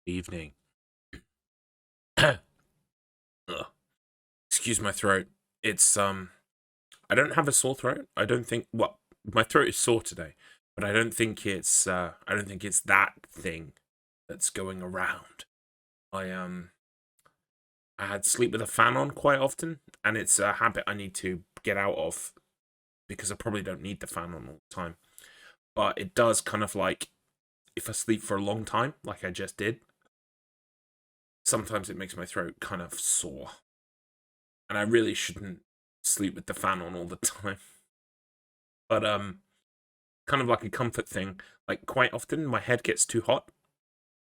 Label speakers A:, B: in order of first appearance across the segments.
A: Evening. Ugh. Excuse my throat. It's I don't have a sore throat. I don't think well, my throat is sore today, but I don't think it's that thing that's going around. I I had sleep with a fan on quite often, and it's a habit I need to get out of because I probably don't need the fan on all the time. But it does kind of like if I sleep for a long time, like I just did, sometimes it makes my throat kind of sore. And I really shouldn't sleep with the fan on all the time. But kind of like a comfort thing. Like quite often my head gets too hot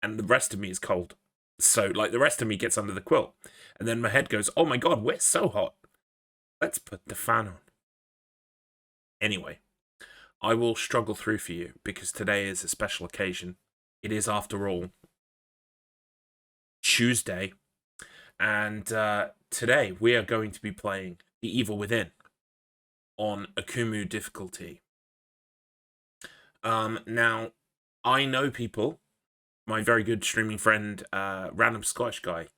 A: and the rest of me is cold. So like the rest of me gets under the quilt. And then my head goes, "Oh my god, we're so hot. Let's put the fan on." Anyway, I will struggle through for you because today is a special occasion. It is after all Tuesday. And today we are going to be playing The Evil Within on AKUMU difficulty. Now, I know people, my very good streaming friend, Random Scottish Guy,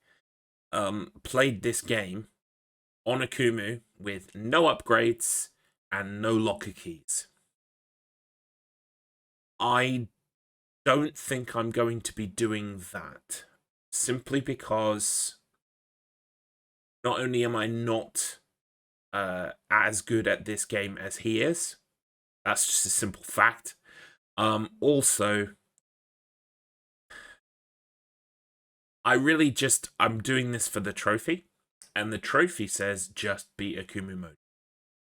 A: played this game on AKUMU with no upgrades and no locker keys. I don't think I'm going to be doing that, simply because not only am I not as good at this game as he is, that's just a simple fact. Also, I'm doing this for the trophy, and the trophy says just beat AKUMU mode.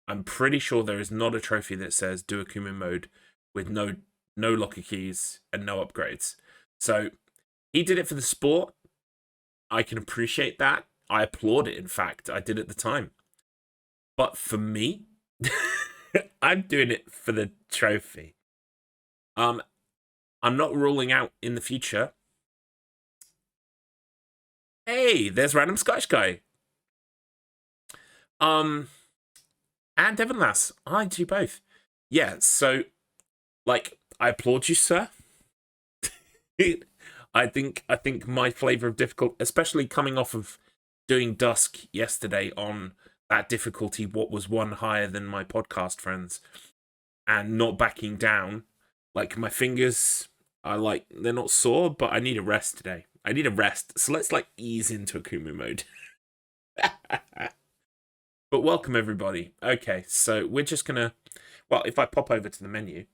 A: I'm pretty sure there is not a trophy that says do AKUMU mode with no locker keys and no upgrades. So he did it for the sport. I can appreciate that. I applaud it, in fact. I did at the time. But for me, I'm doing it for the trophy. I'm not ruling out in the future. Hey, there's Random Scottish Guy. And Devon Lass. Hi to you both. Yeah, so like I applaud you, sir. I think my flavor of difficult, especially coming off of doing Dusk yesterday on that difficulty, what was one higher than my podcast friends, and not backing down. Like my fingers are they're not sore, but I need a rest today. I need a rest. So let's ease into AKUMU mode. But welcome everybody. Okay, so we're just gonna if I pop over to the menu,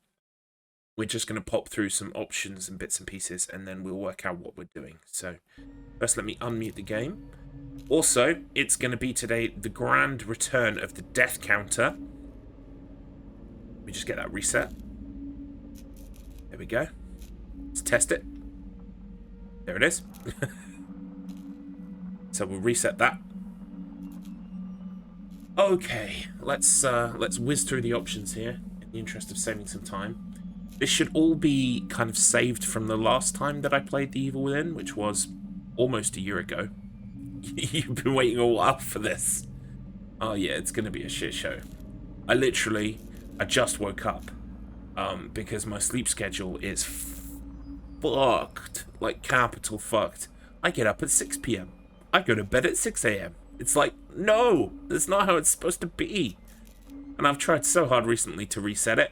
A: we're just gonna pop through some options and bits and pieces, and then we'll work out what we're doing. So first let me unmute the game. Also, it's going to be today the grand return of the death counter. Let me just get that reset. There we go. Let's test it. There it is. So we'll reset that. Okay, let's whiz through the options here in the interest of saving some time. This should all be kind of saved from the last time that I played The Evil Within, which was almost a year ago. You've been waiting a while for this. Oh yeah, it's gonna be a shit show. I just woke up because my sleep schedule is fucked, like capital fucked. I get up at 6 p.m. I go to bed at 6 a.m. It's like, no, that's not how it's supposed to be. And I've tried so hard recently to reset it.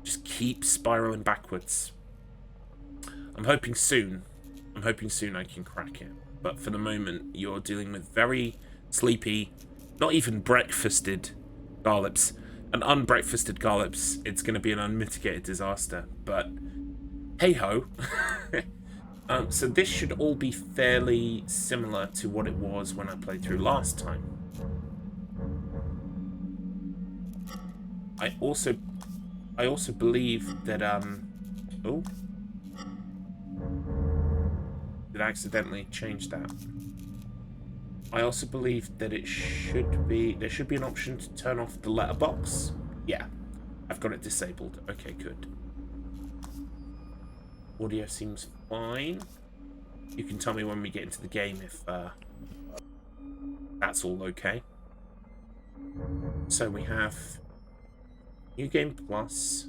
A: Just keep spiraling backwards. I'm hoping soon I can crack it. But for the moment, you're dealing with very sleepy, not even breakfasted Garlips. An unbreakfasted Garlips, it's going to be an unmitigated disaster. But hey-ho. So this should all be fairly similar to what it was when I played through last time. I also believe that, oh. Did I accidentally change that? I also believe that there should be an option to turn off the letterbox. Yeah, I've got it disabled. Okay, good. Audio seems fine. You can tell me when we get into the game if that's all okay. So we have New Game Plus,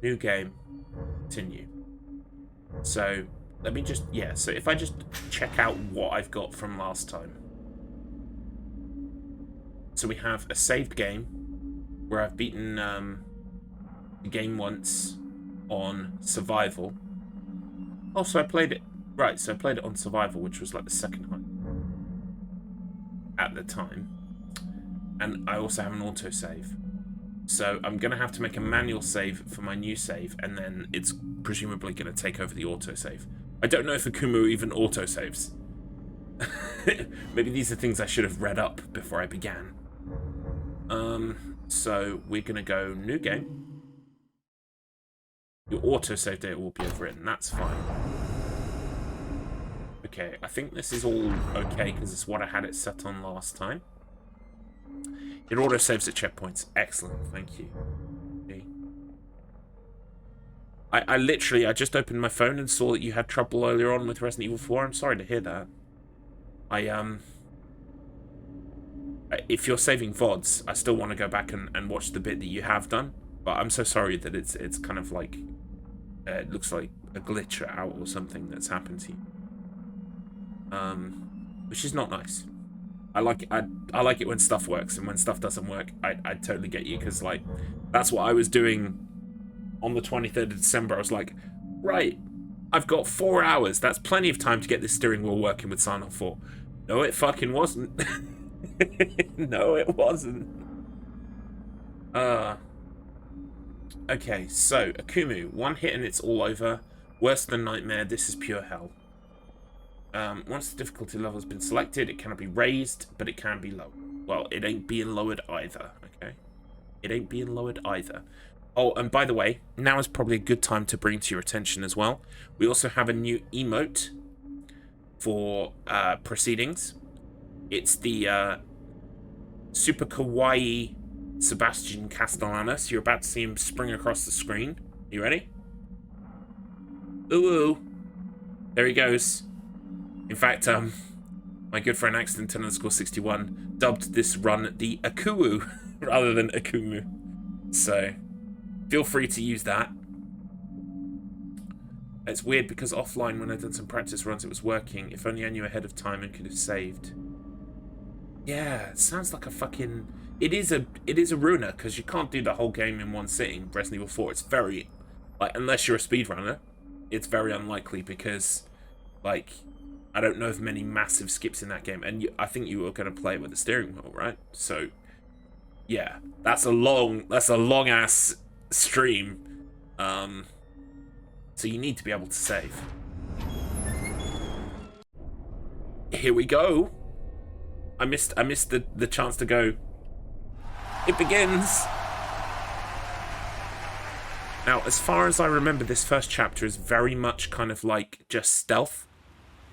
A: New game. Continue. So, let me just... Yeah, so if I just check out what I've got from last time. So we have a saved game where I've beaten the game once on survival. Oh, so I played it... Right, so I played it on survival, which was like the second time at the time. And I also have an autosave. So I'm going to have to make a manual save for my new save, and then it's presumably going to take over the autosave. I don't know if AKUMU even autosaves. Maybe these are things I should have read up before I began. So we're going to go new game. Your autosave data will be overwritten. That's fine. Okay, I think this is all okay because it's what I had it set on last time. It autosaves at checkpoints. Excellent, thank you. Okay. I literally, I just opened my phone and saw that you had trouble earlier on with Resident Evil 4. I'm sorry to hear that. If you're saving VODs, I still want to go back and watch the bit that you have done. But I'm so sorry that it's kind of like, it looks like a glitch out or something that's happened to you. Which is not nice. I like it when stuff works, and when stuff doesn't work, I totally get you, because like that's what I was doing on the 23rd of December. I was like, right, I've got 4 hours. That's plenty of time to get this steering wheel working with Silent 4. No, it fucking wasn't. No, it wasn't. Okay, so AKUMU, one hit and it's all over. Worse than nightmare. This is pure hell. Once the difficulty level has been selected, it cannot be raised, but it can be lowered. Well, it ain't being lowered either, okay? It ain't being lowered either. Oh, and by the way, now is probably a good time to bring to your attention as well. We also have a new emote for proceedings. It's the super kawaii Sebastian Castellanos. You're about to see him spring across the screen. You ready? Ooh, ooh. There he goes. In fact, my good friend Accident_61 dubbed this run the AKUMU rather than AKUMU. So, feel free to use that. It's weird because offline, when I'd done some practice runs, it was working. If only I knew ahead of time and could have saved. Yeah, it sounds like a fucking... It is a ruiner, because you can't do the whole game in one sitting. Resident Evil 4, it's very... Like, unless you're a speedrunner, it's very unlikely, because, like... I don't know of many massive skips in that game, and I think you were going to play with the steering wheel, right? So, yeah, that's a long ass stream. So you need to be able to save. Here we go. I missed the chance to go. It begins. Now, as far as I remember, this first chapter is very much kind of like just stealth.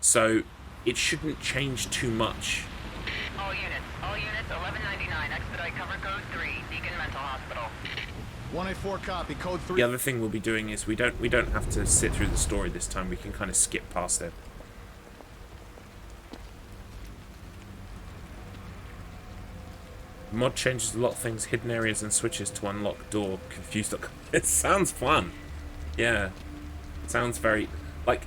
A: So, it shouldn't change too much.
B: All units, 1199, expedite cover code 3, Beacon Mental Hospital.
C: 184 copy, code 3.
A: The other thing we'll be doing is we don't have to sit through the story this time. We can kind of skip past it. The mod changes a lot of things, hidden areas and switches to unlock door. Confused. It sounds fun. Yeah. It sounds very... Like...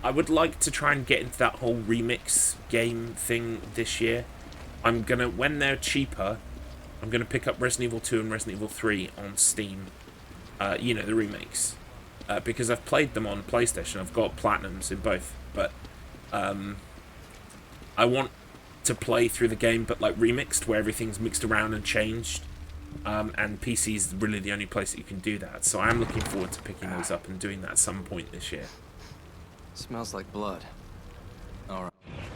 A: I would like to try and get into that whole remix game thing this year. I'm gonna, when they're cheaper, I'm gonna pick up Resident Evil 2 and Resident Evil 3 on Steam. You know, the remakes. Because I've played them on PlayStation. I've got platinums in both. But I want to play through the game, but like remixed, where everything's mixed around and changed. And PC is really the only place that you can do that. So I am looking forward to picking those up and doing that at some point this year.
C: Smells like blood. Alright.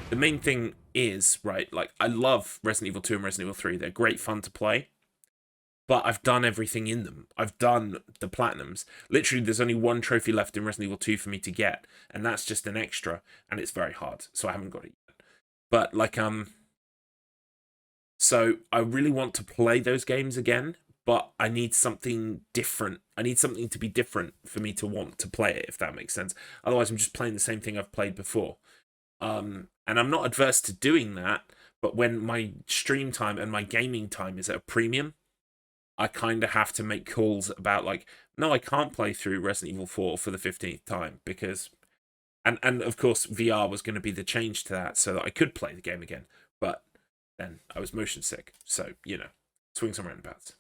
A: The main thing is, right, like, I love Resident Evil 2 and Resident Evil 3. They're great fun to play. But I've done everything in them. I've done the platinums. Literally, there's only one trophy left in Resident Evil 2 for me to get. And that's just an extra. And it's very hard. So I haven't got it yet. But, like, so I really want to play those games again. But I need something different. I need something to be different for me to want to play it, if that makes sense. Otherwise, I'm just playing the same thing I've played before. And I'm not adverse to doing that, but when my stream time and my gaming time is at a premium, I kind of have to make calls about, like, no, I can't play through Resident Evil 4 for the 15th time because... And of course, VR was going to be the change to that so that I could play the game again. But then I was motion sick. So, you know, swings and roundabouts.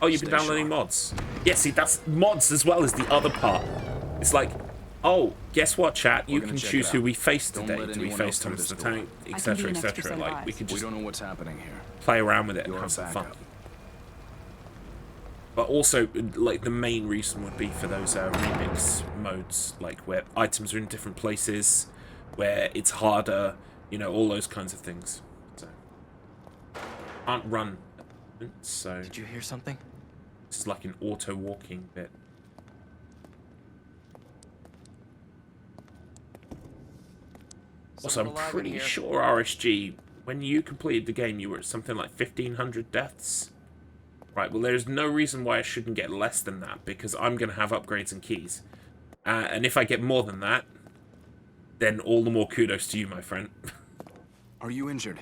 A: Oh, you've been downloading mods. Yeah, see, that's mods as well as the other part. It's like, oh, guess what, chat? You can choose who we face today. Do we face Thomas the Tank, etc., etc.? Like, we could just
C: don't know what's happening here.
A: play around with it and have some fun. But also, like, the main reason would be for those remix modes, like, where items are in different places, where it's harder, you know, all those kinds of things. So, can't run, so...
D: Did you hear something?
A: This is like an auto-walking bit. Also, I'm pretty sure, RSG, when you completed the game, you were at something like 1,500 deaths. Right, well, there's no reason why I shouldn't get less than that, because I'm going to have upgrades and keys. And if I get more than that, then all the more kudos to you, my friend.
C: Are you injured?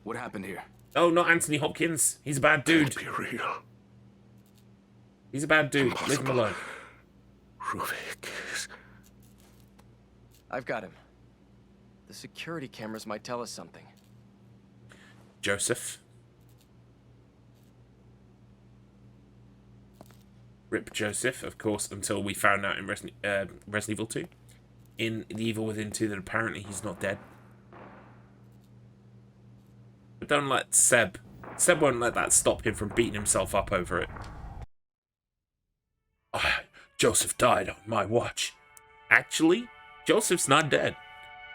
C: What happened here?
A: Oh, not Anthony Hopkins. He's a bad dude.
E: Can't be real.
A: He's a bad dude. Leave him alone.
E: Ruvik is...
D: I've got him. The security cameras might tell us something.
A: Joseph. Rip Joseph, of course, until we found out in Resident Evil 2. In The Evil Within 2 that apparently he's not dead. But don't let Seb... Seb won't let that stop him from beating himself up over it. Oh, Joseph died on my watch. Actually, Joseph's not dead.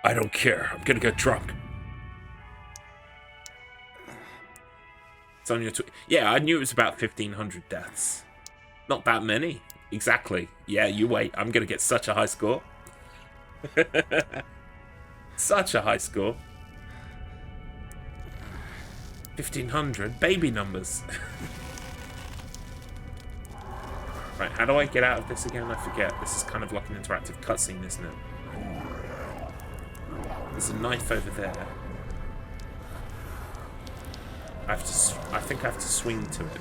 A: I don't care. I'm gonna get drunk. It's on your yeah, I knew it was about 1,500 deaths. Not that many. Exactly. Yeah, you wait. I'm going to get such a high score. Such a high score. 1,500. Baby numbers. Right, how do I get out of this again? I forget. This is kind of like an interactive cutscene, isn't it? There's a knife over there. I think I have to swing to it.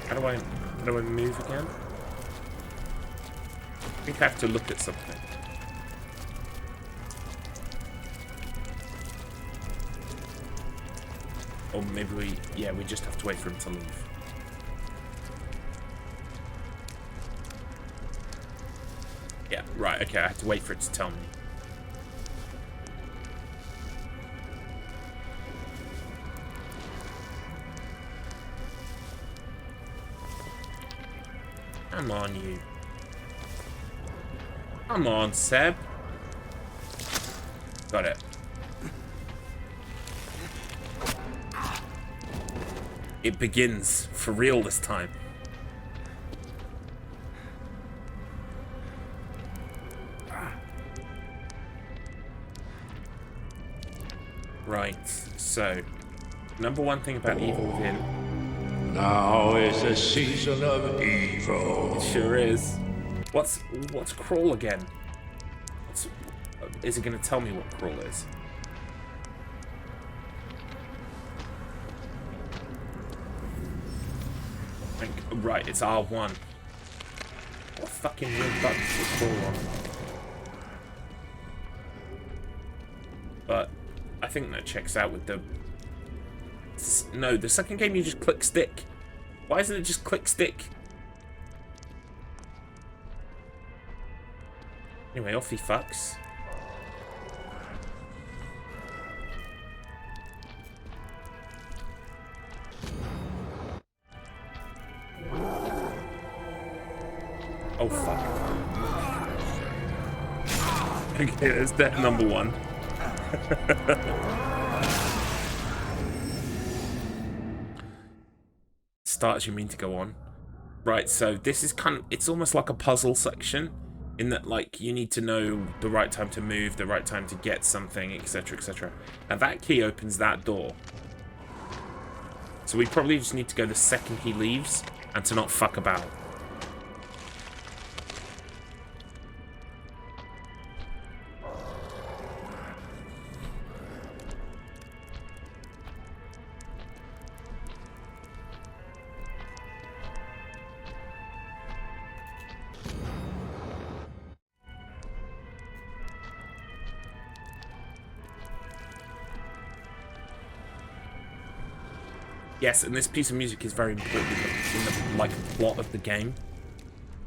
A: How do I move again? I think I have to look at something. Or maybe we just have to wait for him to leave. Yeah, right, okay, I have to wait for it to tell me. Come on, you. Come on, Seb. Got it. It begins for real this time. Right, so number one thing about Evil Within.
E: Now is the season of evil.
A: It sure is. What's crawl again? Is it going to tell me what crawl is? Right, it's R1. What fucking weird button to crawl on? But I think that checks out with the... No, the second game you just click stick. Why isn't it just click stick? Anyway, off he fucks. Oh fuck. Okay, that's death number one. Start as you mean to go on. Right, so this is it's almost like a puzzle section, in that, like, you need to know the right time to move, the right time to get something, etc, etc. And that key opens that door. So we probably just need to go the second he leaves, and to not fuck about. Yes, and this piece of music is very important in the like plot of the game.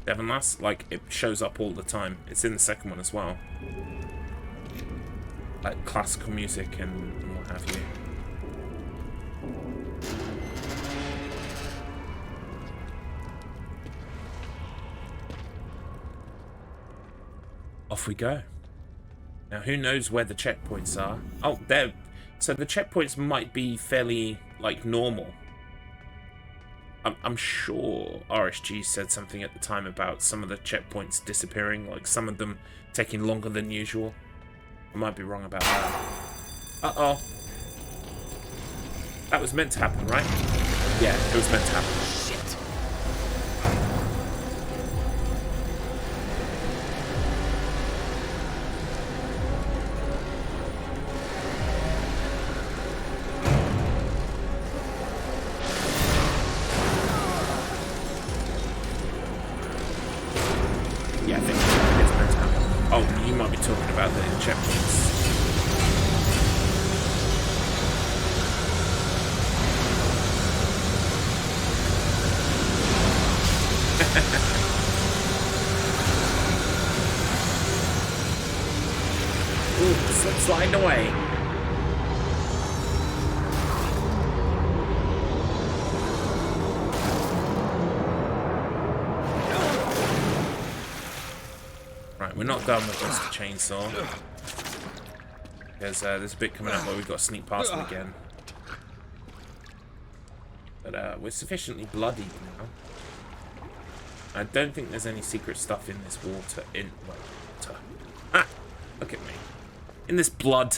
A: Devonlass, like it shows up all the time. It's in the second one as well. Like classical music and what have you. Off we go. Now, who knows where the checkpoints are? Oh, there. So the checkpoints might be fairly, like, normal. I'm sure RSG said something at the time about some of the checkpoints disappearing, like some of them taking longer than usual. I might be wrong about that. Uh-oh. That was meant to happen, right? Yeah, it was meant to happen.
D: Shit.
A: Yeah, I think it's meant to happen. Oh, you might be talking about the checkpoints. Ooh, slip sliding away. Right, we're not done with this chainsaw. Because there's a bit coming up where we've got to sneak past them again. But we're sufficiently bloodied now. I don't think there's any secret stuff in this water. Water. Ah! Look at me. In this blood.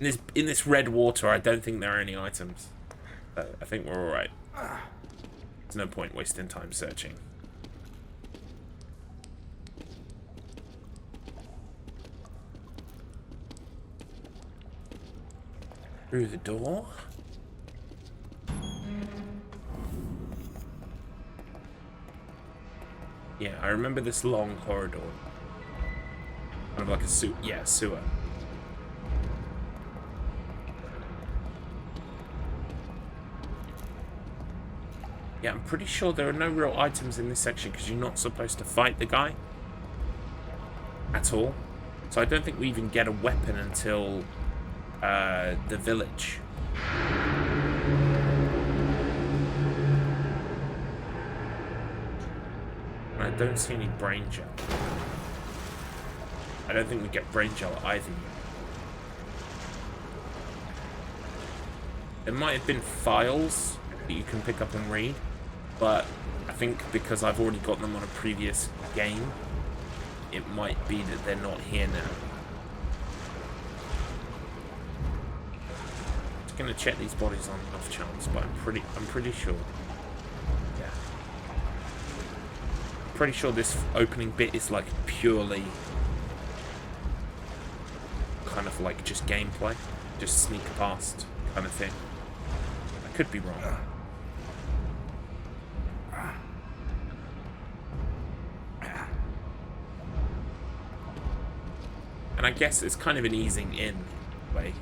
A: In this red water, I don't think there are any items. I think we're alright. There's no point wasting time searching. Through the door. Yeah, I remember this long corridor. Kind of like a sewer. Yeah, I'm pretty sure there are no real items in this section because you're not supposed to fight the guy at all. So I don't think we even get a weapon until the village. And I don't see any brain gel. I don't think we get brain gel either. There might have been files that you can pick up and read, but I think because I've already got them on a previous game, it might be that they're not here now. Just gonna check these bodies on off chance, but I'm pretty sure. Yeah. I'm pretty sure this opening bit is like purely kind of like just gameplay, just sneak past kind of thing. I could be wrong. And I guess it's kind of an easing in way.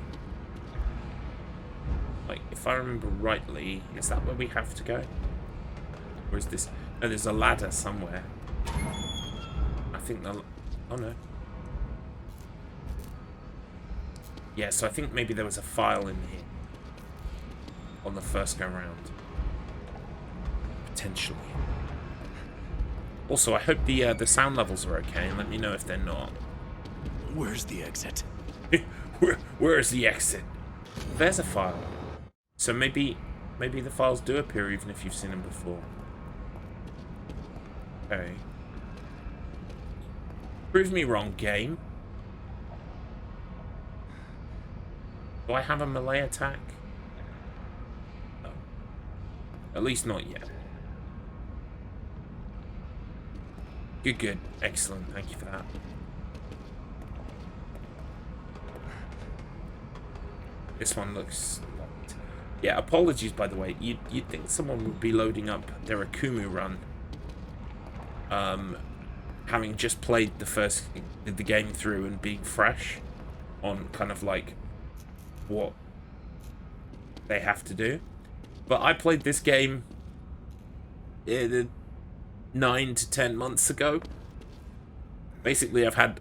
A: Like, if I remember rightly, is that where we have to go? Or is this... No, there's a ladder somewhere. I think the... Oh, no. Yeah, so I think maybe there was a file in here. On the first go round. Potentially. Also, I hope the sound levels are okay, and let me know if they're not.
C: Where's the exit?
A: Where's the exit? There's a file. So maybe the files do appear even if you've seen them before. Okay. Prove me wrong, game. Do I have a melee attack? No. At least not yet. Good. Excellent. Thank you for that. This one looks locked. Yeah, apologies by the way. You'd think someone would be loading up their AKUMU run. Having just played the game through and being fresh on kind of like what they have to do. But I played this game 9 to 10 months ago. Basically, I've had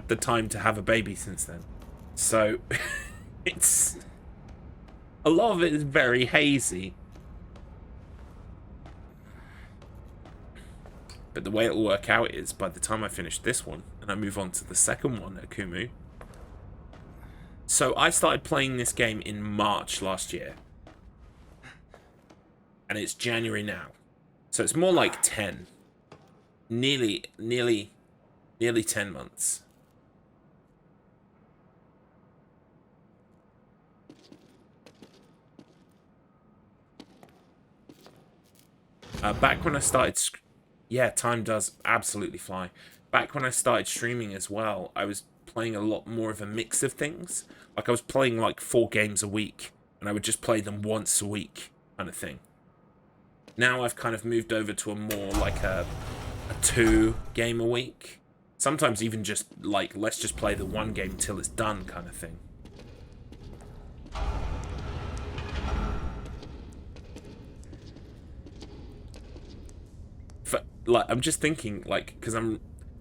A: the time to have a baby since then. So it's a lot of it is very hazy. But the way it'll work out is by the time I finish this one and I move on to the second one, AKUMU. So I started playing this game in March last year. And it's January now. So it's more like 10. Nearly 10 months. Back when I started... Yeah, time does absolutely fly. Back when I started streaming as well, I was playing a lot more of a mix of things. Like, I was playing, like, 4 games a week, and I would just play them once a week, kind of thing. Now I've kind of moved over to a more, like, a 2 game a week. Sometimes even just, like, let's just play the 1 game till it's done, kind of thing. Like, I'm just thinking, like, because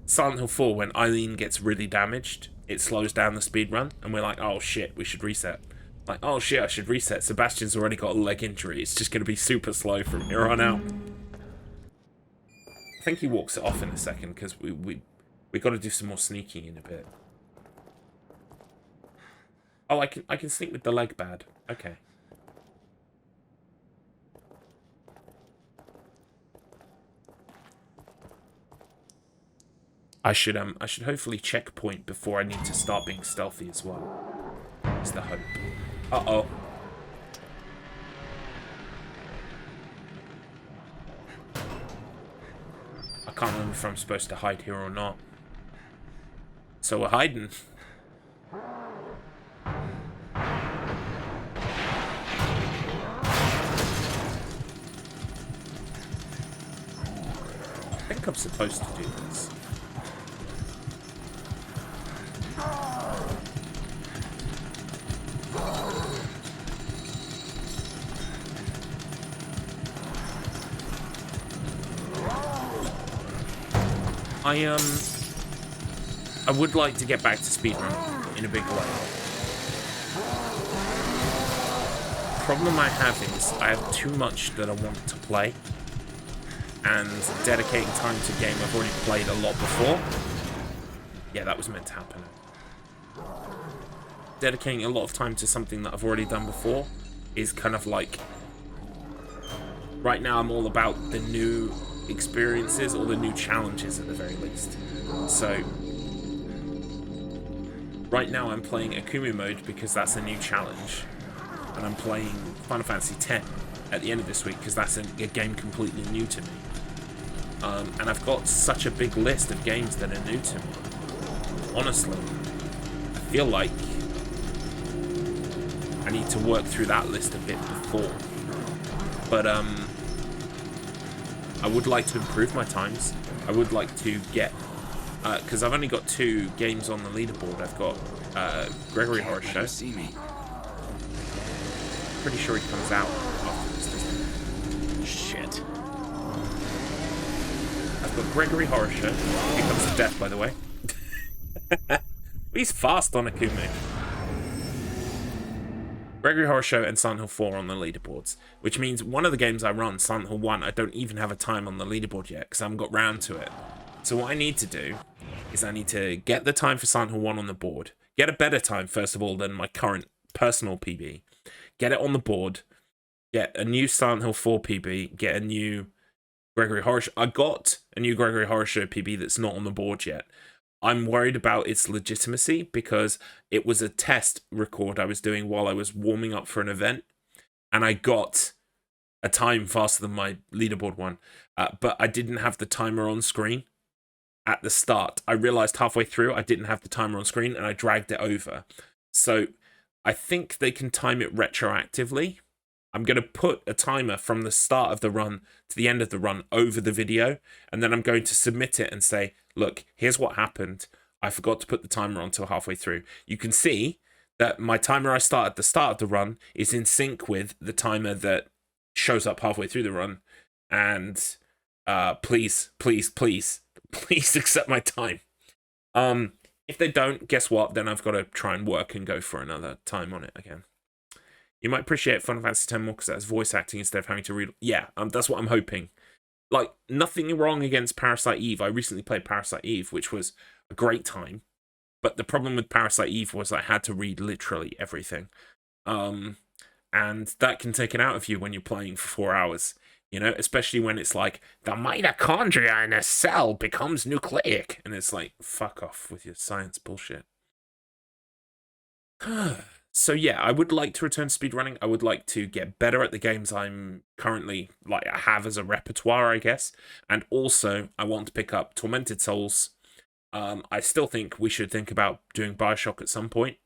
A: Silent Hill 4, when Eileen gets really damaged, it slows down the speed run, and we're like, oh shit, we should reset. Like, oh shit, I should reset. Sebastian's already got a leg injury. It's just going to be super slow from here on out. I think he walks it off in a second, because we got to do some more sneaking in a bit. Oh, I can sneak with the leg bad. Okay. I should hopefully checkpoint before I need to start being stealthy as well. That's the hope. Uh-oh. I can't remember if I'm supposed to hide here or not. So we're hiding. I think I'm supposed to do this. I would like to get back to speedrun in a big way. The problem I have is I have too much that I want to play, and dedicating time to a game I've already played a lot before. Yeah, that was meant to happen. Dedicating a lot of time to something that I've already done before is kind of like... Right now I'm all about the new experiences, or the new challenges at the very least. So right now I'm playing AKUMU mode because that's a new challenge, and I'm playing Final Fantasy X at the end of this week because that's a game completely new to me. And I've got such a big list of games that are new to me. Honestly, I feel like I need to work through that list a bit before. But I would like to improve my times. I would like to get... because I've only got 2 games on the leaderboard. I've got Gregory Horror Show.
D: See me.
A: Pretty sure he comes out after this, doesn't he?
D: Shit.
A: I've got Gregory Horror Show. He comes to death, by the way. He's fast on AKUMU. Gregory Horror Show and Silent Hill 4 on the leaderboards, which means one of the games I run, Silent Hill 1, I don't even have a time on the leaderboard yet because I haven't got round to it. So what I need to do is I need to get the time for Silent Hill 1 on the board, get a better time first of all than my current personal PB, get it on the board, get a new Silent Hill 4 PB, get a new Gregory Horror Show. I got a new Gregory Horror Show PB that's not on the board yet. I'm worried about its legitimacy because it was a test record I was doing while I was warming up for an event, and I got a time faster than my leaderboard one, but I didn't have the timer on screen at the start. I realized halfway through I didn't have the timer on screen, and I dragged it over. So I think they can time it retroactively. I'm going to put a timer from the start of the run to the end of the run over the video, and then I'm going to submit it and say, look, here's what happened. I forgot to put the timer on until halfway through. You can see that my timer I start at the start of the run is in sync with the timer that shows up halfway through the run, and please accept my time. If they don't, guess what? Then I've got to try and work and go for another time on it again. You might appreciate Final Fantasy X more because that's voice acting instead of having to read. Yeah, that's what I'm hoping. Like, nothing wrong against Parasite Eve. I recently played Parasite Eve, which was a great time. But the problem with Parasite Eve was I had to read literally everything. And that can take it out of you when you're playing for 4 hours. You know, especially when it's like, the mitochondria in a cell becomes nucleic. And it's like, fuck off with your science bullshit. So yeah, I would like to return to speedrunning. I would like to get better at the games I'm currently, like, I have as a repertoire, I guess. And also, I want to pick up Tormented Souls. I still think we should think about doing Bioshock at some point.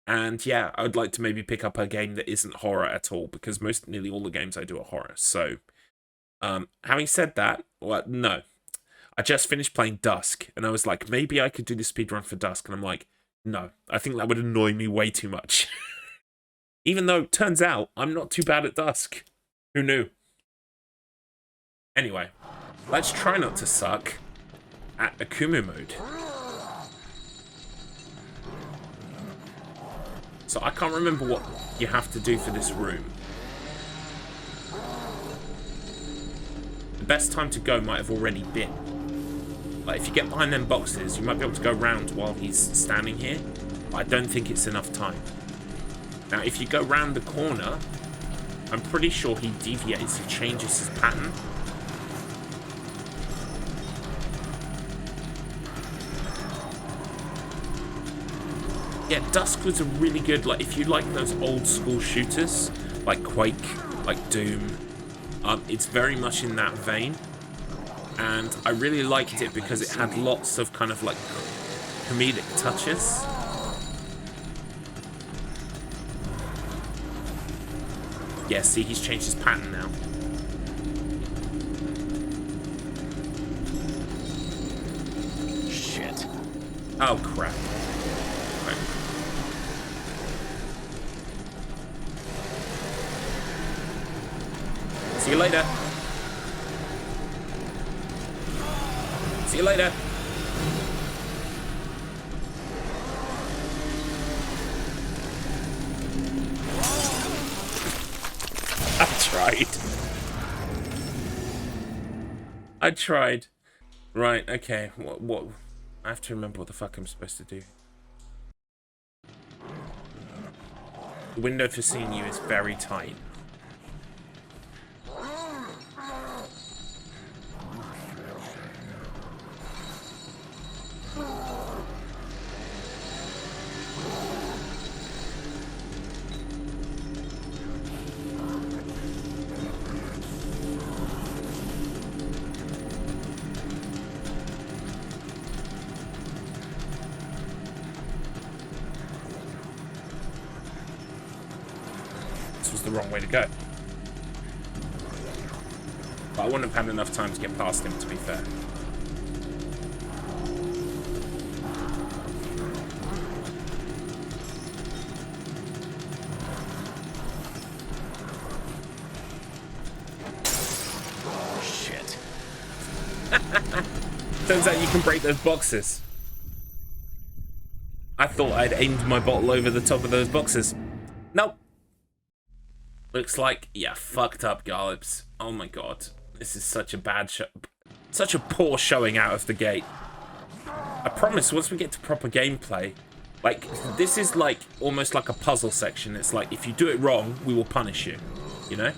A: And yeah, I would like to maybe pick up a game that isn't horror at all, because nearly all the games I do are horror. So, having said that, well, no. I just finished playing Dusk, and I was like, maybe I could do the speedrun for Dusk, and I'm like, no, I think that would annoy me way too much. Even though, turns out, I'm not too bad at Dusk. Who knew? Anyway, let's try not to suck at AKUMU mode. So I can't remember what you have to do for this room. The best time to go might have already been. Like, if you get behind them boxes, you might be able to go round while he's standing here. But I don't think it's enough time. Now, if you go round the corner, I'm pretty sure he deviates, he changes his pattern. Yeah, Dusk was a really good, like, if you like those old school shooters, like Quake, like Doom, it's very much in that vein. And I really liked it because it had lots of kind of like comedic touches. Yeah, see, he's changed his pattern now.
D: Shit.
A: Oh, crap. Right. See you later. See you later. I tried. Right, okay. What? I have to remember what the fuck I'm supposed to do. The window for seeing you is very tight. The wrong way to go. But I wouldn't have had enough time to get past him, to be fair.
D: Shit.
A: Turns out you can break those boxes. I thought I'd aimed my bottle over the top of those boxes. Nope. Looks like, yeah, fucked up Garlips. Oh my god. This is such a bad show. Such a poor showing out of the gate. I promise, once we get to proper gameplay, like, this is like, almost like a puzzle section. It's like, if you do it wrong, we will punish you. You know?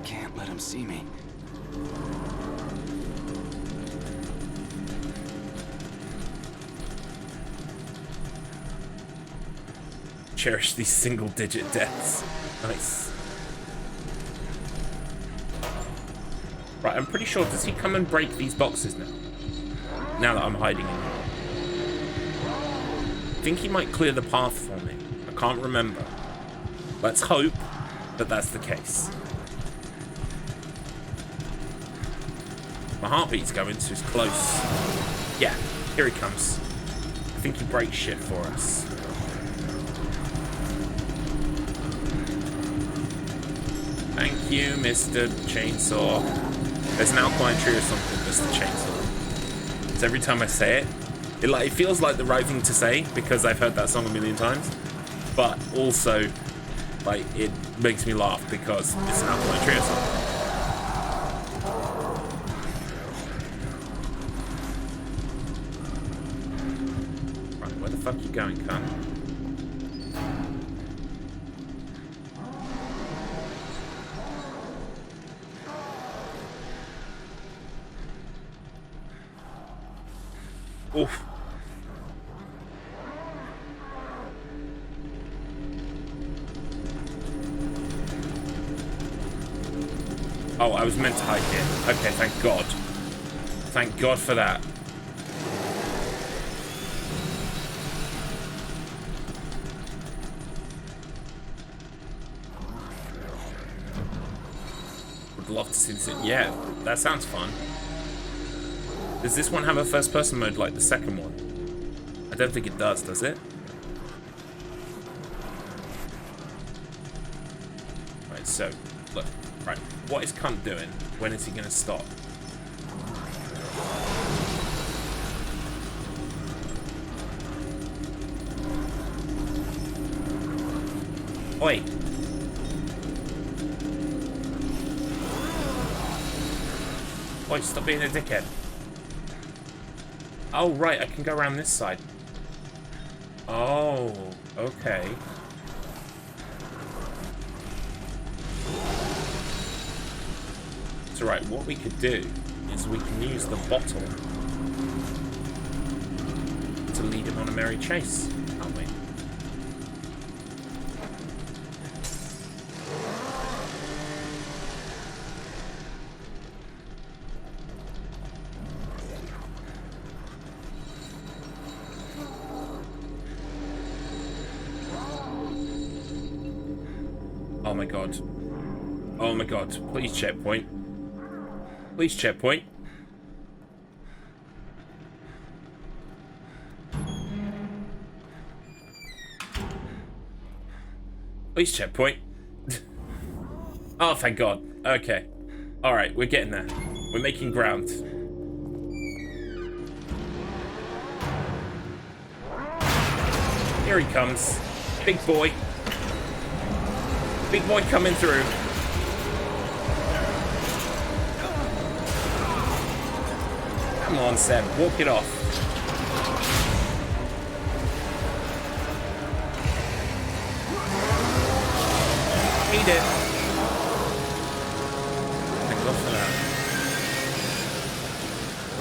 D: Can't let him see me.
A: Cherish these single-digit deaths. Nice. Right, I'm pretty sure, does he come and break these boxes now? Now that I'm hiding in here. I think he might clear the path for me. I can't remember. Let's hope that that's the case. My heartbeat's going, so it's close. Yeah, here he comes. think he breaks shit for us. Thank you, Mr. Chainsaw. There's an alkaline tree or something, Mr. Chainsaw. Because every time I say it, it feels like the right thing to say because I've heard that song a million times. But also, like, it makes me laugh because it's an alkaline tree or something. Right, where the fuck are you going, cunt? Oof. Oh, I was meant to hike it. Okay, thank God. Thank God for that. Would love to see this. Yeah, that sounds fun. Does this one have a first-person mode like the second one? I don't think it does it? Right, so, look. Right, what is cunt doing? When is he going to stop? Oi! Oi, stop being a dickhead. Oh, right, I can go around this side. Oh, okay. So, right, what we could do is we can use the bottle to lead him on a merry chase, can't we? Oh my god. Oh my god. Please checkpoint. Please checkpoint. Please checkpoint. Oh, thank god. Okay. Alright, we're getting there. We're making ground. Here he comes. Big boy. Big boy coming through. Come on, Seb. Walk it off. Eat it. Thank God for that.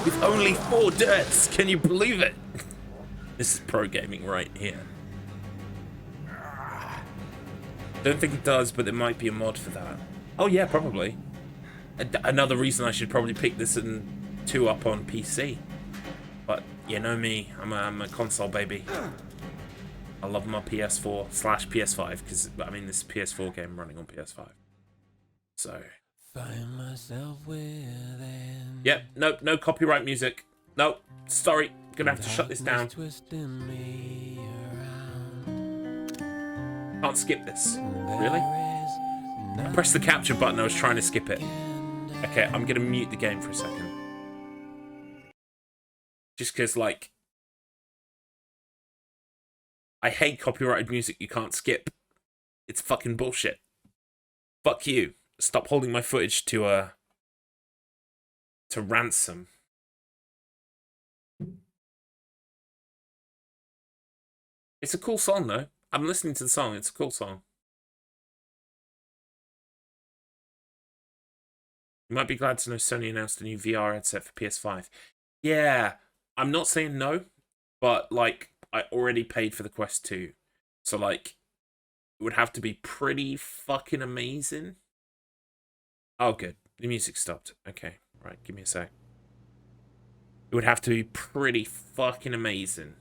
A: With only 4 dirts. Can you believe it? This is pro gaming right here. Don't think it does, but there might be a mod for that. Oh yeah, probably. Another reason I should probably pick this and 2 up on PC. But you know me, I'm a console baby. I love my PS4/PS5 because I mean this is a PS4 game running on PS5. So. Find myself within. Yep, no copyright music. No, sorry, gonna have to shut this down. Can't skip this. Really? I pressed the capture button, I was trying to skip it. Okay, I'm gonna mute the game for a second. Just because, like, I hate copyrighted music you can't skip. It's fucking bullshit. Fuck you. Stop holding my footage to ransom. It's a cool song, though. I'm listening to the song. It's a cool song. You might be glad to know Sony announced a new VR headset for PS5. Yeah, I'm not saying no, but, like, I already paid for the Quest 2. So, like, it would have to be pretty fucking amazing. Oh, good. The music stopped. Okay, right, give me a sec. It would have to be pretty fucking amazing.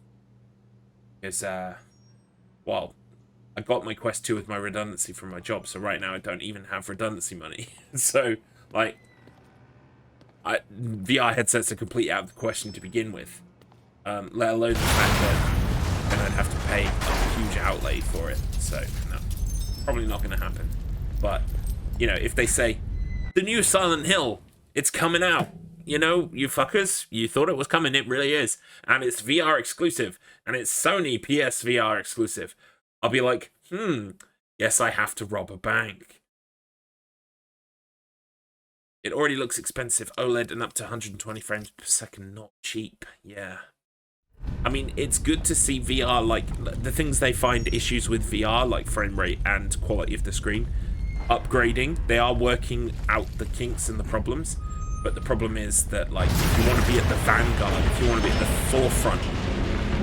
A: Because, well, I got my Quest 2 with my redundancy from my job, so right now I don't even have redundancy money. So, like, VR headsets are completely out of the question to begin with. let alone the fact that then I'd have to pay a huge outlay for it. So, no, probably not going to happen. But, you know, if they say, the new Silent Hill, it's coming out. You know, you fuckers, you thought it was coming, it really is. And it's VR exclusive. And it's Sony PSVR exclusive. I'll be like, yes, I have to rob a bank. It already looks expensive. OLED and up to 120 frames per second, not cheap. Yeah. I mean, it's good to see VR, like, the things they find issues with VR, like frame rate and quality of the screen, upgrading. They are working out the kinks and the problems. But the problem is that, like, if you want to be at the vanguard, if you want to be at the forefront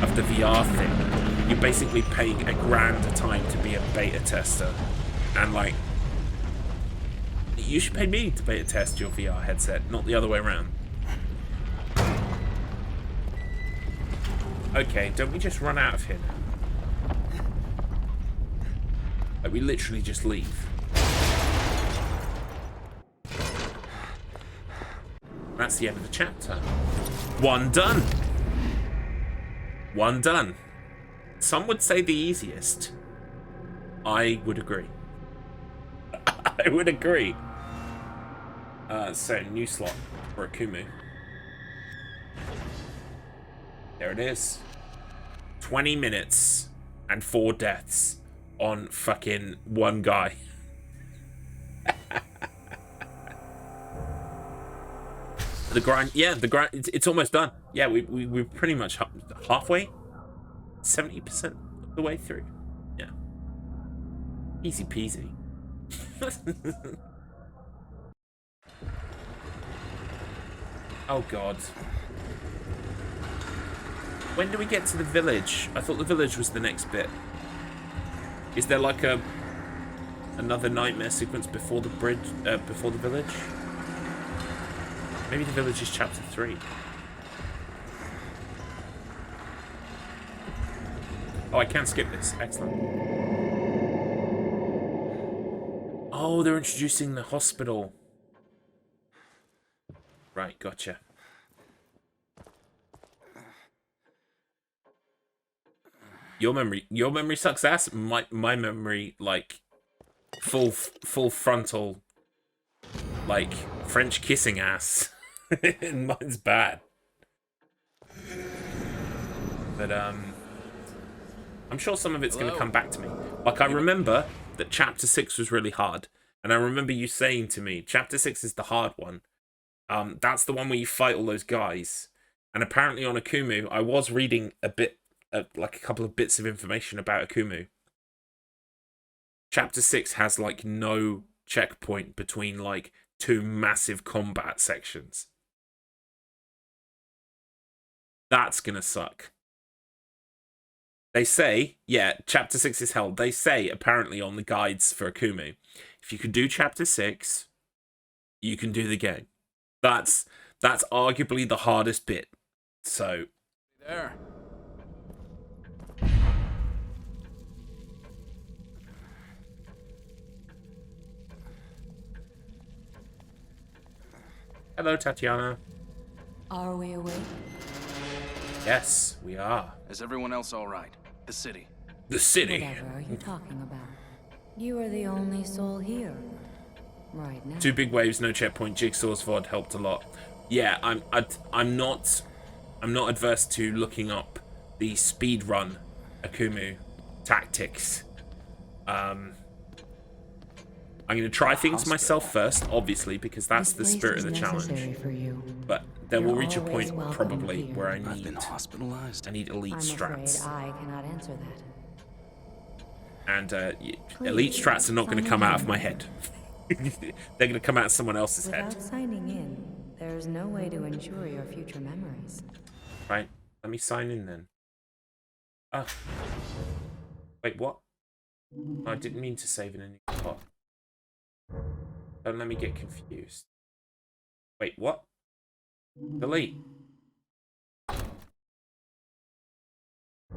A: of the VR thing, you're basically paying $1,000 a time to be a beta tester. And, like, you should pay me to beta test your VR headset, not the other way around. Okay, don't we just run out of here now? Like, we literally just leave. That's the end of the chapter. One done. One done. Some would say the easiest. I would agree. I would agree. So, new slot for AKUMU. There it is. 20 minutes and 4 deaths on fucking one guy. The grind, yeah, the grind, it's almost done. Yeah, we're pretty much halfway, 70% of the way through. Yeah, easy peasy. Oh god, when do we get to the village? I thought the village was the next bit. Is there like another nightmare sequence before the bridge, before the village? Maybe the village is chapter 3. Oh, I can skip this. Excellent. Oh, they're introducing the hospital. Right, gotcha. Your memory sucks ass. My memory, like, full frontal, like, French kissing ass. Mine's bad. But, I'm sure some of it's going to come back to me. Like, I remember that Chapter 6 was really hard. And I remember you saying to me, Chapter 6 is the hard one. That's the one where you fight all those guys. And apparently on AKUMU, I was reading a bit, like a couple of bits of information about AKUMU. Chapter 6 has, like, no checkpoint between, like, 2 massive combat sections. That's gonna suck. They say, yeah, Chapter 6 is hell. They say, apparently, on the guides for AKUMU, if you can do Chapter 6, you can do the game. That's arguably the hardest bit. So...
C: There.
A: Hello, Tatiana.
F: Are we awake?
A: Yes, we are.
C: Is everyone else all right? The city.
A: The city.
F: Whatever are you talking about? You are the only soul here. Right now.
A: 2 big waves, no checkpoint. Jigsaw's VOD helped a lot. Yeah, I'm not adverse to looking up the speedrun AKUMU tactics. I'm going to try things myself first, obviously, because that's the spirit of the challenge.
F: For you.
A: But there will reach a
F: always
A: point,
F: welcome
A: probably,
F: here.
A: where I
C: I've been
A: need
C: hospitalized.
A: elite
F: I'm
A: strats.
F: afraid I cannot answer that.
A: And elite strats are not going to come out of my head. They're going to come out of someone else's
F: Without
A: head.
F: signing in, there is no way to ensure your future memories.
A: Right, let me sign in then. Ah. Wait, what? I didn't mean to save in a new spot. Don't let me get confused. Wait, what? Delete.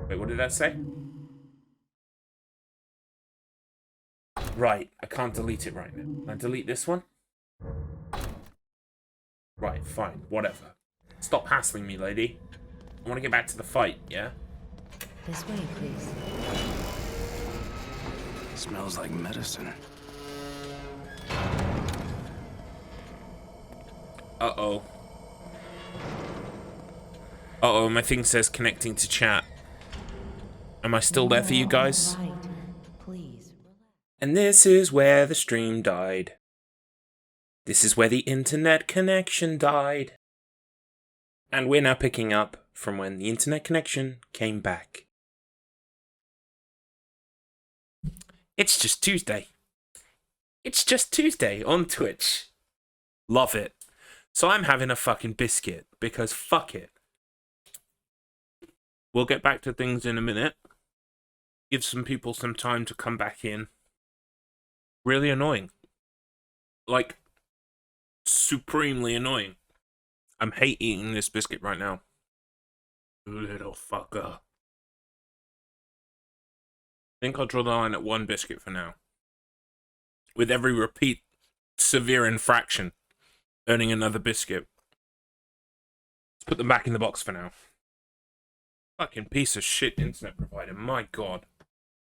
A: Wait, what did that say? Right, I can't delete it right now. Can I delete this one? Right, fine, whatever. Stop hassling me, lady. I want to get back to the fight, yeah?
F: This way, please.
C: Smells like medicine.
A: Uh-oh. Uh-oh, my thing says connecting to chat. Am I still there for you guys?
F: Right. Please.
A: And this is where the stream died. This is where the internet connection died. And we're now picking up from when the internet connection came back. It's just Tuesday. It's just Tuesday on Twitch. Love it. So I'm having a fucking biscuit because fuck it. We'll get back to things in a minute. Give some people some time to come back in. Really annoying. Like, supremely annoying. I'm hate eating this biscuit right now. Little fucker. I think I'll draw the line at one biscuit for now. With every repeat severe infraction, earning another biscuit. Let's put them back in the box for now. Fucking piece of shit internet provider, my god.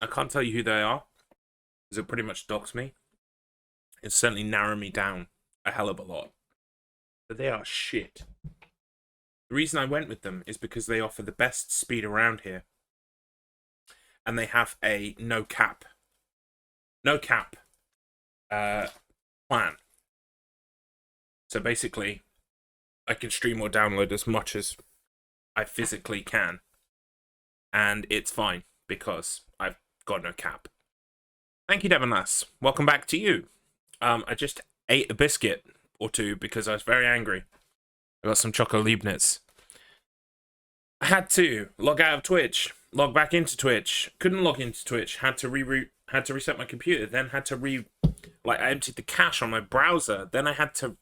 A: I can't tell you who they are, because it pretty much docks me. It's certainly narrowed me down a hell of a lot. But they are shit. The reason I went with them is because they offer the best speed around here. And they have a no cap plan. So basically, I can stream or download as much as I physically can. And it's fine, because I've got no cap. Thank you, Devon Lass. Welcome back to you. I just ate a biscuit or two because I was very angry. I got some Choco Leibniz. I had to log out of Twitch, log back into Twitch. Couldn't log into Twitch. Had to reroute. Had to reset my computer. Then had to I emptied the cache on my browser. Then I had to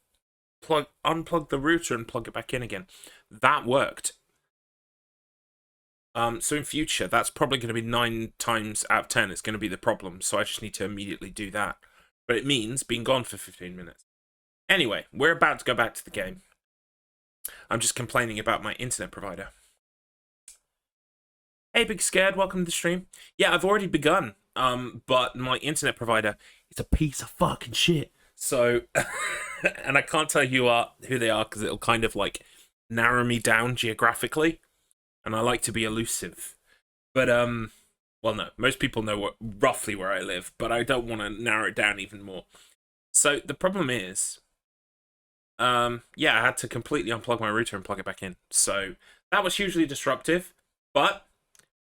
A: unplug the router and plug it back in again. That worked. So in future, that's probably going to be 9 times out of 10. It's going to be the problem. So I just need to immediately do that. But it means being gone for 15 minutes. Anyway, we're about to go back to the game. I'm just complaining about my internet provider. Hey, Big Scared, welcome to the stream. Yeah, I've already begun, but my internet provider is a piece of fucking shit. So, and I can't tell you who they are because it'll kind of like narrow me down geographically, and I like to be elusive. But, well, no, most people know roughly where I live, but I don't want to narrow it down even more. So, the problem is, yeah, I had to completely unplug my router and plug it back in. So, that was hugely disruptive, but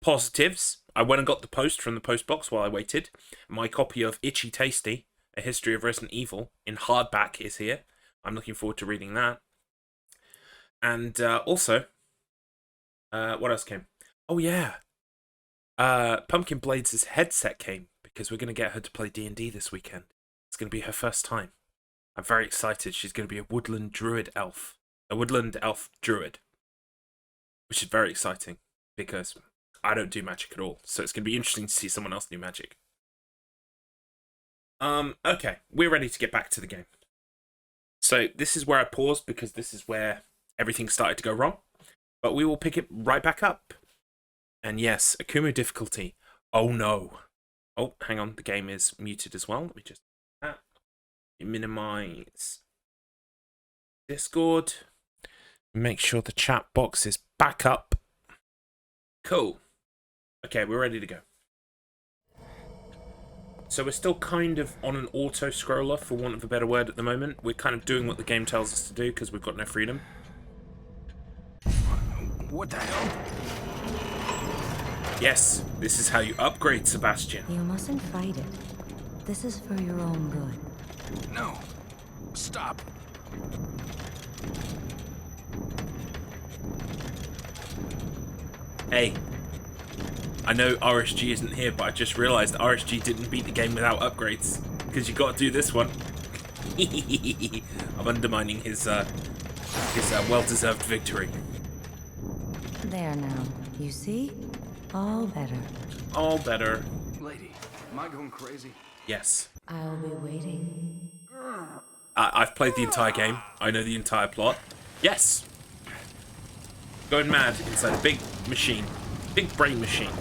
A: positives. I went and got the post from the post box while I waited. My copy of Itchy Tasty, A History of Resident Evil, in hardback is here. I'm looking forward to reading that. And also, what else came? Oh, yeah. Pumpkin Blades' headset came, because we're going to get her to play D&D this weekend. It's going to be her first time. I'm very excited. She's going to be a woodland druid elf. A woodland elf druid. Which is very exciting, because I don't do magic at all. So it's going to be interesting to see someone else do magic. Okay. We're ready to get back to the game. So this is where I paused, because this is where everything started to go wrong. But we will pick it right back up. And yes, AKUMU difficulty. Oh no. Oh, hang on. The game is muted as well. Let me just minimize Discord. Make sure the chat box is back up. Cool. Okay, we're ready to go. So we're still kind of on an auto-scroller, for want of a better word, at the moment. We're kind of doing what the game tells us to do, because we've got no freedom.
C: What the hell?
A: Yes, this is how you upgrade, Sebastian.
F: You mustn't fight it. This is for your own good.
C: No. Stop.
A: Hey, I know RSG isn't here, but I just realised RSG didn't beat the game without upgrades, because you got to do this one. I'm undermining his well-deserved victory.
F: There now. You see? All better.
A: All better.
C: Lady, am I going crazy?
A: Yes.
F: I'll be waiting.
A: I've played the entire game. I know the entire plot. Yes. Going mad inside a big machine. Big brain machine.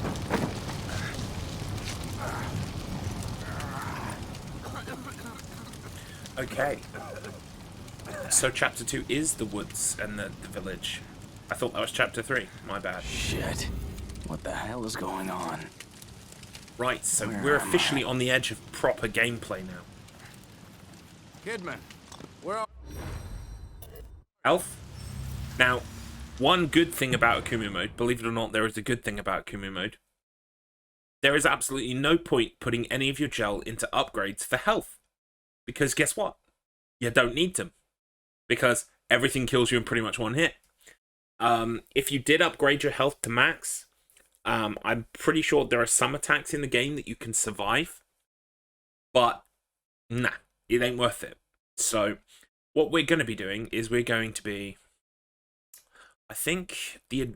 A: Okay. So chapter 2 is the woods and the village. I thought that was chapter 3. My bad.
C: Shit. What the hell is going on?
A: Right, so
C: Where
A: we're
C: am
A: officially
C: I?
A: on the edge of proper gameplay now.
C: Kidman, where are...
A: Elf? Now, one good thing about AKUMU mode, believe it or not, there is a good thing about AKUMU mode. There is absolutely no point putting any of your gel into upgrades for health. Because guess what? You don't need them. Because everything kills you in pretty much one hit. If you did upgrade your health to max, I'm pretty sure there are some attacks in the game that you can survive. But, nah, it ain't worth it. So, what we're going to be doing is we're going to be... I think the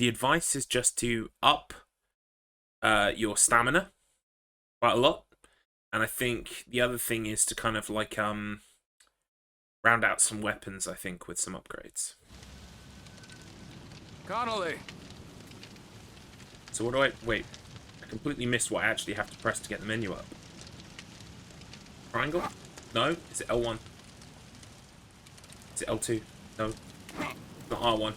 A: advice is just to up your stamina quite a lot. And I think the other thing is to kind of like round out some weapons, I think, with some upgrades.
C: Connolly!
A: So what do I... Wait. I completely missed what I actually have to press to get the menu up. Triangle? No? Is it L1? Is it L2? No. Not R1.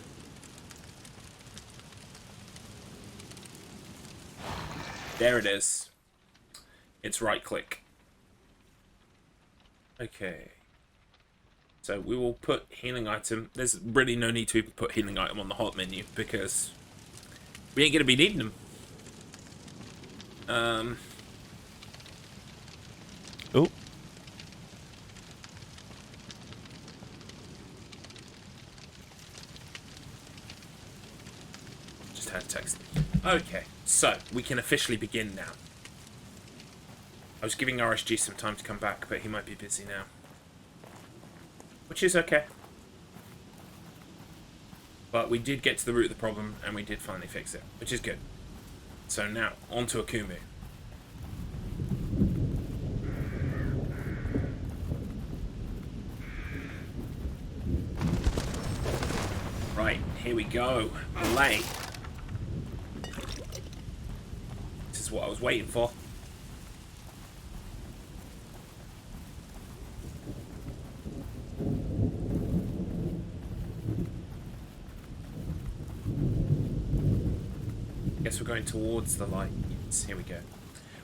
A: There it is. It's right click. Okay. So we will put healing item. There's really no need to even put healing item on the hot menu because we ain't gonna be needing them.
G: Oh.
A: Just had text. Okay, so we can officially begin now. I was giving RSG some time to come back, but he might be busy now. Which is okay. But we did get to the root of the problem, and we did finally fix it, which is good. So now, on to AKUMU. Right, here we go. Malay. This is what I was waiting for. Guess we're going towards the light. Here we go.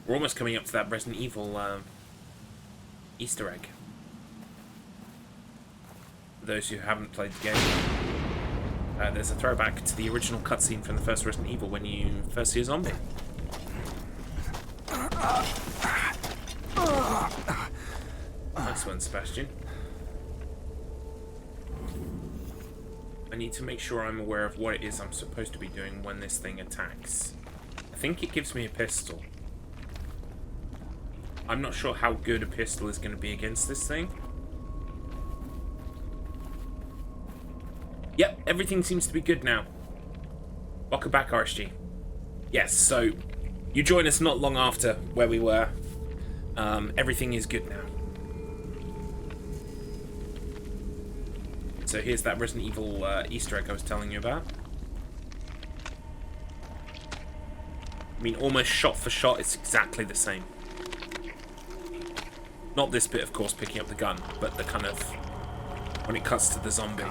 A: We're almost coming up to that Resident Evil Easter egg. For those who haven't played the game, there's a throwback to the original cutscene from the first Resident Evil when you first see a zombie. Nice one, Sebastian. I need to make sure I'm aware of what it is I'm supposed to be doing when this thing attacks. I think it gives me a pistol. I'm not sure how good a pistol is going to be against this thing. Yep, everything seems to be good now. Welcome back, RSG. Yes, so you join us not long after where we were. Everything is good now. So here's that Resident Evil Easter egg I was telling you about. I mean, almost shot for shot, it's exactly the same. Not this bit, of course, picking up the gun, but the kind of... when it cuts to the zombie.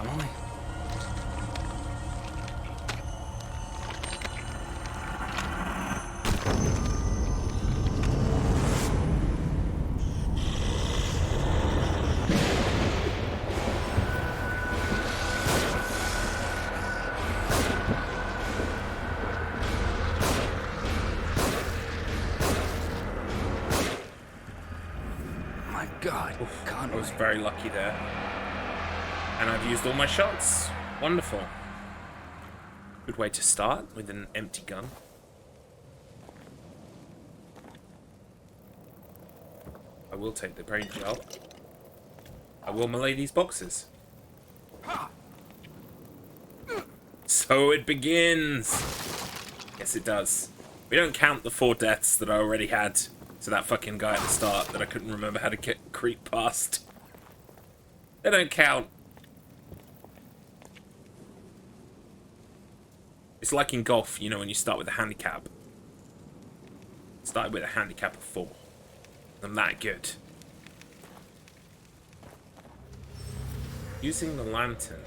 C: God,
A: I was very lucky there. And I've used all my shots. Wonderful. Good way to start with an empty gun. I will take the brain gel. I will melee these boxes. So it begins! Yes, it does. We don't count the 4 deaths that I already had to that fucking guy at the start that I couldn't remember how to creep past. They don't count. It's like in golf, you know, when you start with a handicap. Started with a handicap of 4. I'm that good. Using the lantern.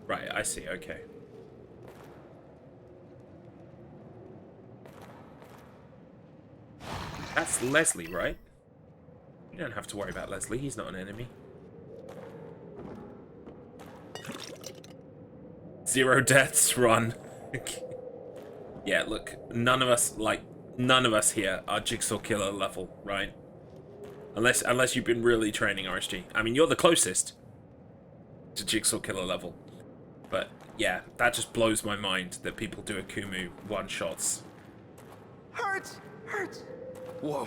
A: Right, I see, okay. That's Leslie, right? You don't have to worry about Leslie, he's not an enemy. 0 deaths, run. Yeah, look, none of us here are Jigsaw Killer level, right? Unless you've been really training RSG. I mean, you're the closest to Jigsaw Killer level. But, yeah, that just blows my mind that people do AKUMU one-shots.
C: Hurts! Hurts! Whoa.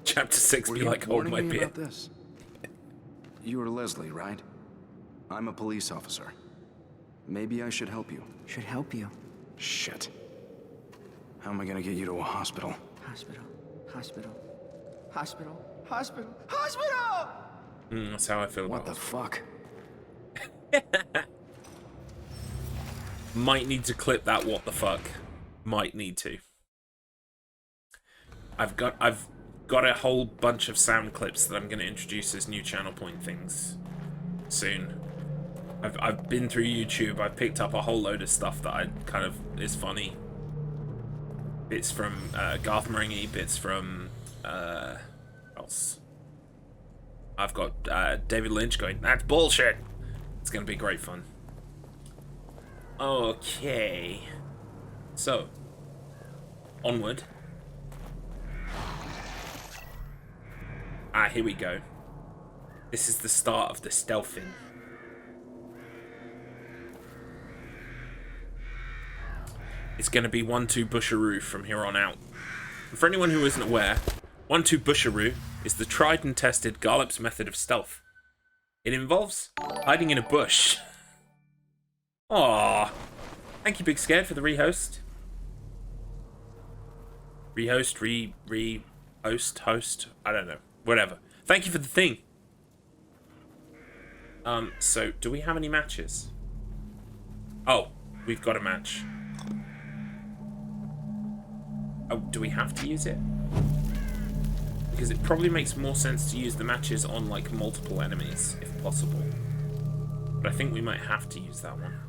A: Chapter 6 be like, hold my beer.
C: About this? You are Leslie, right? I'm a police officer. Maybe I should help you.
G: Should help you.
C: Shit. How am I gonna get you to a hospital?
G: Hospital. Hospital. Hospital. Hospital. Hospital!
A: That's how I feel about
C: What the fuck?
A: Might need to clip that what the fuck. Might need to. I've got a whole bunch of sound clips that I'm going to introduce as new channel point things soon. I've been through YouTube. I've picked up a whole load of stuff that I kind of is funny. Bits from Garth Marenghi, bits from else. I've got David Lynch going, that's bullshit. It's going to be great fun. Okay. So, onward. Here we go. This is the start of the stealthing. It's going to be 1-2 Busharoo from here on out. And for anyone who isn't aware, 1-2 Busharoo is the tried and tested Garlips method of stealth. It involves hiding in a bush. Aww. Thank you, Big Scared, for the rehost. Host. I don't know. Whatever. Thank you for the thing. So, do we have any matches? Oh, we've got a match. Oh, do we have to use it? Because it probably makes more sense to use the matches on, like, multiple enemies, if possible. But I think we might have to use that one.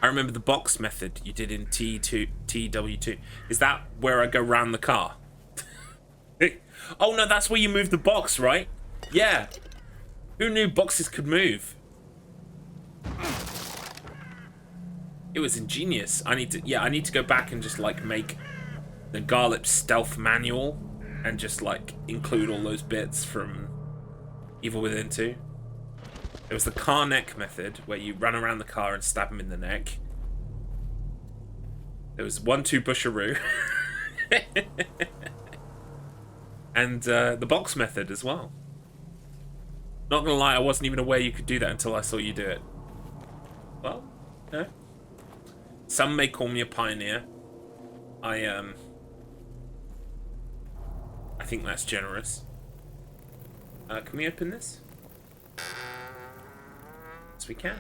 A: I remember the box method you did in TW2. Is that where I go round the car? Oh no, that's where you move the box, right? Yeah. Who knew boxes could move? It was ingenious. I need to go back and just like make the Garlips stealth manual and just like include all those bits from Evil Within 2. There was the car neck method where you run around the car and stab him in the neck. There was 1-2 Busharoo. And the box method as well. Not gonna lie, I wasn't even aware you could do that until I saw you do it. Well, no. Some may call me a pioneer. I think that's generous. Can we open this? Yes, we can.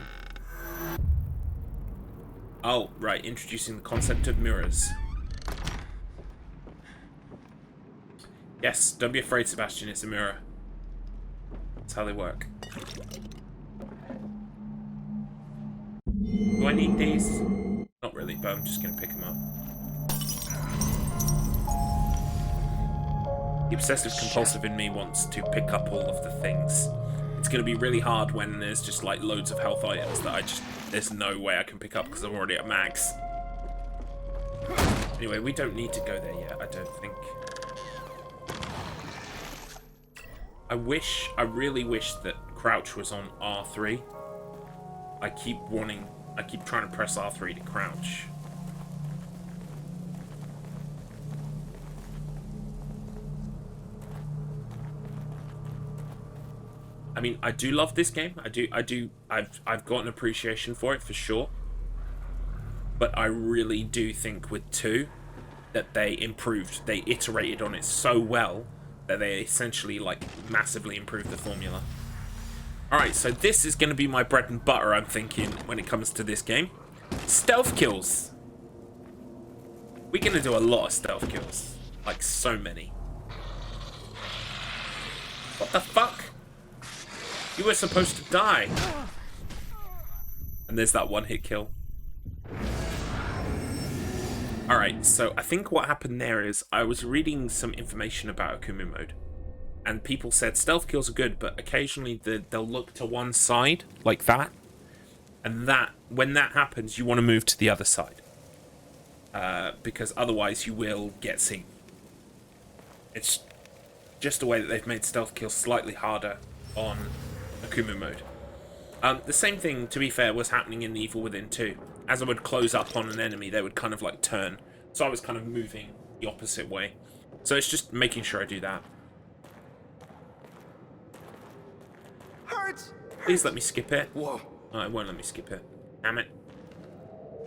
A: Oh, right, introducing the concept of mirrors. Yes, don't be afraid, Sebastian, it's a mirror. That's how they work. Do I need these? Not really, but I'm just going to pick them up. The obsessive compulsive in me wants to pick up all of the things. It's going to be really hard when there's just like loads of health items that there's no way I can pick up because I'm already at max. Anyway, we don't need to go there yet, I don't think. I really wish that crouch was on R3. I keep trying to press R3 to crouch. I mean, I do love this game. I've got an appreciation for it for sure. But I really do think with 2 that they improved, they iterated on it so well that they essentially, like, massively improved the formula. Alright, so this is going to be my bread and butter, I'm thinking, when it comes to this game. Stealth kills. We're going to do a lot of stealth kills. Like, so many. What the fuck? You were supposed to die. And there's that one-hit kill. Alright, so I think what happened there is I was reading some information about AKUMU mode. And people said stealth kills are good, but occasionally they'll look to one side, like that. And when that happens, you want to move to the other side. Because otherwise you will get seen. It's just the way that they've made stealth kills slightly harder on AKUMU mode. The same thing, to be fair, was happening in Evil Within 2. As I would close up on an enemy, they would kind of like turn. So I was kind of moving the opposite way. So it's just making sure I do that.
G: Hurts!
A: Please let me skip it.
C: Whoa.
A: Oh, it won't let me skip it. Damn it.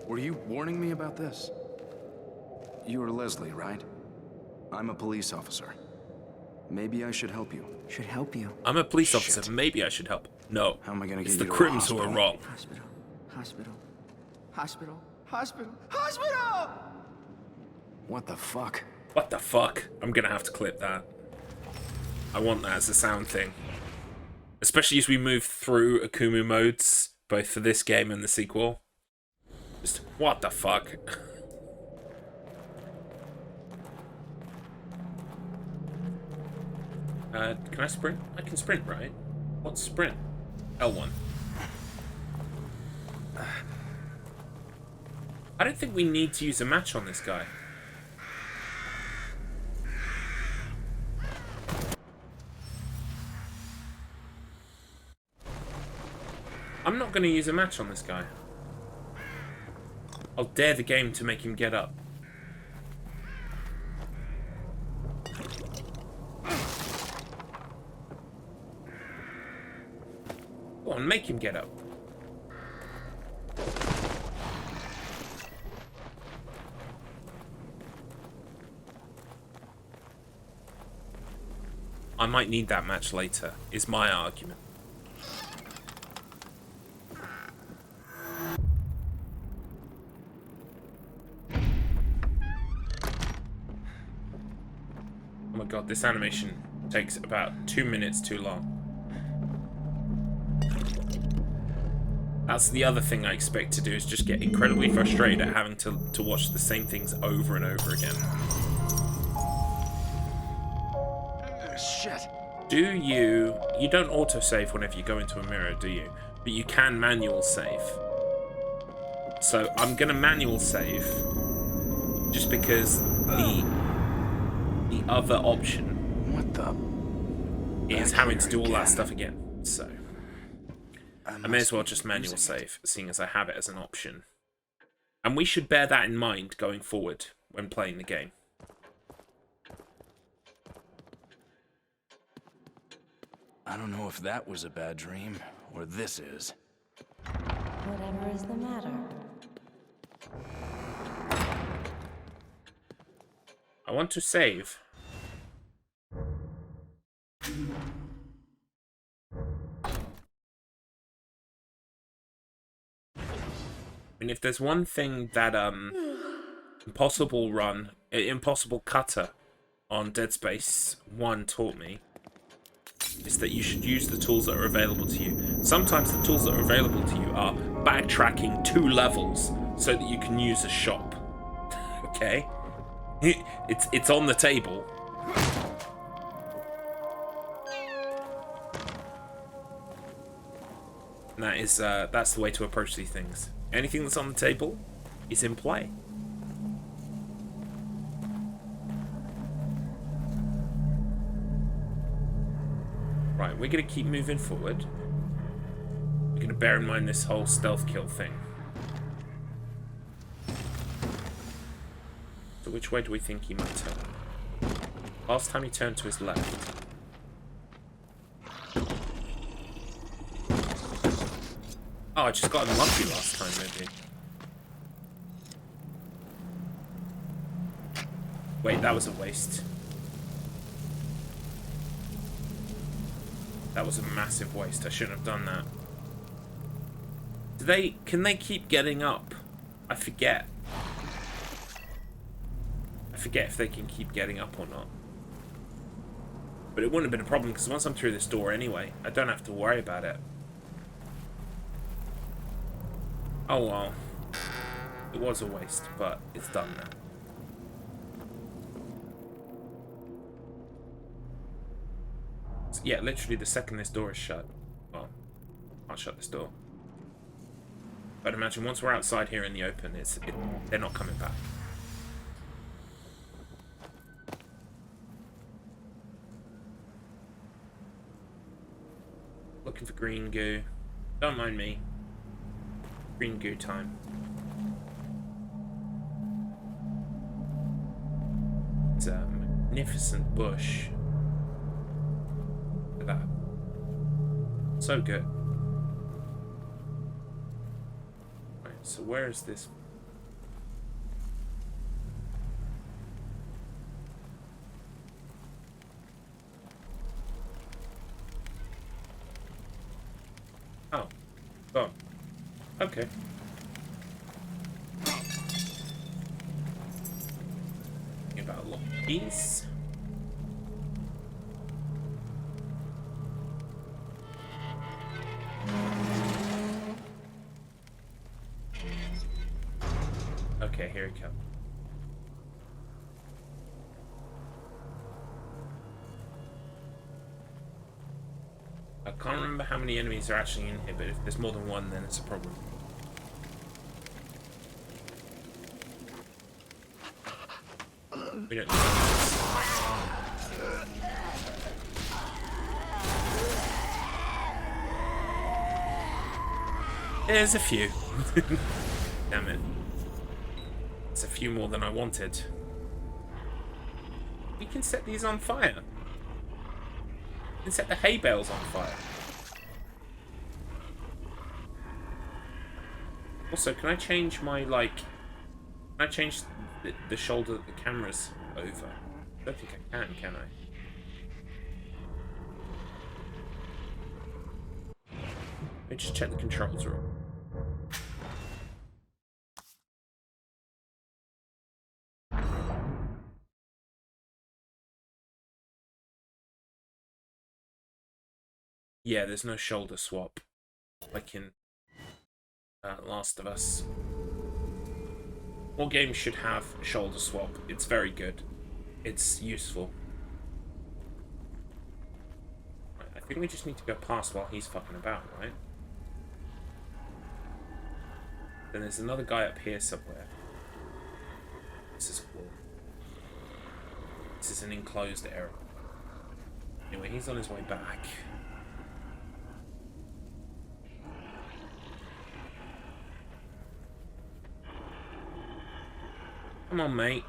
C: Were you warning me about this? You are Leslie, right? I'm a police officer. Maybe I should help you.
G: Should help you.
A: I'm a police
C: Shit.
A: officer. Maybe I should help. No.
C: How am I gonna
A: It's
C: get
A: the
C: you to a
A: crims who are
C: hospital?
A: wrong.
G: Hospital. Hospital. Hospital. Hospital. Hospital!
C: What the fuck?
A: What the fuck? I'm gonna have to clip that. I want that as a sound thing. Especially as we move through AKUMU modes, both for this game and the sequel. Just, what the fuck? Can I sprint? I can sprint, right? What's sprint? L1. I don't think we need to use a match on this guy. I'm not going to use a match on this guy. I'll dare the game to make him get up. Go on, make him get up. I might need that match later, is my argument. Oh my god, this animation takes about 2 minutes too long. That's the other thing I expect to do, is just get incredibly frustrated at having to watch the same things over and over again.
C: Shit.
A: Do you don't autosave whenever you go into a mirror, do you? But you can manual save. So I'm gonna manual save just because the other option
C: What the?
A: is
C: Back
A: having
C: here
A: to do all that
C: again.
A: stuff again. So I may as well just manual save, seeing as I have it as an option. And we should bear that in mind going forward when playing the game.
C: I don't know if that was a bad dream, or this is.
F: Whatever is the matter?
A: I want to save. I mean, if there's one thing that Impossible Cutter on Dead Space 1 taught me, is that you should use the tools that are available to you. Sometimes the tools that are available to you are backtracking 2 levels so that you can use a shop. Okay? It's on the table. And that's the way to approach these things. Anything that's on the table is in play. Right, we're going to keep moving forward. We're going to bear in mind this whole stealth kill thing. So which way do we think he might turn? Last time he turned to his left. Oh, I just got him lucky last time, maybe. Wait, that was a waste. That was a massive waste. I shouldn't have done that. Can they keep getting up? I forget. I forget if they can keep getting up or not. But it wouldn't have been a problem because once I'm through this door anyway, I don't have to worry about it. Oh well. It was a waste, but it's done now. So, yeah, literally the second this door is shut. Well, I'll shut this door. But imagine once we're outside here in the open, they're not coming back. Looking for green goo. Don't mind me. Green goo time. It's a magnificent bush. Look at that. So good. Right, so where is this? Oh. Oh. Okay. About a lot of keys. Okay, here he comes. I can't remember how many enemies are actually in here, but if there's more than one, then it's a problem. We don't need this. There's a few. Damn it. It's a few more than I wanted. We can set these on fire. We can set the hay bales on fire. Also, can I change my, like... Can I change the shoulder that the camera's over? I don't think I can I? Let me just check the controls room. Yeah, there's no shoulder swap, like in Last of Us. All games should have shoulder swap. It's very good. It's useful. Right, I think we just need to go past while he's fucking about, right? Then there's another guy up here somewhere. This is cool. This is an enclosed area. Anyway, he's on his way back. Come on, mate.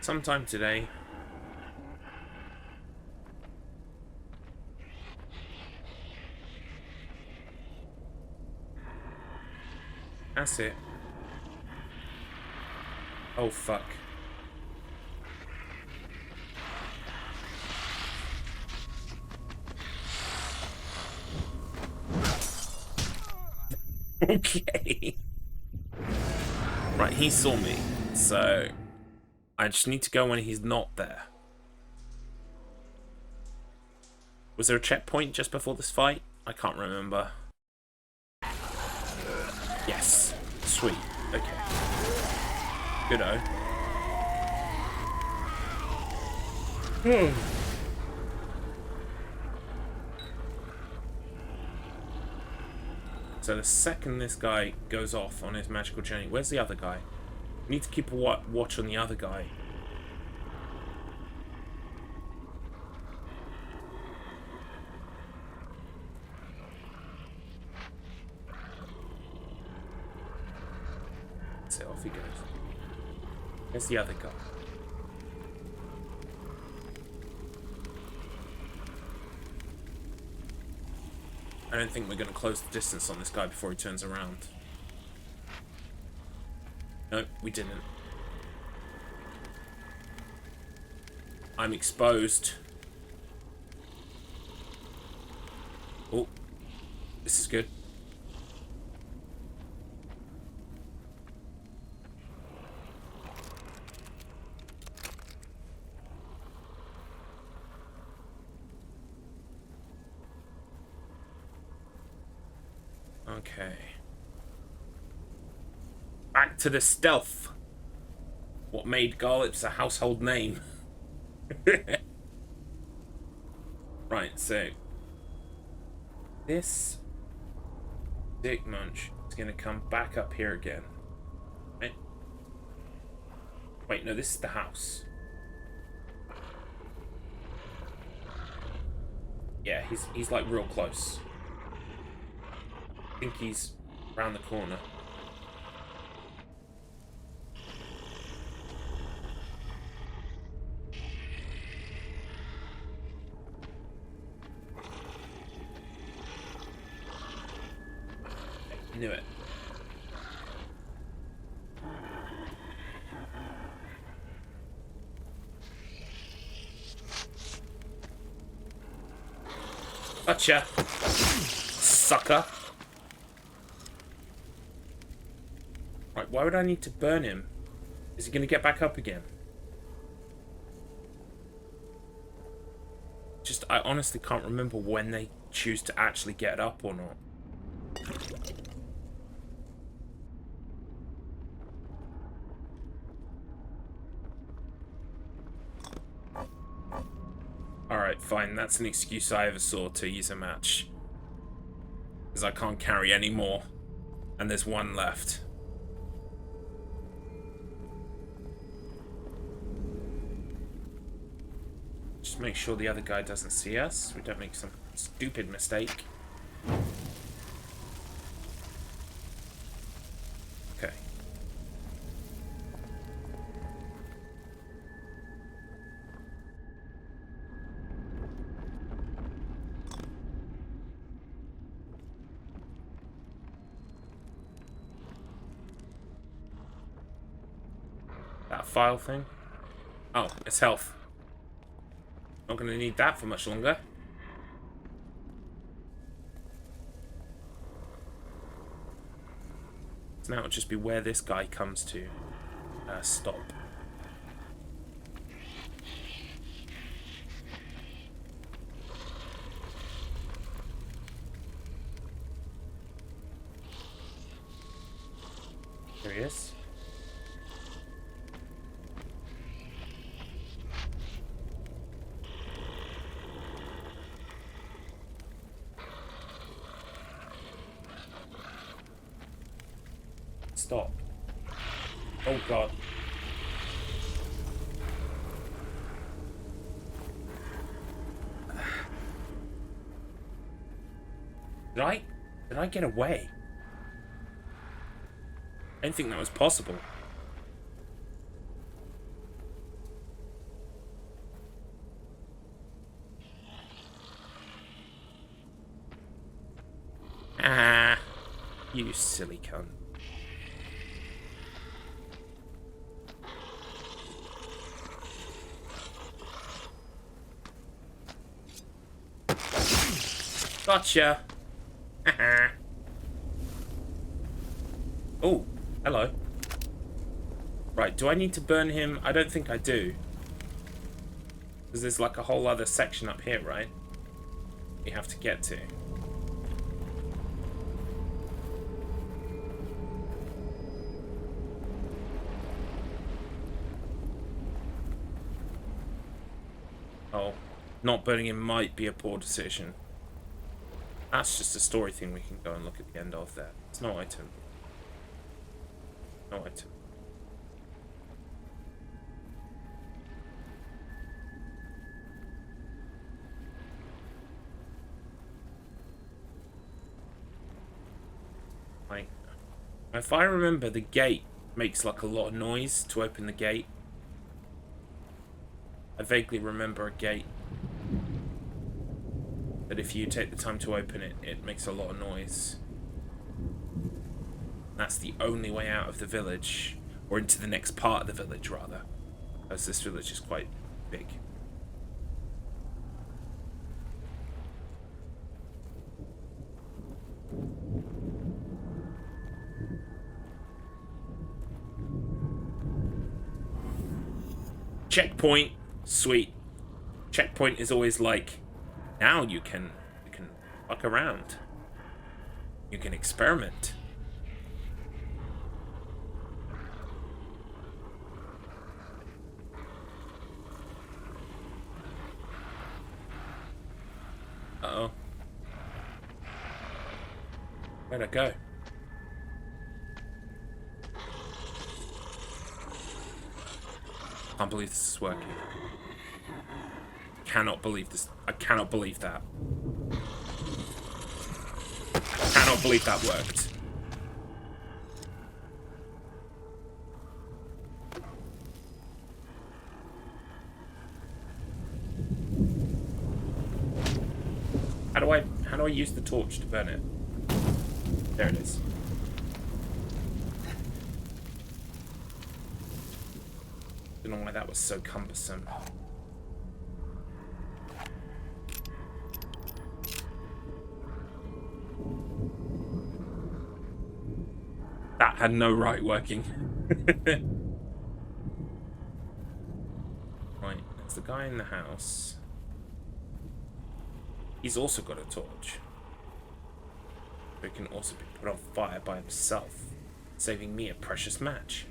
A: Sometime today. That's it. Oh, fuck. Okay. Right, he saw me, so I just need to go when he's not there. Was there a checkpoint just before this fight? I can't remember. Yes. Sweet. Okay. Good-o. So the second this guy goes off on his magical journey, where's the other guy? We need to keep a watch on the other guy. So off he goes. Where's the other guy? I don't think we're going to close the distance on this guy before he turns around. Nope, we didn't. I'm exposed. Oh, this is good. Okay. Back to the stealth. What made Garlips a household name? Right, so this Dick Munch is gonna come back up here again. Right? Wait, no, this is the house. Yeah, he's like real close. I think he's around the corner. I knew it. Gotcha, sucker. Right, why would I need to burn him? Is he going to get back up again? Just, I honestly can't remember when they choose to actually get up or not. Alright, fine. That's an excuse I ever saw to use a match. Because I can't carry any more. And there's one left. Just make sure the other guy doesn't see us. We don't make some stupid mistake. Okay. That file thing? Oh, it's health. Not going to need that for much longer. So now it'll just be where this guy comes to stop. There he is. Stop. Oh god. Did I get away? I didn't think that was possible. Ah, you silly cunt. Gotcha. Oh, hello. Right, do I need to burn him? I don't think I do. Because there's like a whole other section up here, right? We have to get to. Oh, not burning him might be a poor decision. That's just a story thing we can go and look at the end of there. It's no item. No item. Right. If I remember, the gate makes like a lot of noise to open the gate. I vaguely remember a gate that if you take the time to open it, it makes a lot of noise. That's the only way out of the village, or into the next part of the village, rather, as this village is quite big. Checkpoint. Sweet. Checkpoint is always like, now you can fuck around. You can experiment. Uh-oh. Where'd I go? Can't believe this is working. Cannot believe this. I cannot believe that. Cannot believe that worked. How do I use the torch to burn it? There it is. Don't know why that was so cumbersome. That had no right working. Right, there's the guy in the house. He's also got a torch. But it can also be put on fire by himself, saving me a precious match.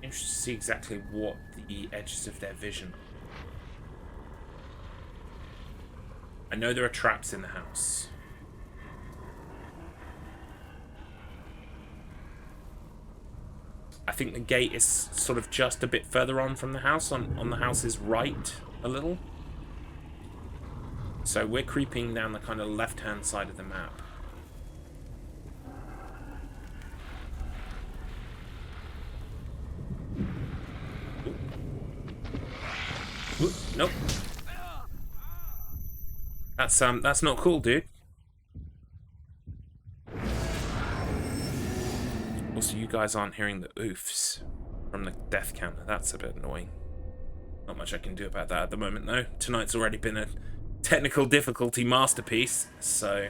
A: Interested to see exactly what the edges of their vision are. I know there are traps in the house. I think the gate is sort of just a bit further on from the house, on the house's right a little. So we're creeping down the kind of left-hand side of the map. Ooh, nope. That's not cool, dude. Also, you guys aren't hearing the oofs from the death counter. That's a bit annoying. Not much I can do about that at the moment, though. Tonight's already been a technical difficulty masterpiece, so...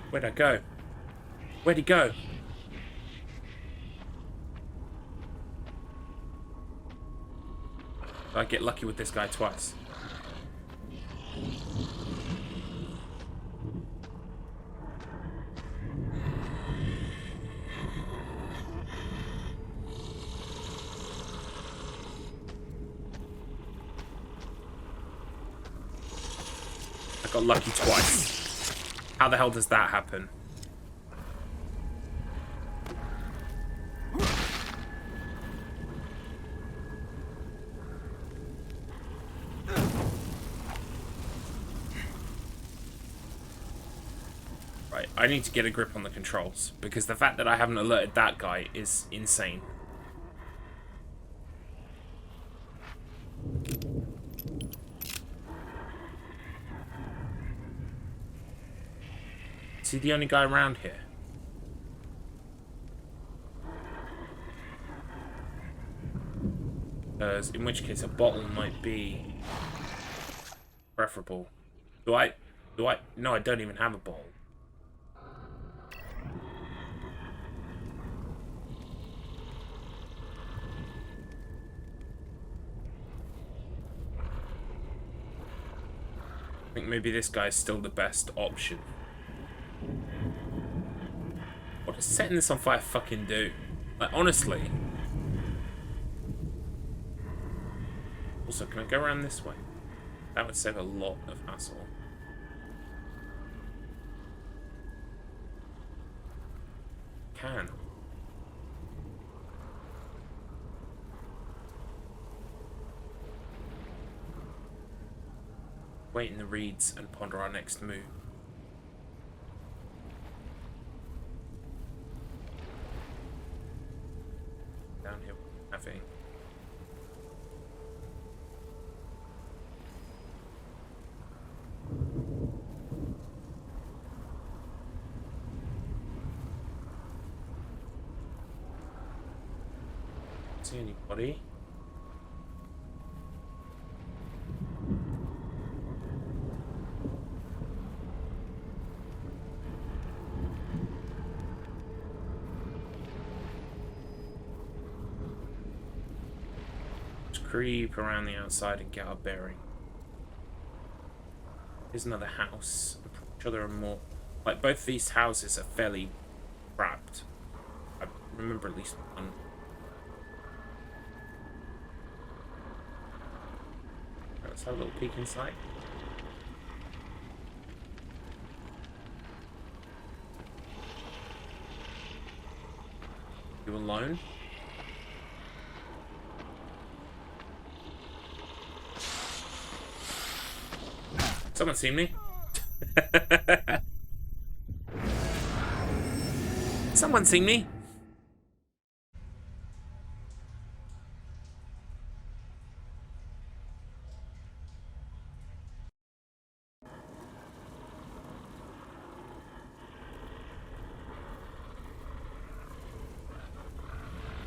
A: Where'd I go? Where'd he go? I get lucky with this guy twice. I got lucky twice. How the hell does that happen? Right, I need to get a grip on the controls, because the fact that I haven't alerted that guy is insane. Is he the only guy around here? In which case a bottle might be preferable. No, I don't even have a bottle. I think maybe this guy's still the best option. What does setting this on fire fucking do? Like, honestly. Also, can I go around this way? That would save a lot of hassle. Can. Wait in the reeds and ponder our next move. Down here, having. See anybody? Just creep around the outside and get our bearing. Here's another house. I'm pretty sure there are more. Like, both these houses are fairly wrapped. I remember at least one. Let's have a little peek inside. You alone? Someone seen me? Someone seen me?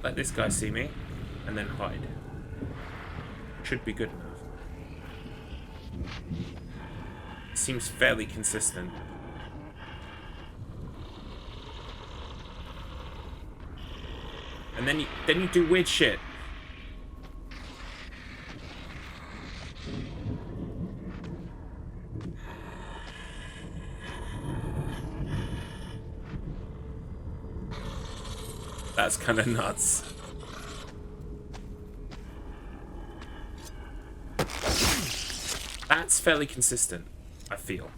A: Let this guy see me, and then hide. Should be good enough. Seems fairly consistent. And then you do weird shit. That's kind of nuts. That's fairly consistent, I feel.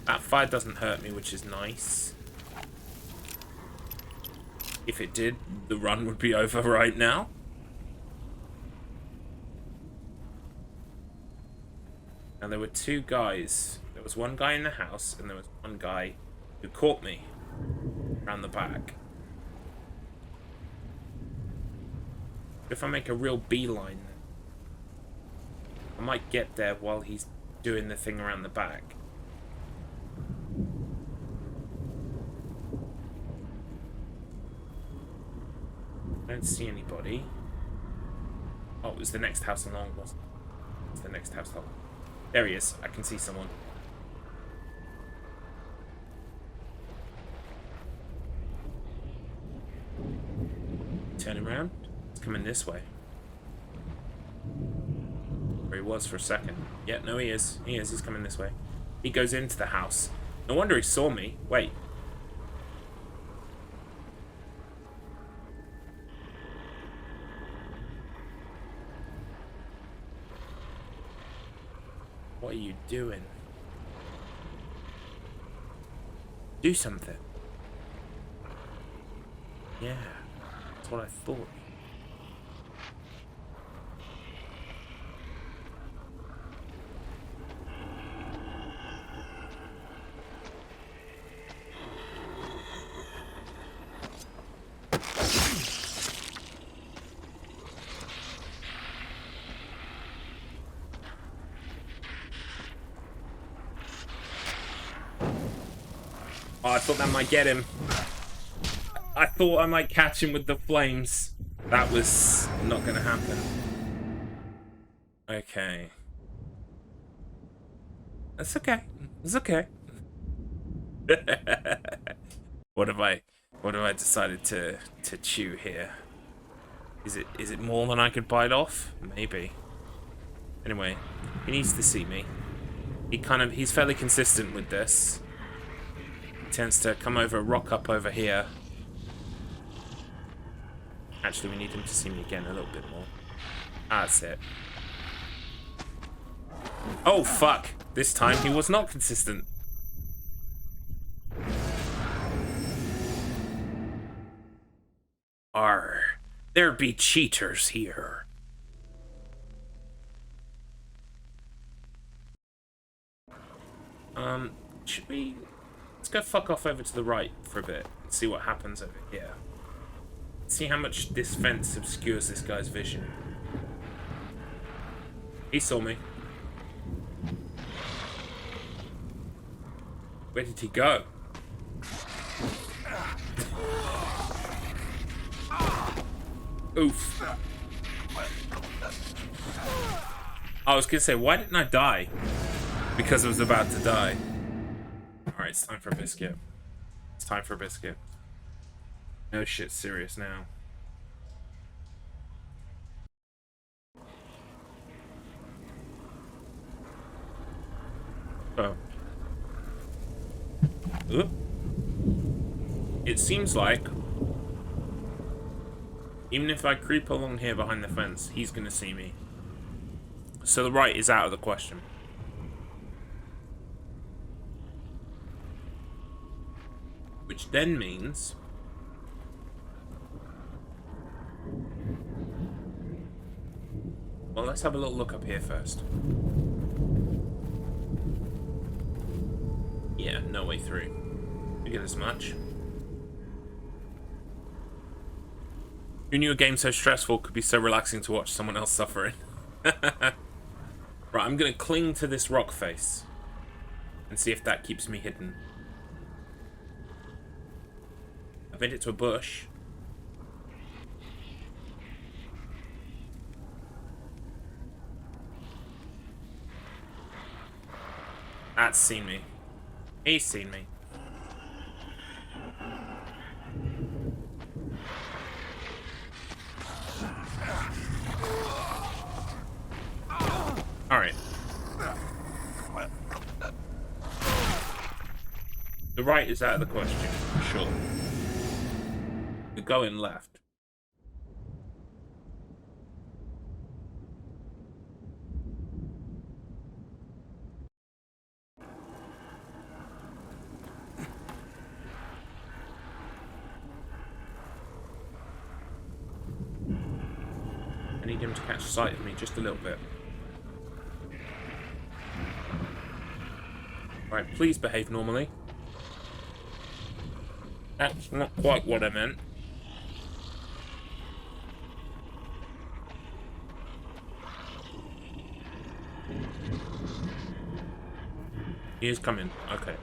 A: That fire doesn't hurt me, which is nice. If it did, the run would be over right now. And there were two guys. There was one guy in the house, and there was one guy who caught me around the back. If I make a real beeline, I might get there while he's doing the thing around the back. I don't see anybody. Oh, it was the next house along, wasn't it? It's the next house along. There he is. I can see someone. Turn him around. He's coming this way. Where he was for a second. Yeah, no, he is. He is. He's coming this way. He goes into the house. No wonder he saw me. Wait. What are you doing? Do something. Yeah, that's what I thought. Oh, I thought that might get him. I thought I might catch him with the flames. That was not gonna happen. Okay. That's okay. It's okay. What have I decided to chew here? Is it more than I could bite off? Maybe. Anyway, he needs to see me. He's fairly consistent with this. He tends to come over, rock up over here. Actually, we need him to see me again a little bit more. That's it. Oh, fuck. This time he was not consistent. Arr. There be cheaters here. Should we... Let's go fuck off over to the right for a bit. See what happens over here. See how much this fence obscures this guy's vision. He saw me. Where did he go? Oof. I was gonna say, why didn't I die? Because I was about to die. Alright, it's time for a biscuit. It's time for a biscuit. No shit, serious now. Oh. Oop. It seems like even if I creep along here behind the fence, he's gonna see me. So the right is out of the question. Which then means well, let's have a little look up here first. Yeah, no way through. Figured as much. Who knew a game so stressful could be so relaxing to watch someone else suffering? Right, I'm gonna cling to this rock face and see if that keeps me hidden. I've made it to a bush. That's seen me. He's seen me. Alright. The right is out of the question, for sure. We're going left. I need him to catch sight of me just a little bit. Right, please behave normally. That's not quite what I meant. He is coming. Okay.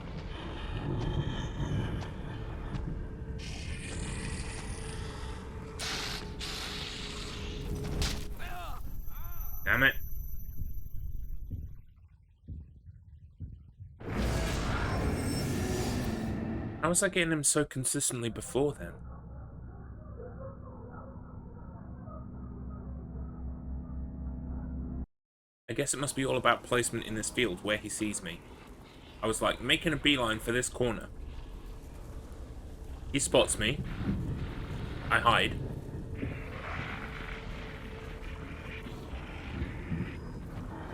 A: Damn it. How was I getting him so consistently before then? I guess it must be all about placement in this field where he sees me. I was like making a beeline for this corner. He spots me. I hide.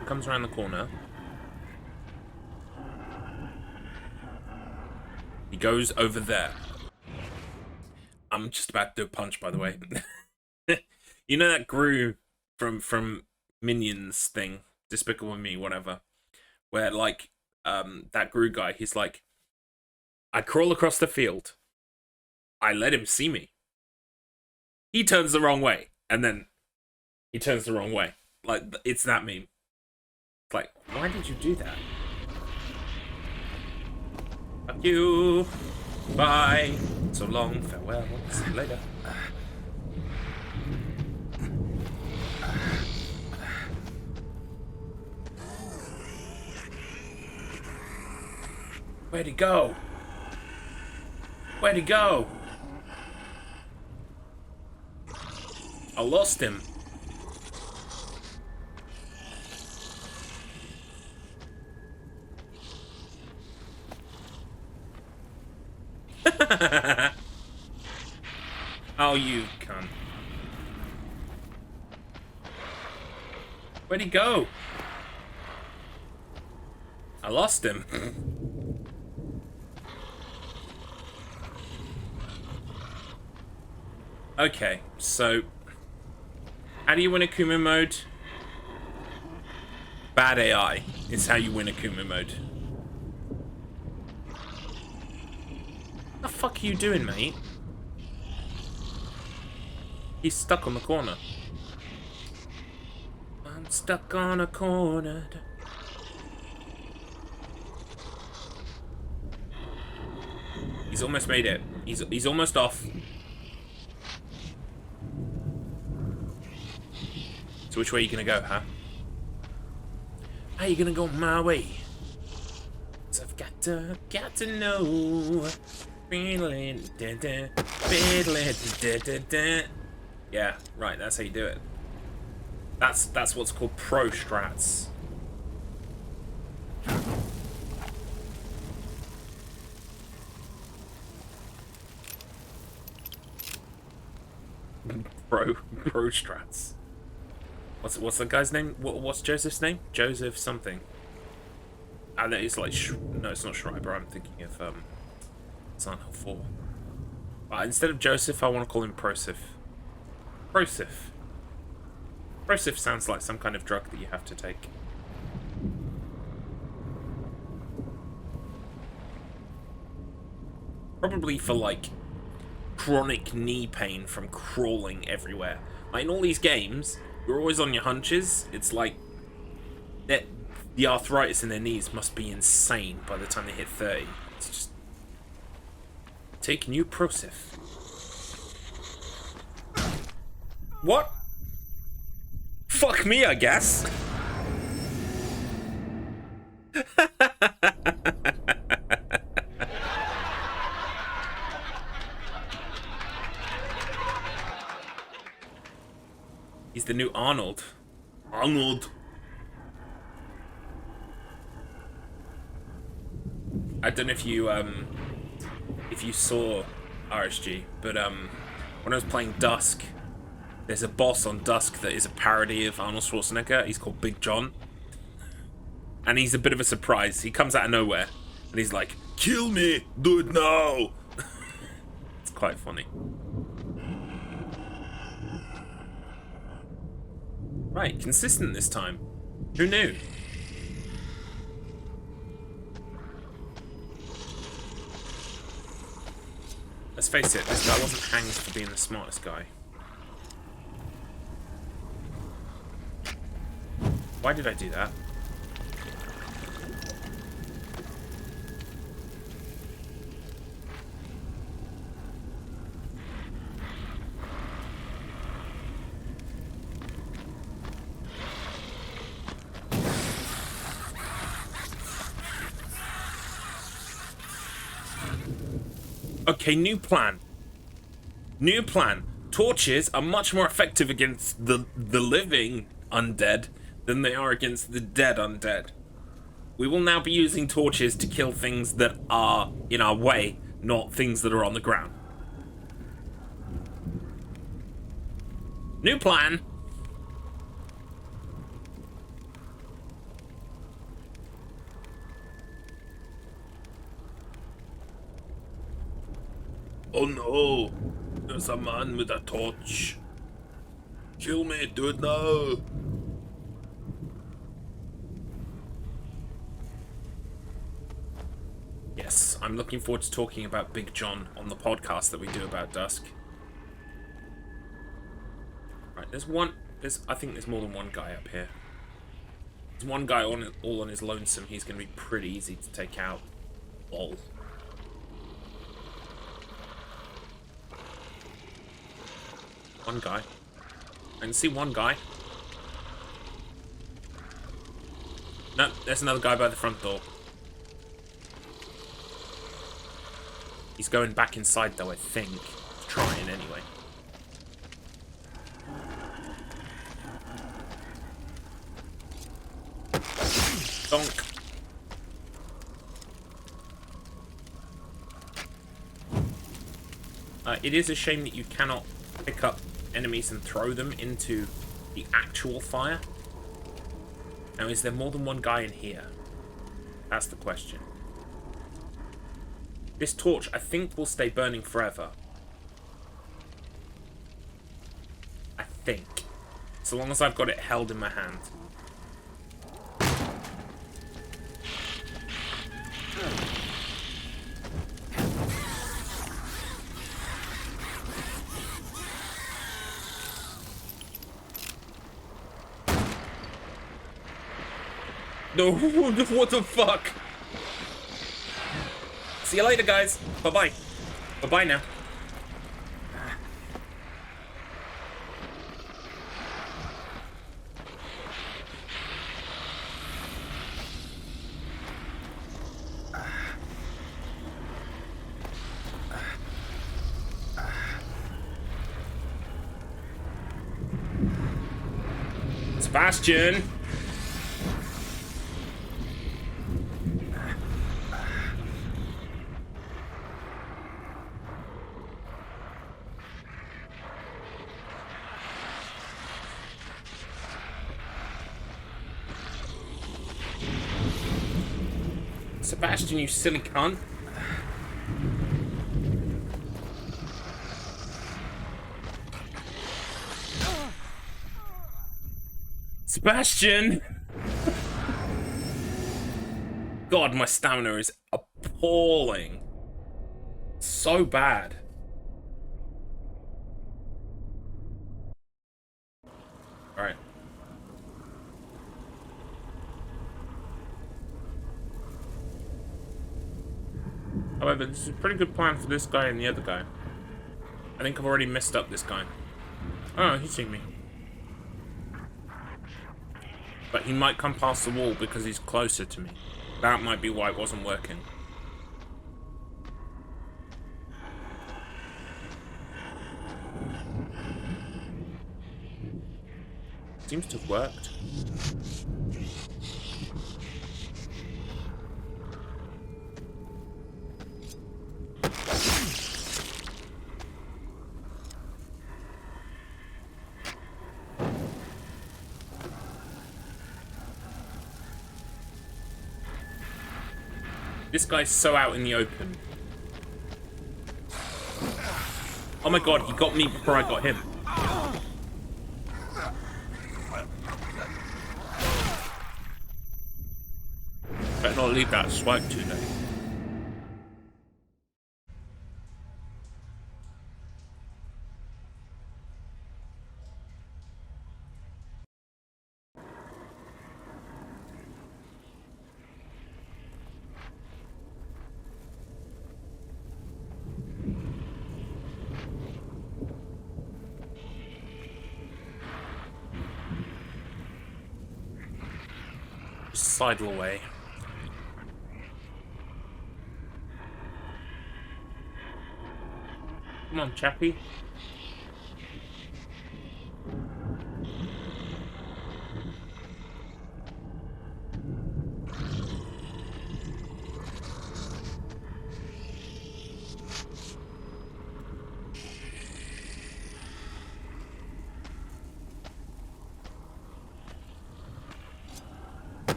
A: He comes around the corner. He goes over there. I'm just about to do a punch, by the way. You know that Gru from Minions thing, Despicable Me, whatever, where like that Gru guy, he's like, I crawl across the field. I let him see me. He turns the wrong way, and then he turns the wrong way. Like, it's that meme. It's like, why did you do that? Fuck you. Bye. So long. Farewell. See you later. Where'd he go? Where'd he go? I lost him. Oh, you cunt. Where'd he go? I lost him. Okay, so how do you win AKUMU mode? Bad AI is how you win AKUMU mode. What the fuck are you doing, mate? He's stuck on the corner. I'm stuck on a corner. He's almost made it. He's almost off. So which way are you gonna go, huh? Are you gonna go my way? 'Cause I've got to know. Feeling, yeah, right. That's how you do it. That's what's called pro strats. Pro strats. What's the guy's name? What's Joseph's name? Joseph something. I know it's like no, it's not Schreiber. I'm thinking of Silent Hill 4. Instead of Joseph, I want to call him Prosif. Prosif. Prosif sounds like some kind of drug that you have to take. Probably for like chronic knee pain from crawling everywhere. Like in all these games, you're always on your hunches. It's like that the arthritis in their knees must be insane by the time they hit 30. It's just take new Prosif. What? Fuck me, I guess. He's the new Arnold. Arnold. I don't know if you saw RSG, but when I was playing Dusk, there's a boss on Dusk that is a parody of Arnold Schwarzenegger. He's called Big John. And he's a bit of a surprise. He comes out of nowhere and he's like, "Kill me, do it now." It's quite funny. Right, consistent this time. Who knew? Let's face it, this guy wasn't hanged for being the smartest guy. Why did I do that? Okay, new plan. New plan. Torches are much more effective against the living undead than they are against the dead undead. We will now be using torches to kill things that are in our way, not things that are on the ground. New plan. Oh no, there's a man with a torch. Kill me, do it now. Yes, I'm looking forward to talking about Big John on the podcast that we do about Dusk. Right, I think there's more than one guy up here. There's one guy all on his lonesome. He's going to be pretty easy to take out. Lol. One guy. I can see one guy. No, there's another guy by the front door. He's going back inside though, I think. Trying anyway. Donk. It is a shame that you cannot pick up enemies and throw them into the actual fire. Now, is there more than one guy in here? That's the question. This torch, I think, will stay burning forever. I think. So long as I've got it held in my hand. No, what the fuck? See you later, guys. Bye-bye. Bye-bye now. Sebastian! Sebastian, you silly cunt. Sebastian! God, my stamina is appalling. So bad. Alright. However, this is a pretty good plan for this guy and the other guy. I think I've already messed up this guy. Oh, he's seen me. But he might come past the wall because he's closer to me. That might be why it wasn't working. Seems to have worked. This guy's so out in the open. Oh my god, he got me before I got him. Better not leave that swag too late. Just sidle away. Come on, chappie.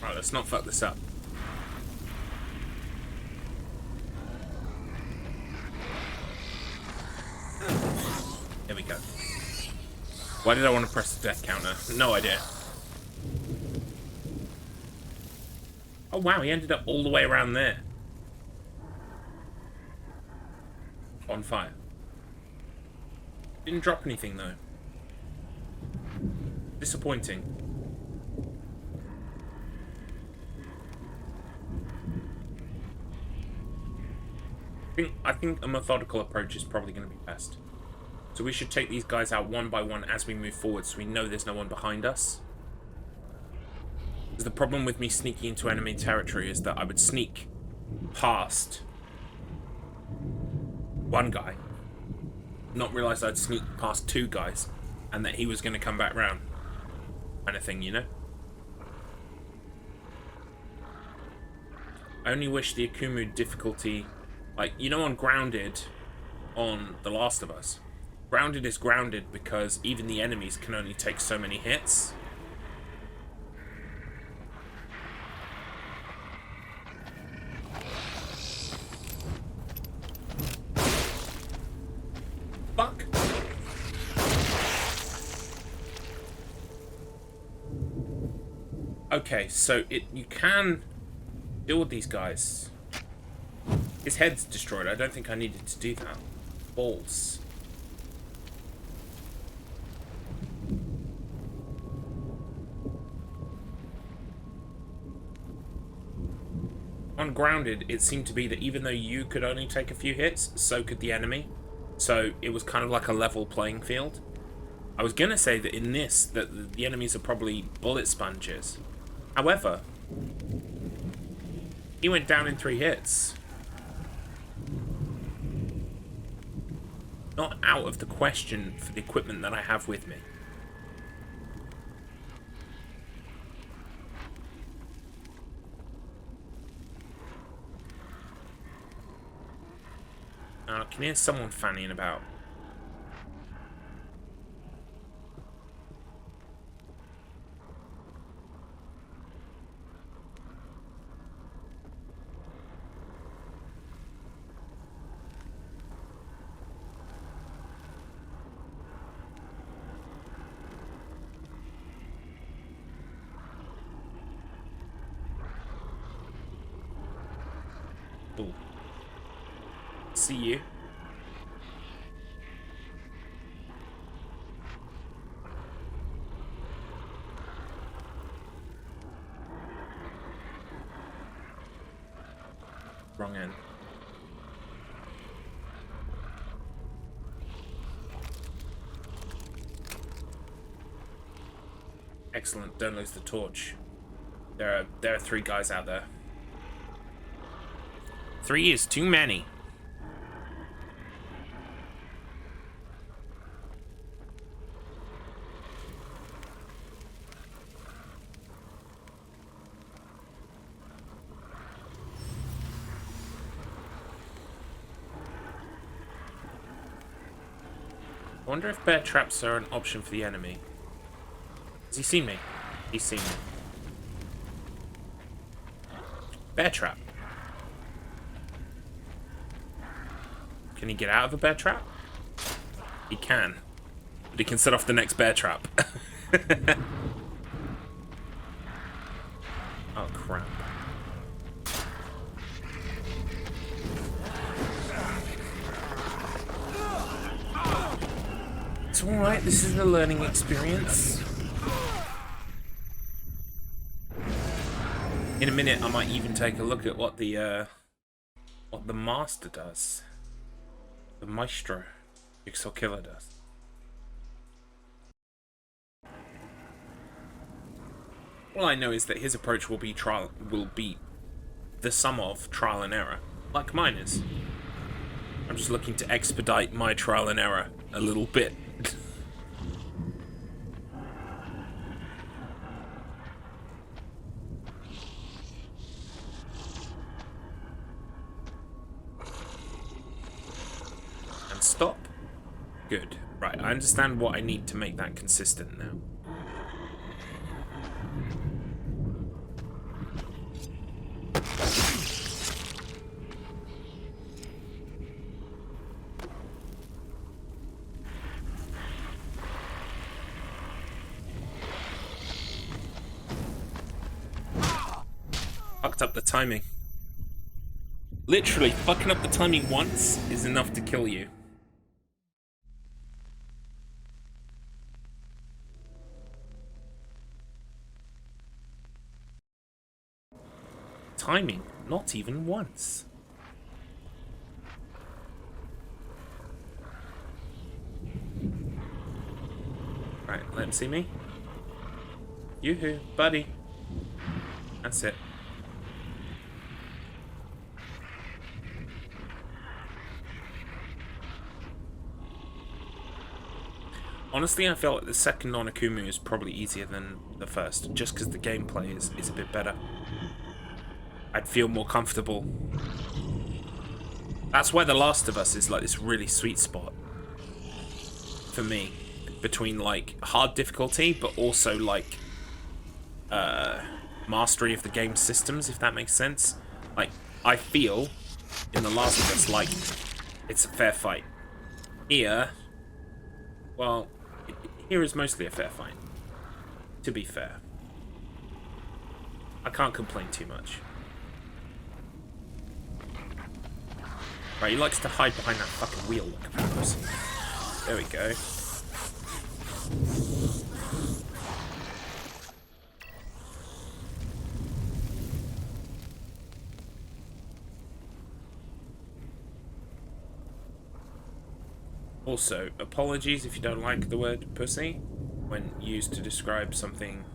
A: Right, let's not fuck this up. There we go. Why did I want to press the death counter? No idea. Oh wow, he ended up all the way around there. On fire. Didn't drop anything though. Disappointing. I think a methodical approach is probably going to be best. So we should take these guys out one by one as we move forward so we know there's no one behind us. Because the problem with me sneaking into enemy territory is that I would sneak past one guy, not realise I'd sneak past two guys, and that he was going to come back round. Kind of thing, you know? I only wish the AKUMU difficulty... Like, you know, on Grounded, on The Last of Us, Grounded is grounded because even the enemies can only take so many hits. Fuck. Okay, so you can deal with these guys. His head's destroyed. I don't think I needed to do that. Balls. On Grounded, it seemed to be that even though you could only take a few hits, so could the enemy. So it was kind of like a level playing field. I was gonna say that in this, that the enemies are probably bullet sponges. However, He went down in 3 hits. Not out of the question for the equipment that I have with me. I can hear someone fanning about. Ooh. See you. Wrong end. Excellent. Don't lose the torch. There are 3 guys out there. 3 is too many. I wonder if bear traps are an option for the enemy. Has he seen me? He's seen me. Bear trap. Can he get out of a bear trap? He can. But he can set off the next bear trap. Oh, crap. It's alright, this is a learning experience. In a minute, I might even take a look at what the master does. The maestro, Jigsaw Killer does. All I know is that his approach will be the sum of trial and error, like mine is. I'm just looking to expedite my trial and error a little bit. Stop. Good. Right, I understand what I need to make that consistent now. Fucked up the timing. Literally, fucking up the timing once is enough to kill you. Timing, not even once. Right, let him see me. Yoo-hoo, buddy. That's it. Honestly, I felt like the second on AKUMU is probably easier than the first, just because the gameplay is a bit better. I'd feel more comfortable. That's where The Last of Us is like this really sweet spot for me, between like hard difficulty but also like mastery of the game systems, if that makes sense. Like, I feel in The Last of Us like it's a fair fight. Here, well, here is mostly a fair fight, to be fair. I can't complain too much. Right, he likes to hide behind that fucking wheel like a pussy. There we go. Also, apologies if you don't like the word pussy when used to describe something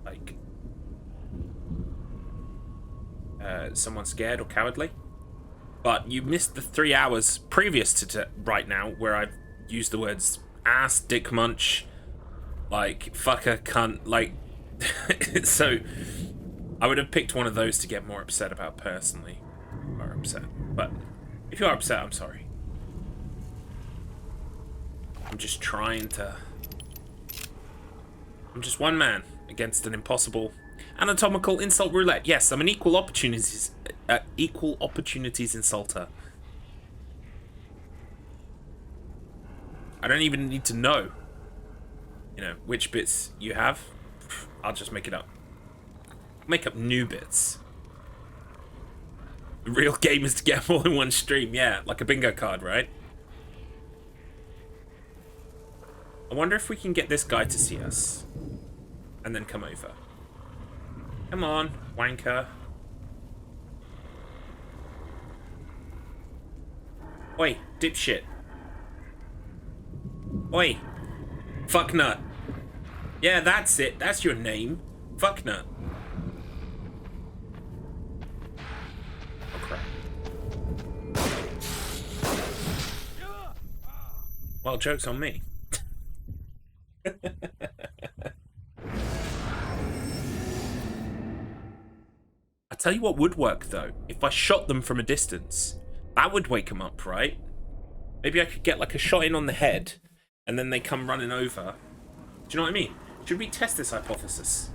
A: like someone scared or cowardly. But you missed the 3 hours previous to right now where I've used the words ass, dick munch, like fucker, cunt, like... So I would have picked one of those to get more upset about personally. Or upset. But if you are upset, I'm sorry. I'm just trying to... I'm just one man against an impossible anatomical insult roulette. Yes, I'm an equal opportunities insulter. I don't even need to know, you know, which bits you have. I'll just make it up. Make up new bits. The real game is to get more than one stream. Yeah, like a bingo card, right? I wonder if we can get this guy to see us and then come over. Come on, wanker. Oi, dipshit. Oi, fucknut. Yeah, that's it. That's your name. Fucknut. Oh, crap. Well, joke's on me. I tell you what would work though, if I shot them from a distance. That would wake them up, right? Maybe I could get like a shot in on the head and then they come running over. Do you know what I mean? Should we test this hypothesis?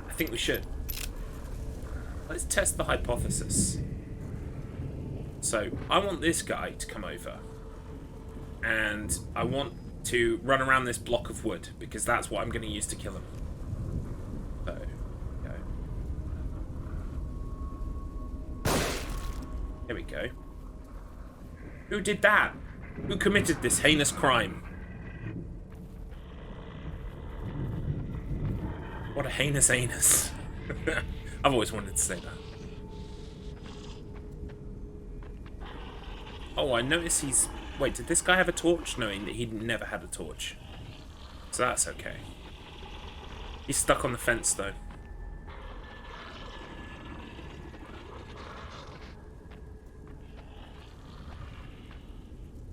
A: I think we should. Let's test the hypothesis. So I want this guy to come over and I want to run around this block of wood because that's what I'm going to use to kill him. So, here we go. Who did that? Who committed this heinous crime? What a heinous anus. I've always wanted to say that. Oh, I notice he's... Wait, did this guy have a torch? No, he never had a torch. So that's okay. He's stuck on the fence, though.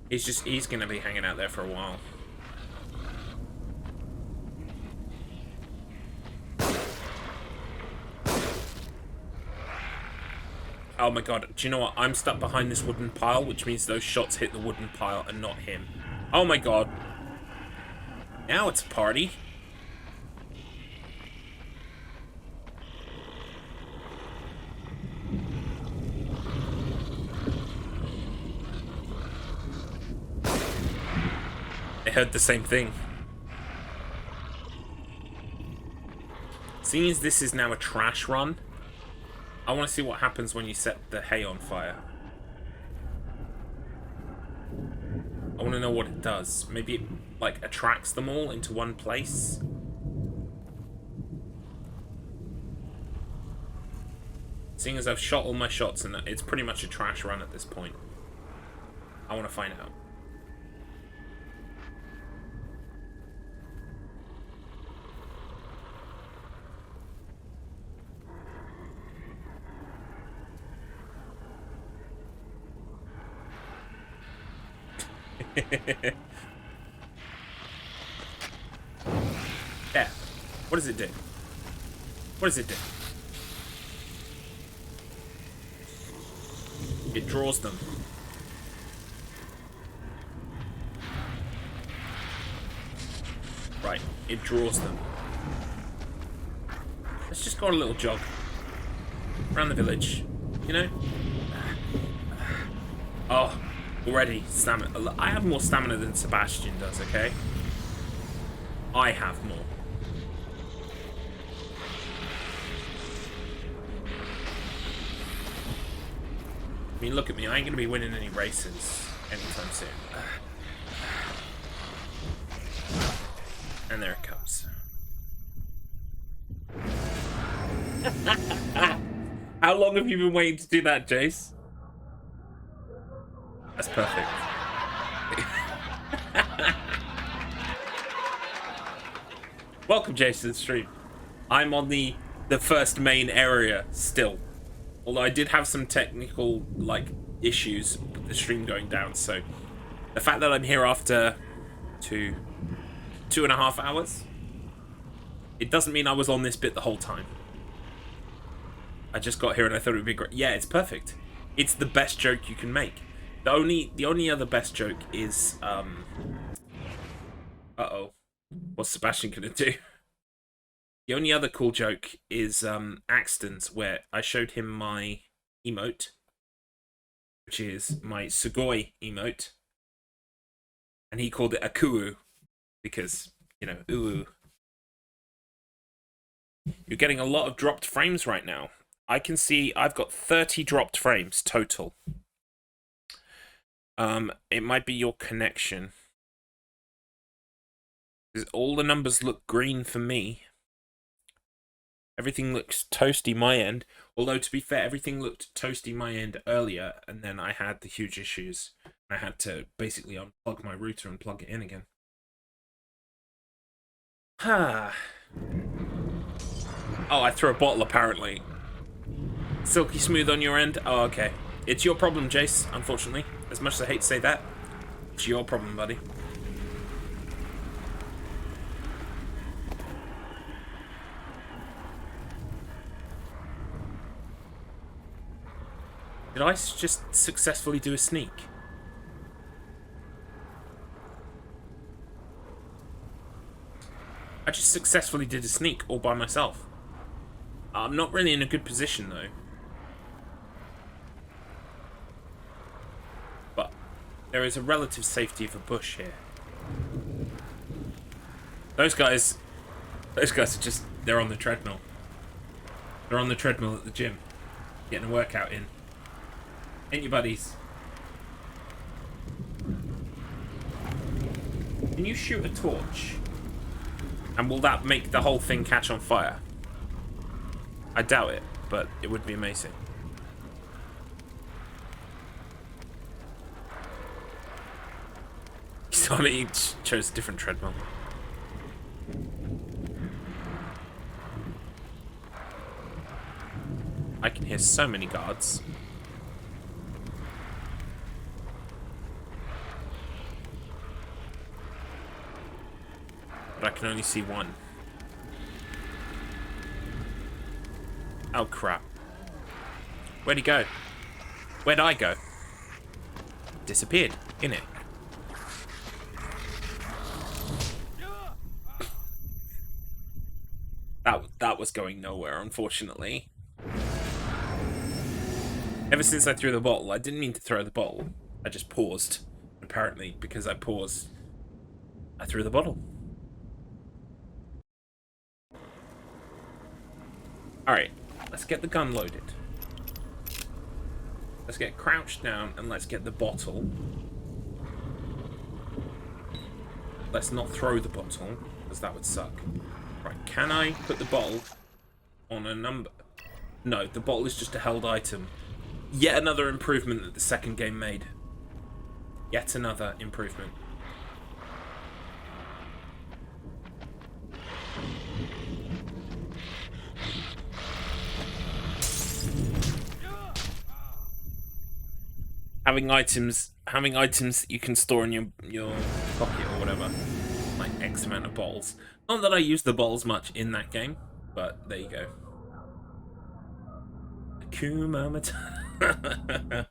A: He's gonna be hanging out there for a while. Oh my god, do you know what? I'm stuck behind this wooden pile, which means those shots hit the wooden pile and not him. Oh my god. Now it's a party. They heard the same thing. Seeing as this is now a trash run, I want to see what happens when you set the hay on fire. I want to know what it does. Maybe it, like, attracts them all into one place. Seeing as I've shot all my shots and it's pretty much a trash run at this point. I want to find out. Yeah. What does it do? What does it do? It draws them. Right, it draws them. Let's just go on a little jog around the village, you know? Oh, already stamina. I have more stamina than Sebastian does, okay? I have more. I mean, look at me. I ain't gonna be winning any races anytime soon. And there it comes. How long have you been waiting to do that, Jace? That's perfect. Welcome, Jace, to the stream. I'm on the first main area still. Although I did have some technical, like, issues with the stream going down, so the fact that I'm here after 2.5 hours, it doesn't mean I was on this bit the whole time. I just got here and I thought it would be great. Yeah, it's perfect. It's the best joke you can make. The only other best joke is uh-oh. What's Sebastian gonna do? The only other cool joke is Axton's, where I showed him my emote, which is my Sugoi emote, and he called it AKUMU because, you know, ooh. You're getting a lot of dropped frames right now. I can see I've got 30 dropped frames total. It might be your connection. Because all the numbers look green for me. Everything looks toasty my end. Although, to be fair, everything looked toasty my end earlier, and then I had the huge issues. I had to basically unplug my router and plug it in again. Ah. Oh, I threw a bottle, apparently. Silky smooth on your end? Oh, okay. It's your problem, Jace, unfortunately. As much as I hate to say that, it's your problem, buddy. Did I just successfully do a sneak? I just successfully did a sneak all by myself. I'm not really in a good position, though. But there is a relative safety of a bush here. Those guys are just, they're on the treadmill. They're on the treadmill at the gym, getting a workout in. Ain't you, buddies? Can you shoot a torch? And will that make the whole thing catch on fire? I doubt it, but it would be amazing. He chose a different treadmill. I can hear so many guards. But I can only see one. Oh crap. Where'd he go? Where'd I go? Disappeared, innit? That was going nowhere, unfortunately. Ever since I threw the bottle, I didn't mean to throw the bottle. I just paused. Apparently, because I paused, I threw the bottle. Alright, let's get the gun loaded. Let's get crouched down and let's get the bottle. Let's not throw the bottle, because that would suck. Right, can I put the bottle on a number? No, the bottle is just a held item. Yet another improvement that the second game made. Yet another improvement. Having items that you can store in your pocket or whatever, like X amount of bottles. Not that I use the bottles much in that game, but there you go. Akuma Matata.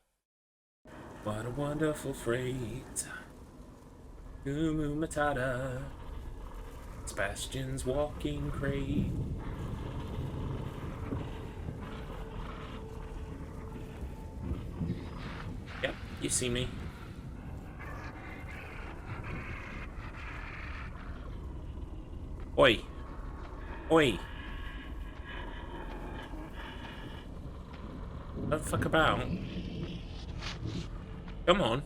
A: What a wonderful phrase. Akuma Matata. Sebastian's walking crate. Yep, you see me. Oi. Oi. Don't fuck about. Come on.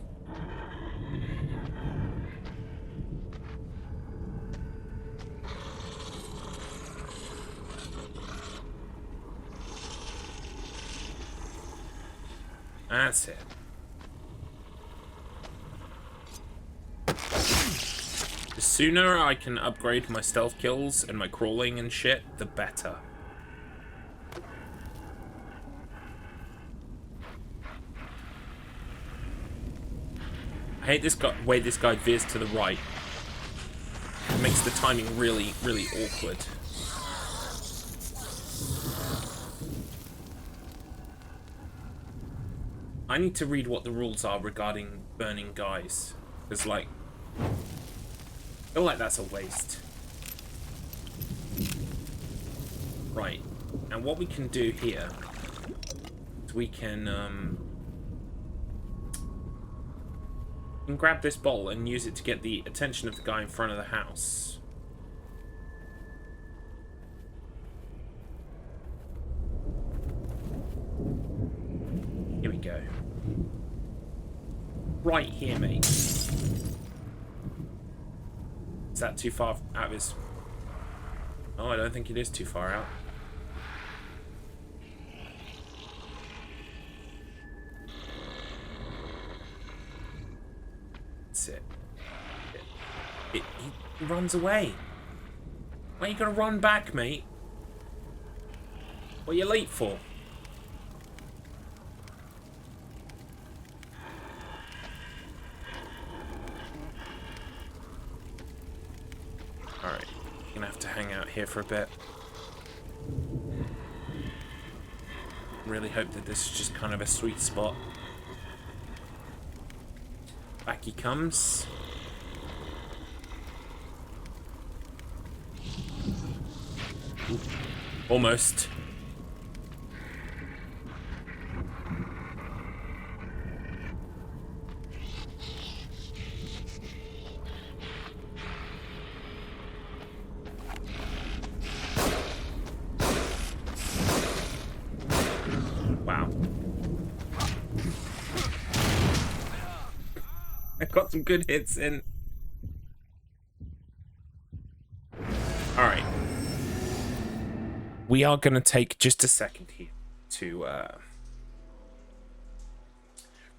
A: That's it. The sooner I can upgrade my stealth kills and my crawling and shit, the better. hate this guy, way this guy veers to the right. It makes the timing really, really awkward. I need to read what the rules are regarding burning guys. Because, like, I feel like that's a waste. Right. And what we can do here is we can grab this bowl and use it to get the attention of the guy in front of the house. Here we go. Right here, mate. Is that too far out of his... Oh, I don't think it is too far out. That's it. He runs away. Why are you gonna run back, mate? What are you late for? Alright, you're gonna have to hang out here for a bit. Really hope that this is just kind of a sweet spot. Back he comes. Ooh, almost. Wow. I got some good hits in. Alright. We are going to take just a second here to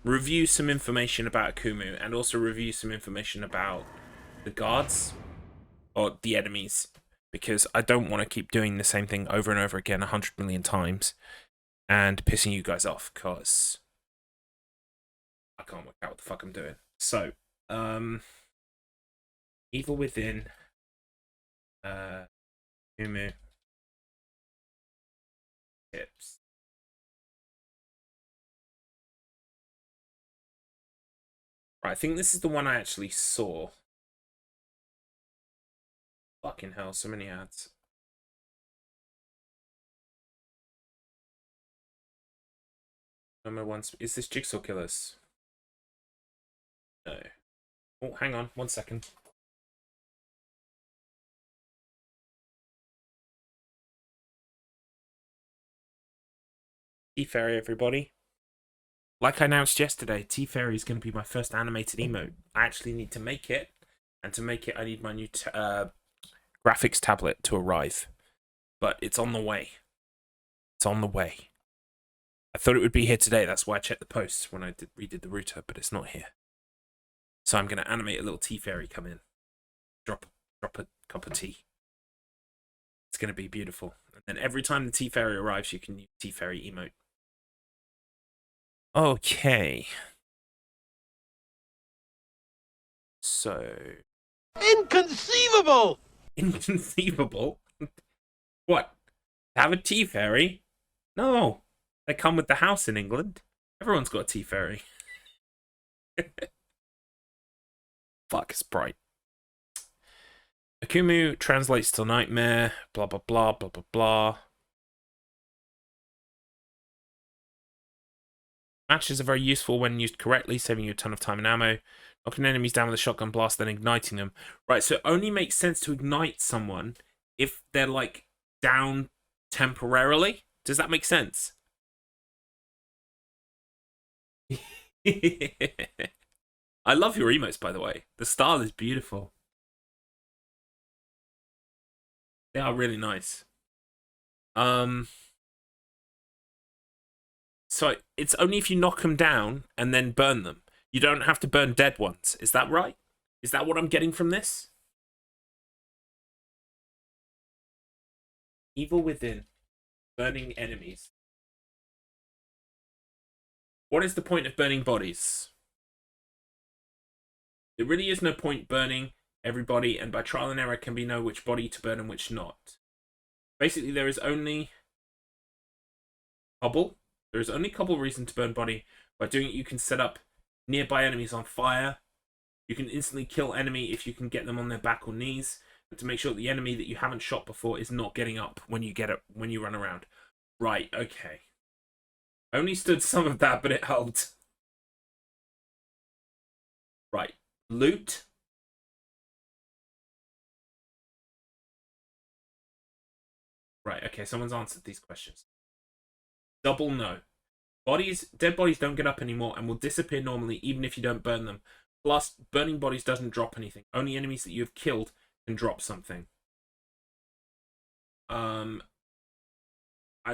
A: review some information about AKUMU and also review some information about the guards or the enemies, because I don't want to keep doing the same thing over and over again 100 million times and pissing you guys off, because I can't work out what the fuck I'm doing. So, Evil Within, AKUMU tips. Right, I think this is the one I actually saw. Fucking hell, so many ads. Number one, is this Jigsaw Killers? No. Oh, hang on, 1 second. T-Fairy, everybody. Like I announced yesterday, T-Fairy is going to be my first animated emote. I actually need to make it, and to make it I need my new graphics tablet to arrive. But it's on the way. It's on the way. I thought it would be here today, that's why I checked the posts when I redid the router, but it's not here. So I'm going to animate a little T-Fairy come in. Drop a cup of tea. It's going to be beautiful. And then every time the T-Fairy arrives, you can use T-Fairy emote. Okay. So...
E: Inconceivable!
A: Inconceivable? What? Have a T-Fairy? No. They come with the house in England. Everyone's got a T-Fairy. Fuck, it's bright. AKUMU translates to nightmare, blah, blah, blah, blah, blah, blah. Matches are very useful when used correctly, saving you a ton of time and ammo. Knocking enemies down with a shotgun blast, then igniting them. Right, so it only makes sense to ignite someone if they're, like, down temporarily. Does that make sense? I love your emotes, by the way. The style is beautiful. They are really nice. So it's only if you knock them down and then burn them. You don't have to burn dead ones. Is that right? Is that what I'm getting from this? Evil Within. Burning enemies. What is the point of burning bodies? There really is no point burning everybody, and by trial and error can be know which body to burn and which not. Basically, there is only couple. There is only couple reason to burn body. By doing it, you can set up nearby enemies on fire. You can instantly kill enemy if you can get them on their back or knees, and to make sure that the enemy that you haven't shot before is not getting up when you run around. Right, okay. I only stood some of that, but it helped. Right. Loot. Right, okay, someone's answered these questions. Double no. Dead bodies don't get up anymore and will disappear normally even if you don't burn them. Plus, burning bodies doesn't drop anything. Only enemies that you have killed can drop something.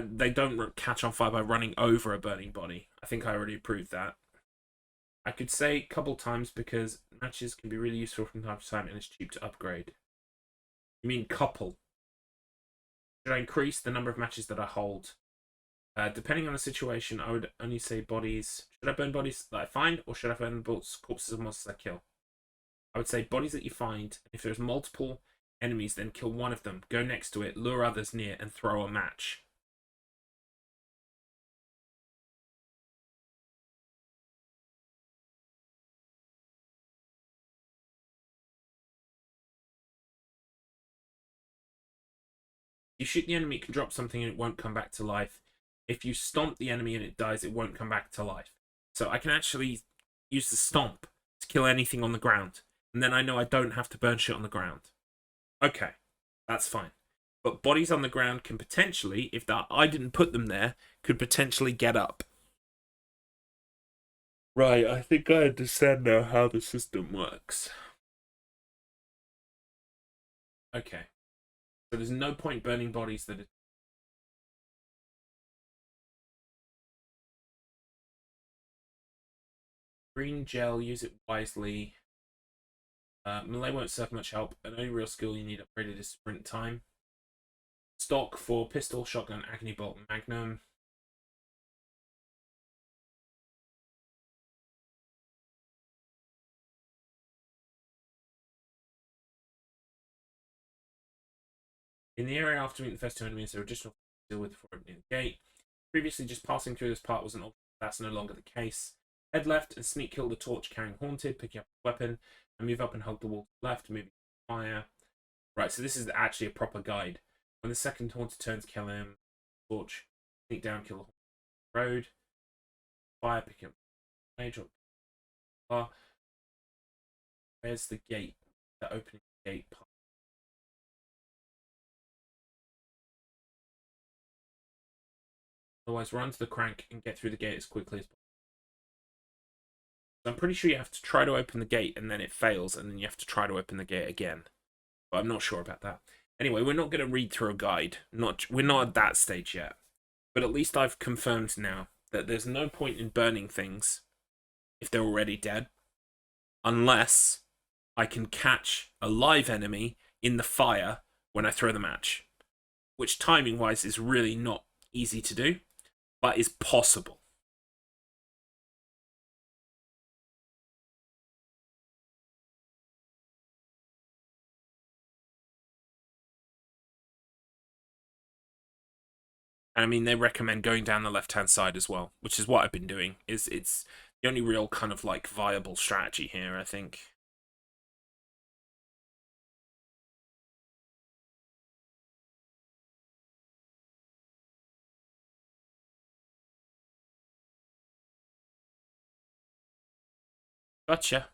A: They don't catch on fire by running over a burning body. I think I already proved that. I could say a couple times because matches can be really useful from time to time and it's cheap to upgrade. You mean couple? Should I increase the number of matches that I hold? Depending on the situation, I would only say bodies. Should I burn bodies that I find, or should I burn corpses of monsters I kill? I would say bodies that you find. If there's multiple enemies, then kill one of them. Go next to it, lure others near, and throw a match. You shoot the enemy, it can drop something and it won't come back to life. If you stomp the enemy and it dies, it won't come back to life. So I can actually use the stomp to kill anything on the ground. And then I know I don't have to burn shit on the ground. Okay, that's fine. But bodies on the ground can potentially, if that I didn't put them there, could potentially get up. Right, I think I understand now how the system works. Okay. So there's no point burning bodies that are... Green gel, use it wisely. Melee won't serve much help. An only real skill you need upgraded is sprint time. Stock for pistol, shotgun, agony bolt, and magnum. In the area after meeting the first two enemies, there are additional things to deal with before opening the gate. Previously, just passing through this part was an option. That's no longer the case. Head left and sneak kill the torch carrying Haunted, picking up a weapon, and move up and hug the wall to the left, moving fire. Right, so this is actually a proper guide. When the second Haunted turns, kill him. Torch, sneak down, kill the Haunted road. Fire, picking up the mage. Where's the gate? The opening gate part. Otherwise, run to the crank and get through the gate as quickly as possible. So I'm pretty sure you have to try to open the gate and then it fails, and then you have to try to open the gate again. But I'm not sure about that. Anyway, we're not going to read through a guide. We're not at that stage yet. But at least I've confirmed now that there's no point in burning things if they're already dead, unless I can catch a live enemy in the fire when I throw the match, which timing-wise is really not easy to do, but is possible. And I mean, they recommend going down the left-hand side as well, which is what I've been doing. It's the only real kind of like viable strategy here, I think. Gotcha.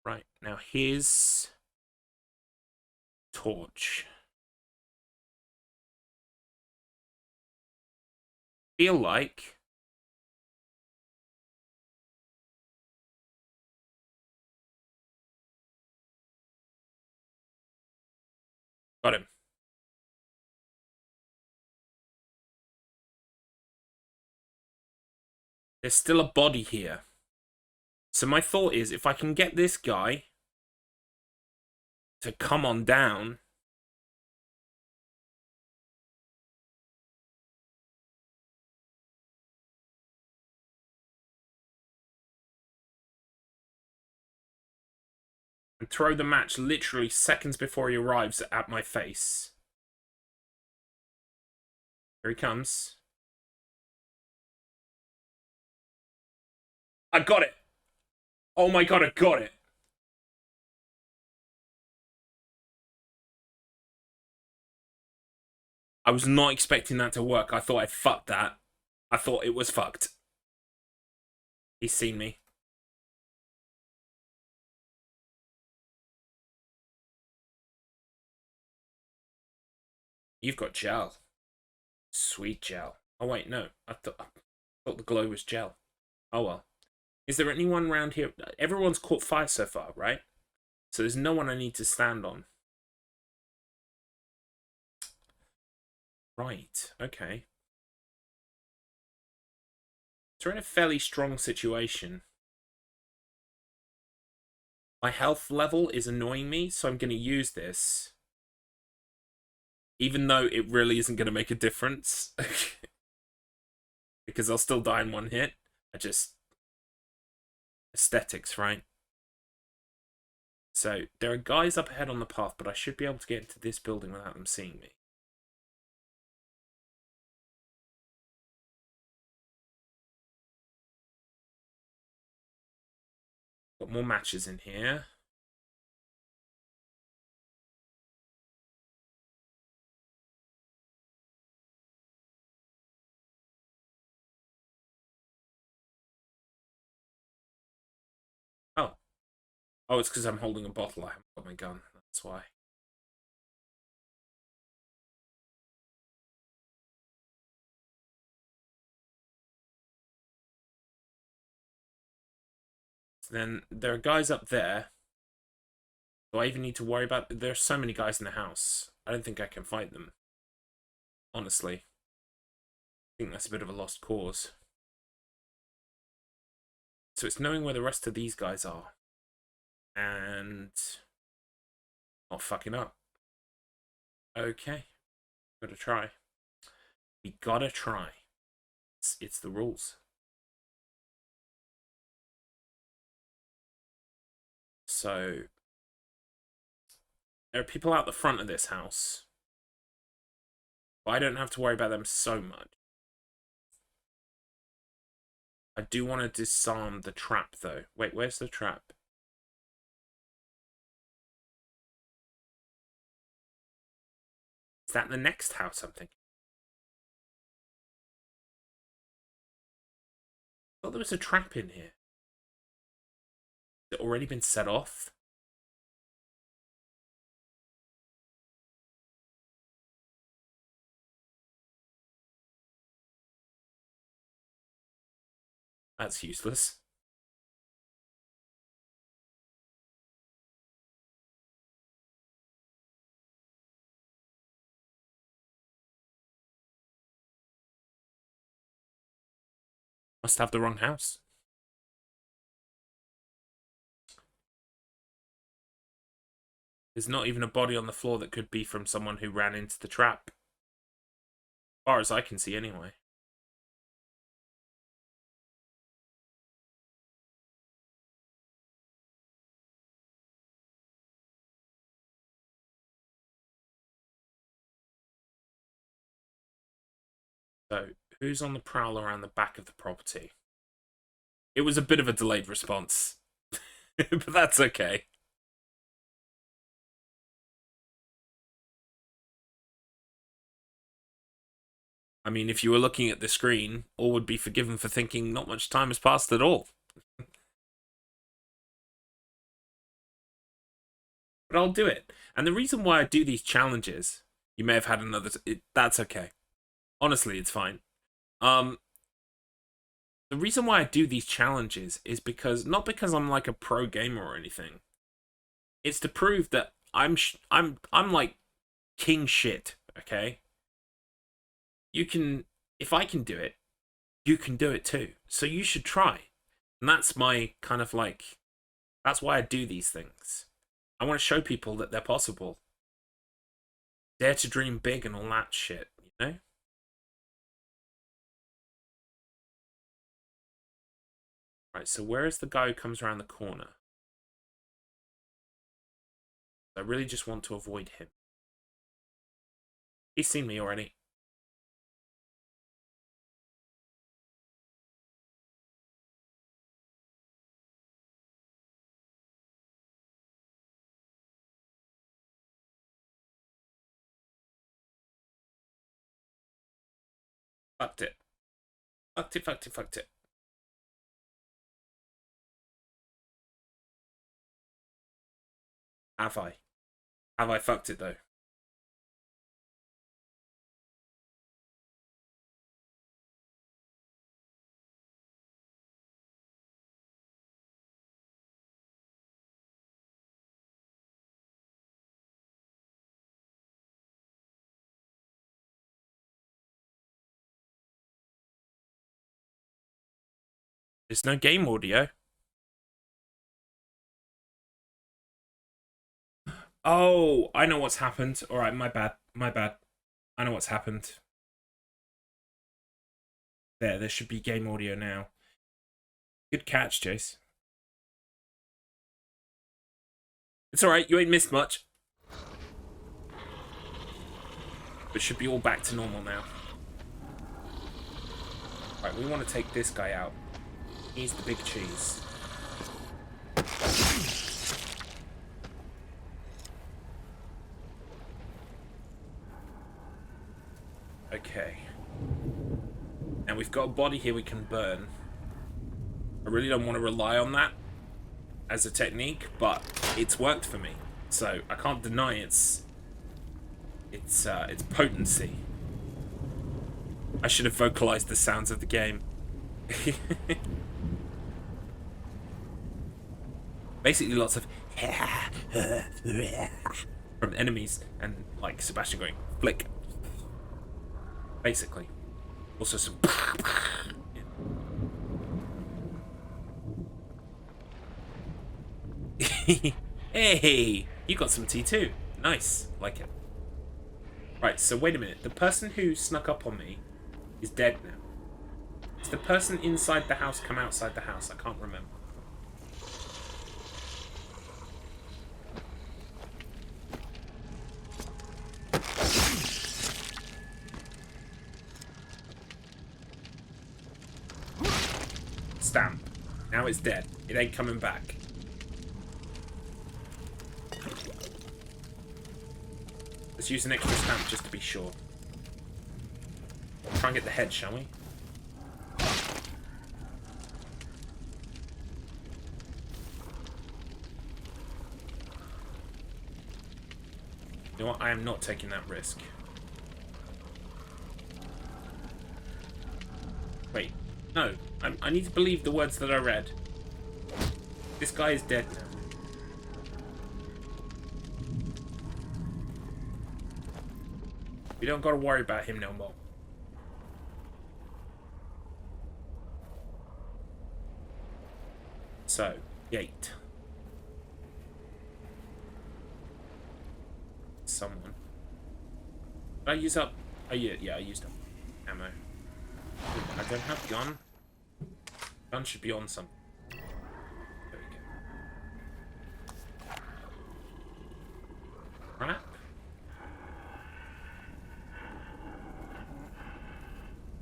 A: Right, now here's torch. Feel like got him. There's still a body here. So my thought is, if I can get this guy to come on down, And throw the match literally seconds before he arrives at my face. Here he comes. I got it! Oh my god, I got it! I was not expecting that to work. I thought I'd fucked that. I thought it was fucked. He's seen me. You've got gel. Sweet gel. Oh wait, no. I thought the glow was gel. Oh well. Is there anyone around here? Everyone's caught fire so far, right? So there's no one I need to stand on. Right, okay. So we're in a fairly strong situation. My health level is annoying me, so I'm going to use this. Even though it really isn't going to make a difference. Because I'll still die in one hit. Aesthetics, right? So, there are guys up ahead on the path, but I should be able to get into this building without them seeing me. Got more matches in here. Oh. Oh, it's because I'm holding a bottle. I haven't got my gun. That's why. So then there are guys up there. Do I even need to worry about... There's so many guys in the house. I don't think I can fight them. Honestly. I think that's a bit of a lost cause. So it's knowing where the rest of these guys are. And... not fucking up. Okay. Gotta try. We gotta try. It's the rules. So... there are people out the front of this house. But I don't have to worry about them so much. I do want to disarm the trap, though. Wait, where's the trap? Is that the next house I'm thinking? I thought there was a trap in here. Has it already been set off? That's useless. Must have the wrong house. There's not even a body on the floor that could be from someone who ran into the trap. As far as I can see, anyway. So, who's on the prowl around the back of the property? It was a bit of a delayed response. But that's okay. I mean, if you were looking at the screen, all would be forgiven for thinking not much time has passed at all. But I'll do it. And the reason why I do these challenges, you may have had another... that's okay. Honestly, it's fine. The reason why I do these challenges is because... not because I'm like a pro gamer or anything. It's to prove that I'm like king shit, okay? You can... if I can do it, you can do it too. So you should try. And that's my kind of like... that's why I do these things. I want to show people that they're possible. Dare to dream big and all that shit, you know? Right, so where is the guy who comes around the corner? I really just want to avoid him. He's seen me already. Fucked it. Fucked it, fucked it, fucked it. Have I? Have I fucked it, though? There's no game audio. Oh, I know what's happened. All right, my bad. My bad. I know what's happened. There should be game audio now. Good catch, Jace. It's all right. You ain't missed much. It should be all back to normal now. Right, we want to take this guy out. He's the big cheese. Okay. And we've got a body here we can burn. I really don't want to rely on that as a technique, but it's worked for me. So I can't deny its potency. I should have vocalized the sounds of the game. Basically lots of from enemies and like Sebastian going flick. Basically. Also some Hey, you got some tea too. Nice, like it. Right, so wait a minute. The person who snuck up on me is dead now. Is the person inside the house come outside the house? I can't remember. Stamp. Now it's dead. It ain't coming back. Let's use an extra stamp just to be sure. Try and get the head, shall we? You know what? I am not taking that risk. Wait. No. I need to believe the words that I read. This guy is dead now. We don't gotta worry about him no more. So, gate. Someone. Did I use up? Oh yeah, I used up ammo. I don't have gun. Gun should be on something. There we go. Crap.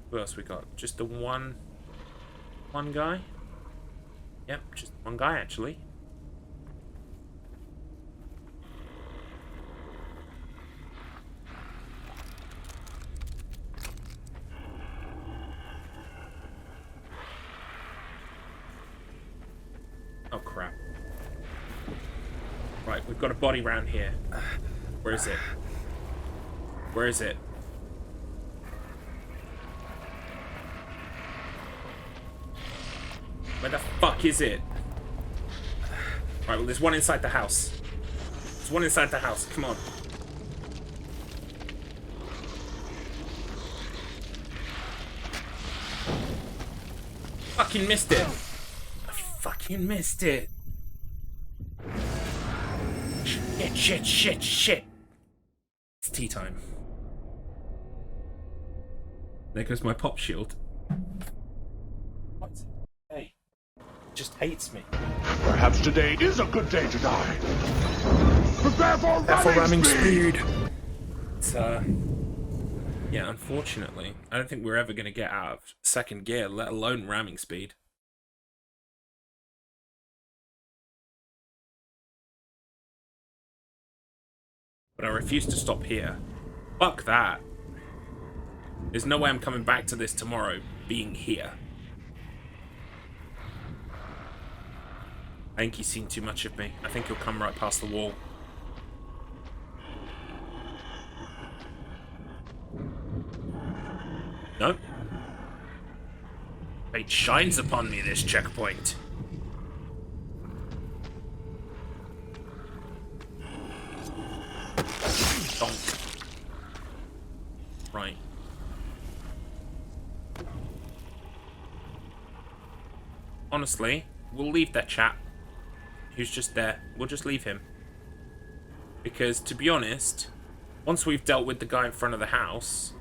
A: Who else we got? Just the one guy? Yep, just one guy actually. Oh crap. Right, we've got a body round here. Where is it? Where is it? Where the fuck is it? Right, well, there's one inside the house. There's one inside the house. Come on. Fucking missed it. I fucking missed it. Shit. It's tea time. There goes my pop shield. What? Hey. Just hates me.
E: Perhaps today is a good day to die. Prepare for ramming speed!
A: It's, yeah, unfortunately, I don't think we're ever going to get out of second gear, let alone ramming speed. But I refuse to stop here. Fuck that. There's no way I'm coming back to this tomorrow being here. I think he's seen too much of me. I think he'll come right past the wall. Nope. Fate shines upon me, this checkpoint. Donk. Right. Honestly, we'll leave that chap who's just there. We'll just leave him. Because, to be honest, once we've dealt with the guy in front of the house,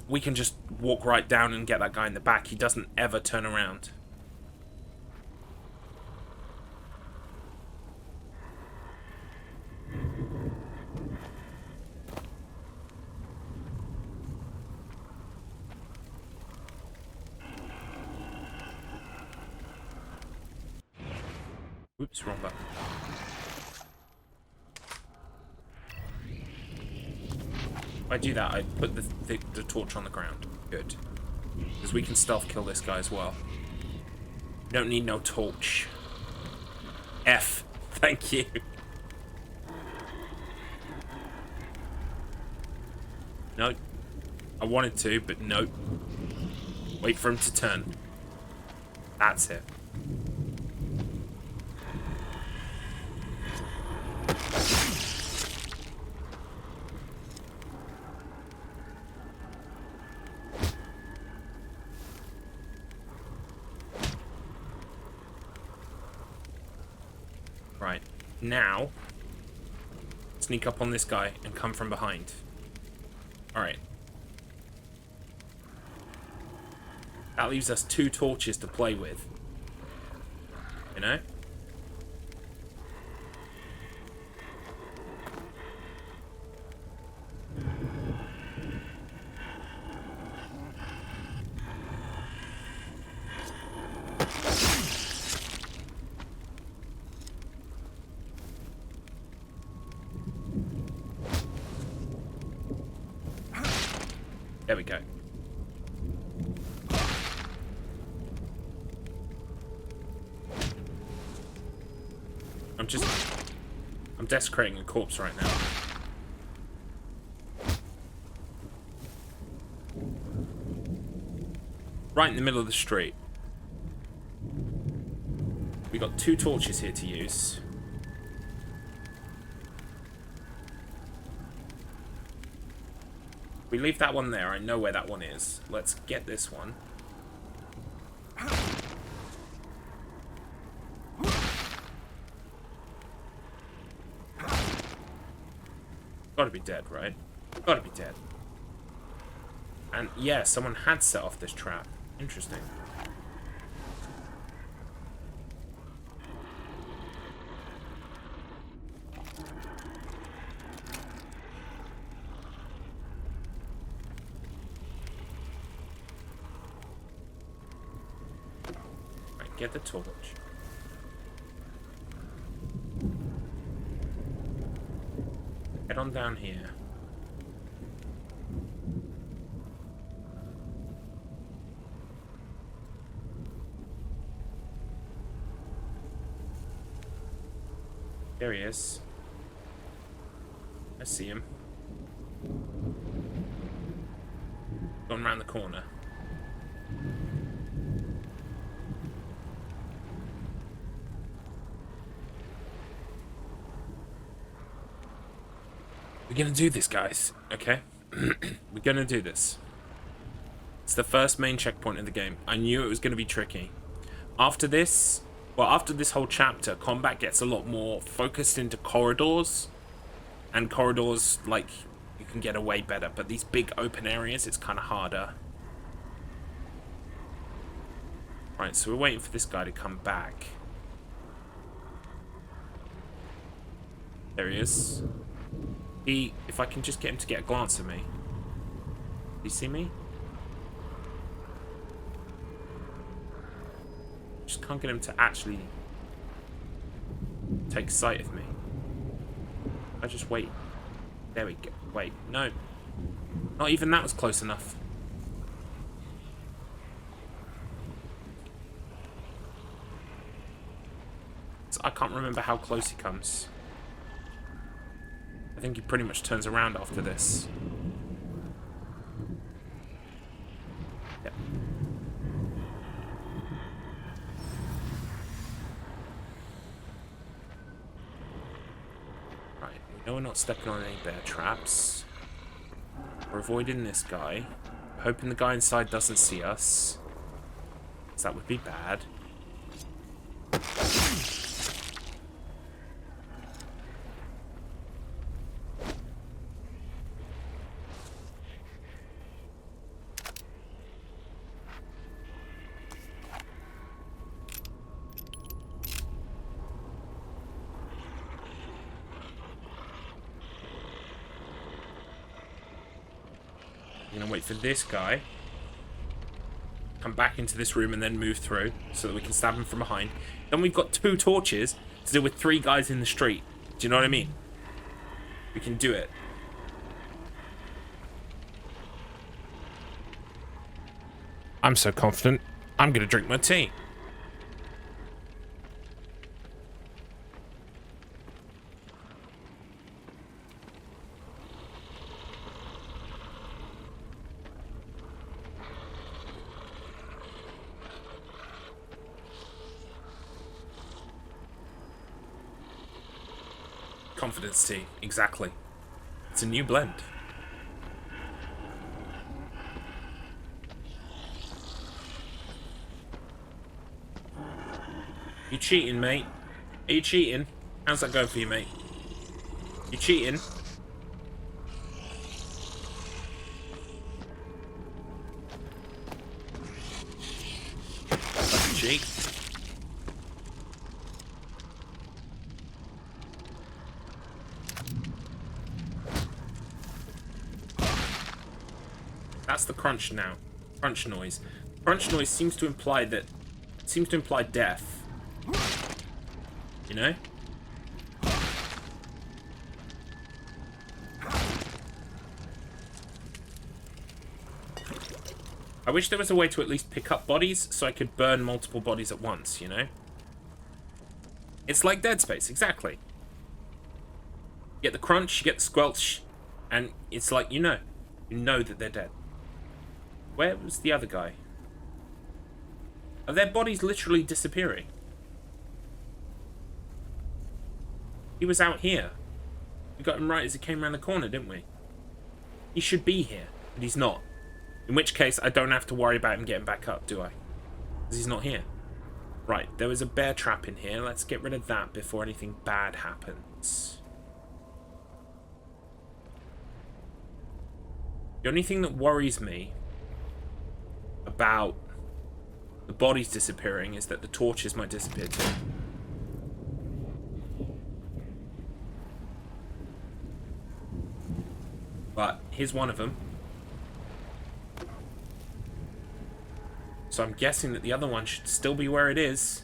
A: we can just walk right down and get that guy in the back. He doesn't ever turn around. Oops, wrong button. If I do that, I put the torch on the ground. Good. Because we can stealth kill this guy as well. Don't need no torch. F. Thank you. No. I wanted to, but no. Wait for him to turn. That's it. Right, now, sneak up on this guy and come from behind. Alright. That leaves us 2 torches to play with. You know? There we go. I'm desecrating a corpse right now. Right in the middle of the street. We got 2 torches here to use. We leave that one there. I know where that one is. Let's get this one. Gotta be dead, right? Gotta be dead. And yeah, someone had set off this trap. Interesting. Get the torch. Head on down here. There he is. I see him. Going around the corner. We're gonna do this, guys, okay? We're gonna do this. It's the first main checkpoint of the game. I knew it was gonna be tricky. After this, well, after this whole chapter, combat gets a lot more focused into corridors. And corridors, like, you can get away better. But these big open areas, it's kind of harder. Right, so we're waiting for this guy to come back. There he is. If I can just get him to get a glance at me. Do you see me? Just can't get him to actually take sight of me. I just wait. There we go. Wait, no. Not even that was close enough. So I can't remember how close he comes. I think he pretty much turns around after this. Yep. Right, we know we're not stepping on any bear traps. We're avoiding this guy. Hoping the guy inside doesn't see us. Because that would be bad. I'm gonna wait for this guy. Come back into this room and then move through so that we can stab him from behind. Then we've got 2 torches to deal with 3 guys in the street. Do you know what I mean? We can do it. I'm so confident. I'm gonna drink my tea. Confidence tea, exactly. It's a new blend. You cheating, mate? Are you cheating? How's that going for you, mate? You cheating? That's a cheat. That's the crunch now. Crunch noise. Crunch noise seems to imply death. You know? I wish there was a way to at least pick up bodies so I could burn multiple bodies at once, you know? It's like Dead Space, exactly. You get the crunch, you get the squelch, and it's like, you know that they're dead. Where was the other guy? Are their bodies literally disappearing? He was out here. We got him right as he came around the corner, didn't we? He should be here, but he's not. In which case, I don't have to worry about him getting back up, do I? Because he's not here. Right, there was a bear trap in here. Let's get rid of that before anything bad happens. The only thing that worries me about the bodies disappearing is that the torches might disappear too. But here's one of them. So I'm guessing that the other one should still be where it is.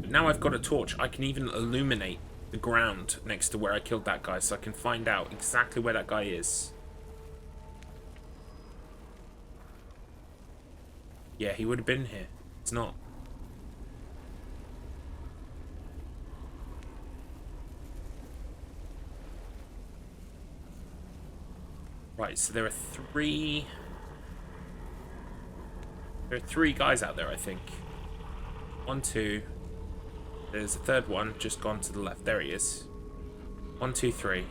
A: But now I've got a torch, I can even illuminate the ground next to where I killed that guy so I can find out exactly where that guy is. Yeah, he would have been here. It's not. Right, so there are 3 guys out there, I think. 1, 2. There's a third one just gone to the left. There he is. 1, 2, 3.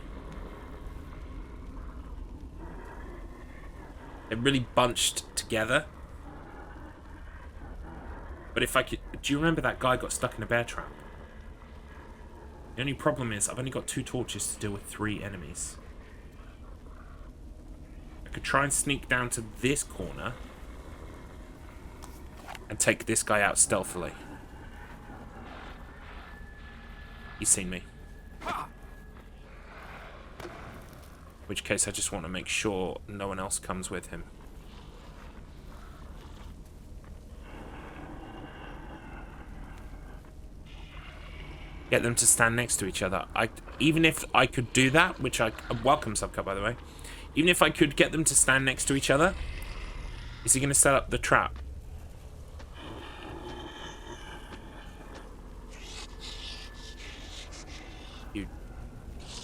A: They're really bunched together. But if I could... Do you remember that guy got stuck in a bear trap? The only problem is I've only got 2 torches to deal with 3 enemies. I could try and sneak down to this corner and take this guy out stealthily. He's seen me. In which case, I just want to make sure no one else comes with him. Get them to stand next to each other. Even if I could do that, which I welcome subcut, by the way. Even if I could get them to stand next to each other, is he going to set up the trap?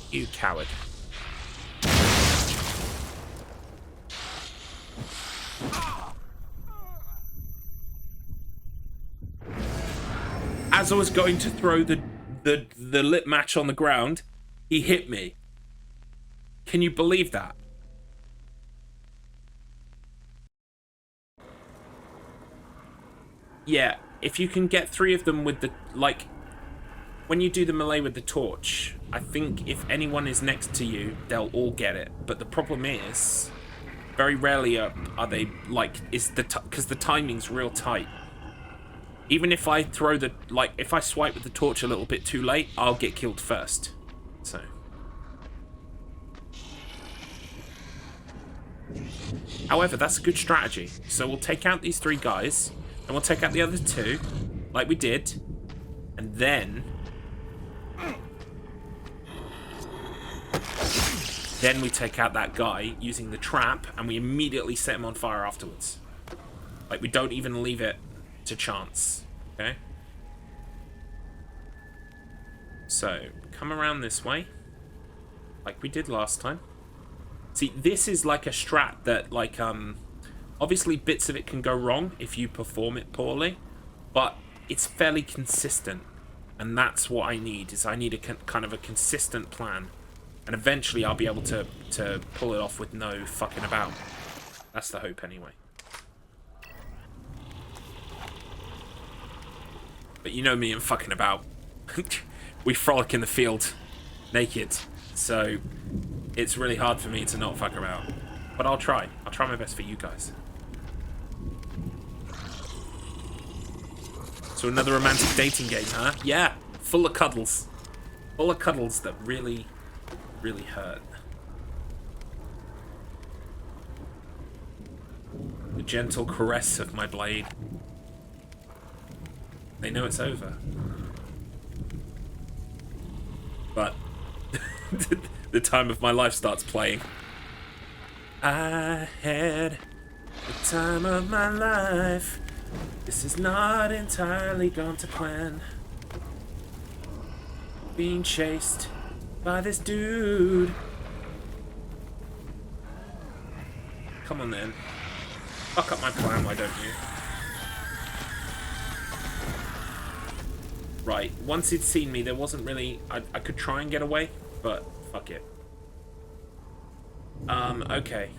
A: You coward. As I was going to throw the lit match on the ground, he hit me. Can you believe that? Yeah, if you can get 3 of them with the, like, when you do the melee with the torch, I think if anyone is next to you, they'll all get it. But the problem is, very rarely are they, like, because the timing's real tight. Even if I throw the, like, if I swipe with the torch a little bit too late, I'll get killed first. So. However, that's a good strategy. So we'll take out these 3 guys, and we'll take out the other 2, like we did, and then we take out that guy using the trap, and we immediately set him on fire afterwards. Like, we don't even leave it to chance. Okay? So, come around this way, like we did last time. See, this is like a strat that, like, obviously bits of it can go wrong if you perform it poorly, but it's fairly consistent, and that's what I need. Is I need a kind of a consistent plan, and eventually I'll be able to pull it off with no fucking about. That's the hope, anyway. But you know me and fucking about. We frolic in the field naked, so it's really hard for me to not fuck about. But I'll try. I'll try my best for you guys. So another romantic dating game, huh? Yeah, full of cuddles. Full of cuddles that really, really hurt. The gentle caress of my blade. They know it's over. But the time of my life starts playing. I had the time of my life. This is not entirely gone to plan. Being chased by this dude. Come on then. Fuck up my plan, why don't you? Right, once he'd seen me, there wasn't really... I could try and get away, but fuck it. Okay.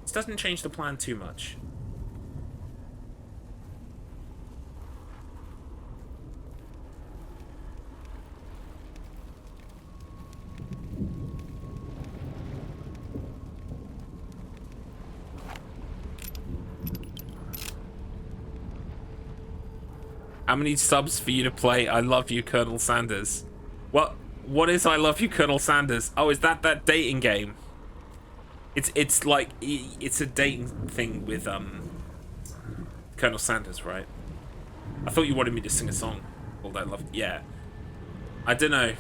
A: This doesn't change the plan too much. How many subs for you to play I Love You, Colonel Sanders? What is I Love You, Colonel Sanders? Oh, is that dating game? It's like, it's a dating thing with Colonel Sanders, right? I thought you wanted me to sing a song called I Love... Yeah. I don't know.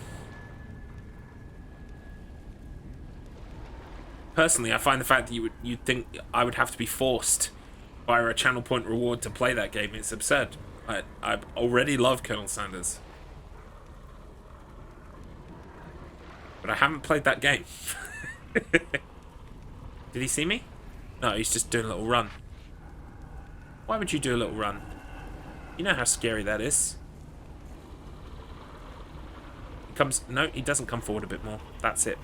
A: Personally, I find the fact that you'd think I would have to be forced via a channel point reward to play that game, it's absurd. I already love Colonel Sanders. But I haven't played that game. Did he see me? No, he's just doing a little run. Why would you do a little run? You know how scary that is. He comes... No, he doesn't come forward a bit more. That's it.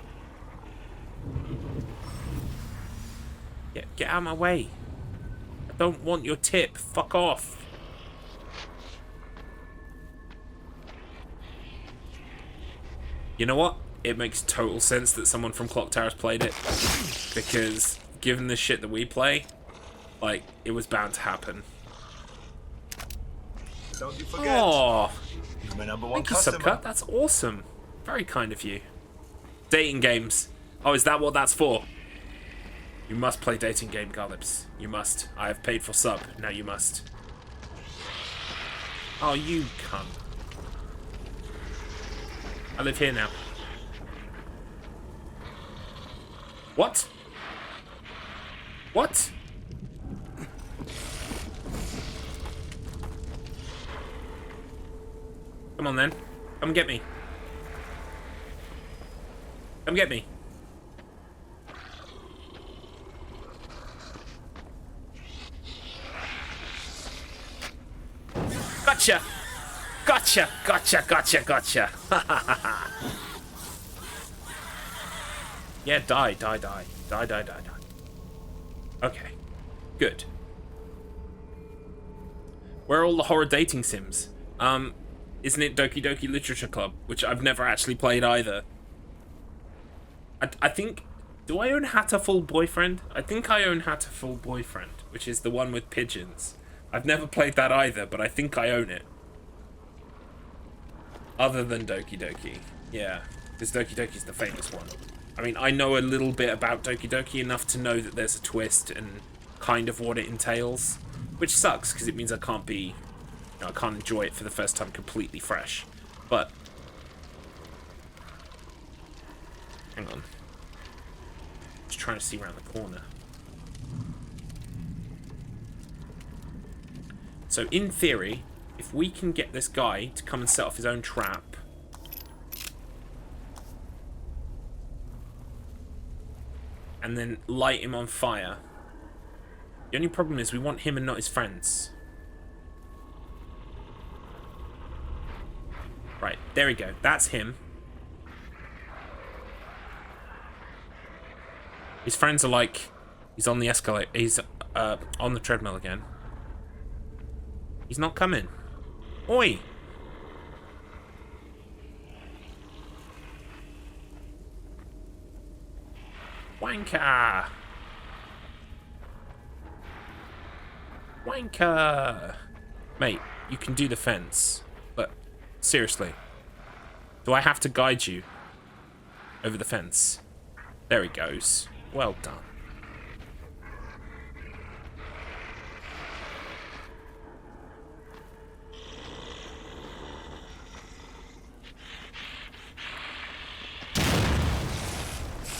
A: Get out of my way. I don't want your tip. Fuck off. You know what? It makes total sense that someone from Clock Tower's played it. Because, given the shit that we play, like, it was bound to happen.
H: Don't you forget.
A: Oh,
H: my number one
A: Thank you,
H: customer.
A: Subcut. That's awesome. Very kind of you. Dating games. Oh, is that what that's for? You must play dating game, Garlips. You must. I have paid for sub. Now you must. Oh, you cunt. I live here now. What? What? Come on then. Come get me. Come get me. Gotcha! Gotcha! Gotcha! Gotcha! Gotcha! Yeah, die, die, die. Die, die, die, die. Okay. Good. Where are all the horror dating sims? Isn't it Doki Doki Literature Club? Which I've never actually played either. I think... Do I own Hatterful Boyfriend? I think I own Hatterful Boyfriend, which is the one with pigeons. I've never played that either, but I think I own it. Other than Doki Doki. Yeah, because Doki Doki's the famous one. I mean, I know a little bit about Doki Doki, enough to know that there's a twist and kind of what it entails. Which sucks, because it means I can't be... You know, I can't enjoy it for the first time completely fresh. But... Hang on. Just trying to see around the corner. So, in theory, if we can get this guy to come and set off his own trap... and then light him on fire... The only problem is we want him and not his friends. Right, there we go. That's him. His friends are like... He's on the escalator. He's on the treadmill again. He's not coming. Oi! Wanker! Wanker! Mate, you can do the fence. But, seriously. Do I have to guide you over the fence? There he goes. Well done.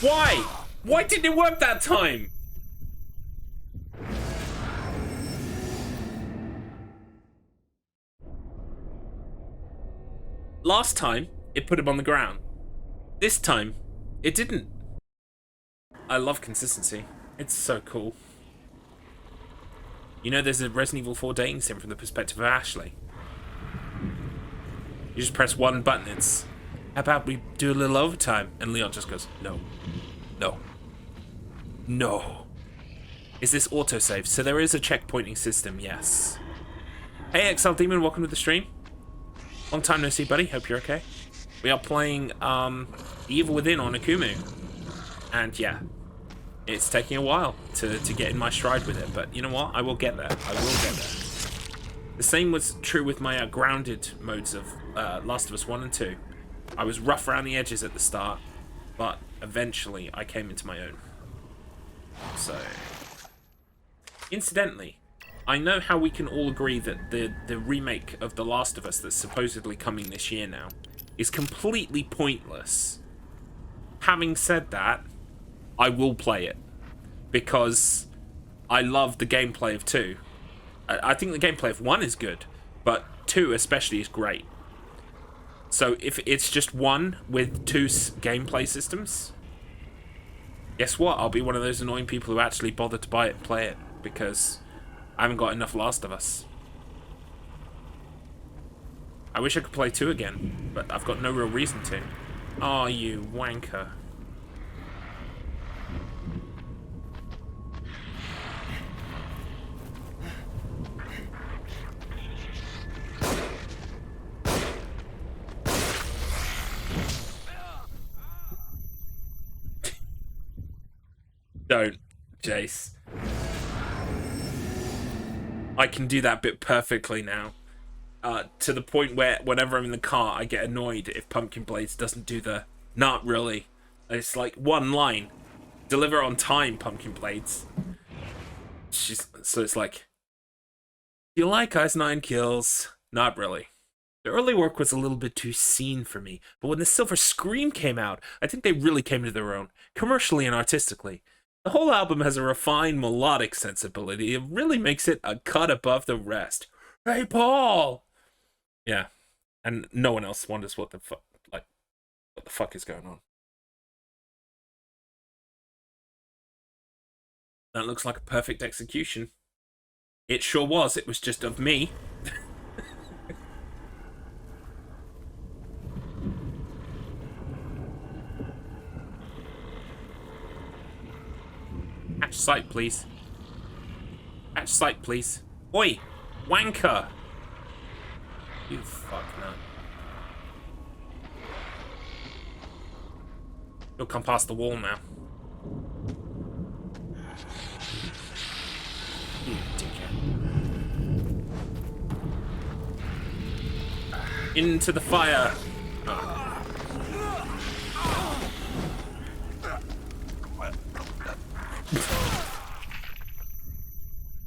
A: Why? Why didn't it work that time? Last time, it put him on the ground. This time, it didn't. I love consistency. It's so cool. You know there's a Resident Evil 4 dating sim from the perspective of Ashley. You just press one button, it's... How about we do a little overtime? And Leon just goes, no. No. No. Is this autosave? So there is a checkpointing system, yes. Hey XL Demon, welcome to the stream. Long time no see, buddy. Hope you're okay. We are playing Evil Within on AKUMU. And yeah, it's taking a while to get in my stride with it. But you know what? I will get there. I will get there. The same was true with my grounded modes of Last of Us 1 and 2. I was rough around the edges at the start, but eventually I came into my own. So, incidentally, I know how we can all agree that the remake of The Last of Us that's supposedly coming this year now is completely pointless. Having said that, I will play it because I love the gameplay of 2. I think the gameplay of 1 is good, but 2 especially is great. So if it's just 1 with 2 gameplay systems, guess what? I'll be one of those annoying people who actually bother to buy it and play it because I haven't got enough Last of Us. I wish I could play 2 again, but I've got no real reason to. Oh, you wanker. Don't, Jace. I can do that bit perfectly now. to the point where whenever I'm in the car, I get annoyed if Pumpkin Blades doesn't do the "not really." It's like one line, deliver on time, Pumpkin Blades. So it's like, you like Ice 9 Kills? Not really. The early work was a little bit too scene for me, but when the Silver Scream came out, I think they really came to their own, commercially and artistically. The whole album has a refined melodic sensibility. It really makes it a cut above the rest. Hey, Paul! Yeah, and no one else wonders what the fuck is going on. That looks like a perfect execution. It sure was. It was just of me. Catch sight, please. Catch sight, please. Oi! Wanker! You fuck nut. You'll come past the wall now. You dickhead. Into the fire!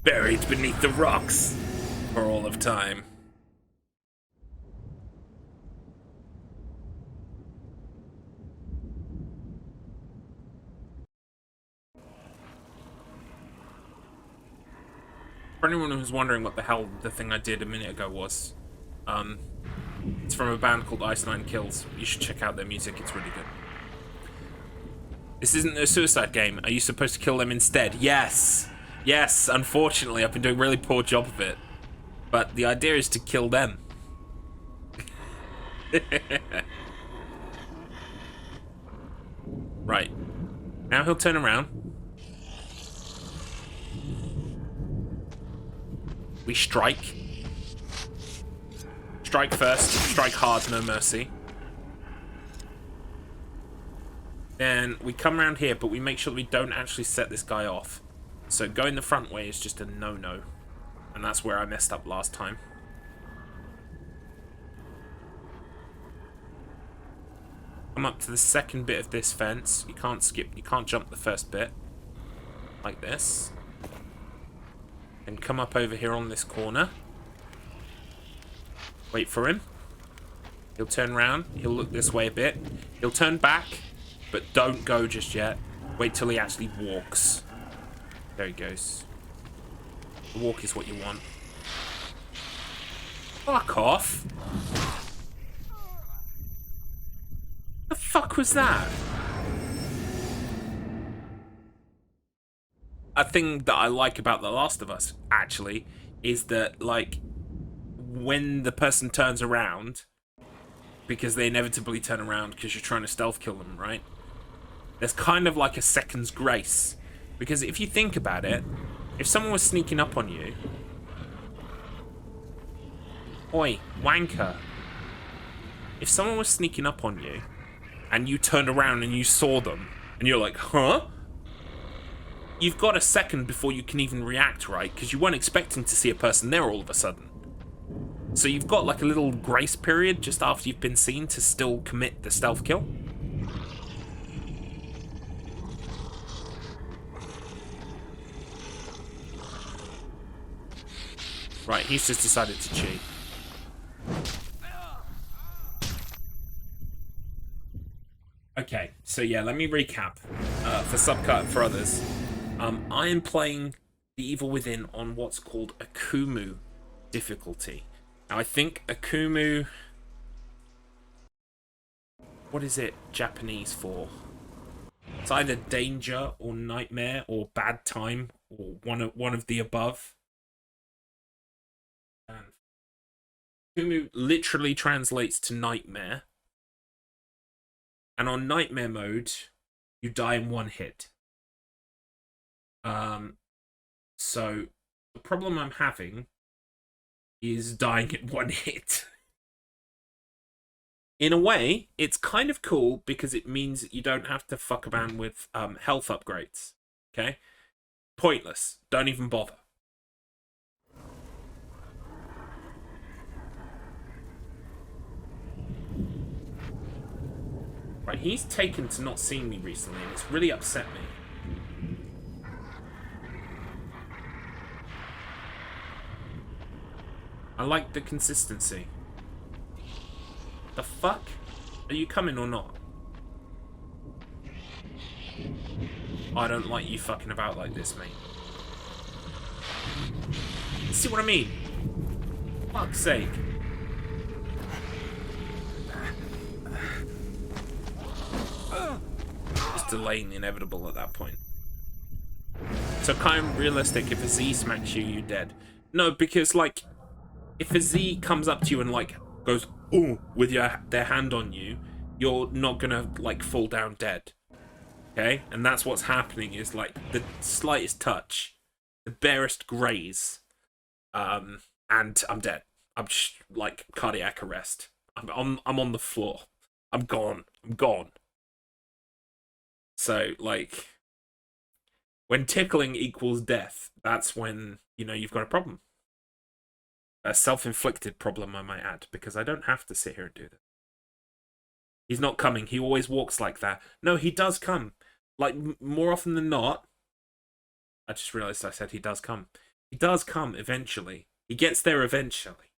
A: Buried beneath the rocks for all of time. For anyone who's wondering what the hell the thing I did a minute ago was, it's from a band called Ice 9 Kills. You should check out their music, it's really good. This isn't a suicide game. Are you supposed to kill them instead? Yes! Yes, unfortunately, I've been doing a really poor job of it. But the idea is to kill them. Right. Now he'll turn around. We strike. Strike first. Strike hard, no mercy. Then we come around here, but we make sure that we don't actually set this guy off. So going the front way is just a no-no. And that's where I messed up last time. Come up to the second bit of this fence. You can't skip, you can't jump the first bit. Like this. And come up over here on this corner. Wait for him. He'll turn around. He'll look this way a bit. He'll turn back, but don't go just yet. Wait till he actually walks. There he goes. The walk is what you want. Fuck off. The fuck was that? A thing that I like about The Last of Us, actually, is that, like, when the person turns around, because they inevitably turn around because you're trying to stealth kill them, right? There's kind of like a second's grace. Because if you think about it, if someone was sneaking up on you... Oi, wanker. If someone was sneaking up on you, and you turned around and you saw them, and you're like, huh? You've got a second before you can even react, right? Because you weren't expecting to see a person there all of a sudden. So you've got like a little grace period just after you've been seen to still commit the stealth kill. Right, he's just decided to cheat. Okay, so yeah, let me recap for Subcut and for others. I am playing The Evil Within on what's called AKUMU difficulty. Now, I think AKUMU... What is it Japanese for? It's either danger or nightmare or bad time or one of the above. AKUMU literally translates to nightmare. And on nightmare mode, you die in one hit. So the problem I'm having is dying in one hit. In a way, it's kind of cool because it means that you don't have to fuck around with health upgrades. Okay? Pointless. Don't even bother. Right, he's taken to not seeing me recently, and it's really upset me. I like the consistency. The fuck? Are you coming or not? I don't like you fucking about like this, mate. See what I mean? Fuck's sake. Just delaying the inevitable at that point. So kind of realistic, if a Z smacks you, you're dead. No, because like, if a Z comes up to you and like goes ooh with their hand on you, you're not gonna like fall down dead. Okay? And that's what's happening, is like the slightest touch, the barest graze, and I'm dead. I'm just like cardiac arrest. I'm on the floor. I'm gone. I'm gone. So like, when tickling equals death, that's when, you know, you've got a problem. A self-inflicted problem, I might add, because I don't have to sit here and do this. He's not coming. He always walks like that. No, he does come. Like, more often than not. I just realized I said he does come. He does come eventually. He gets there eventually.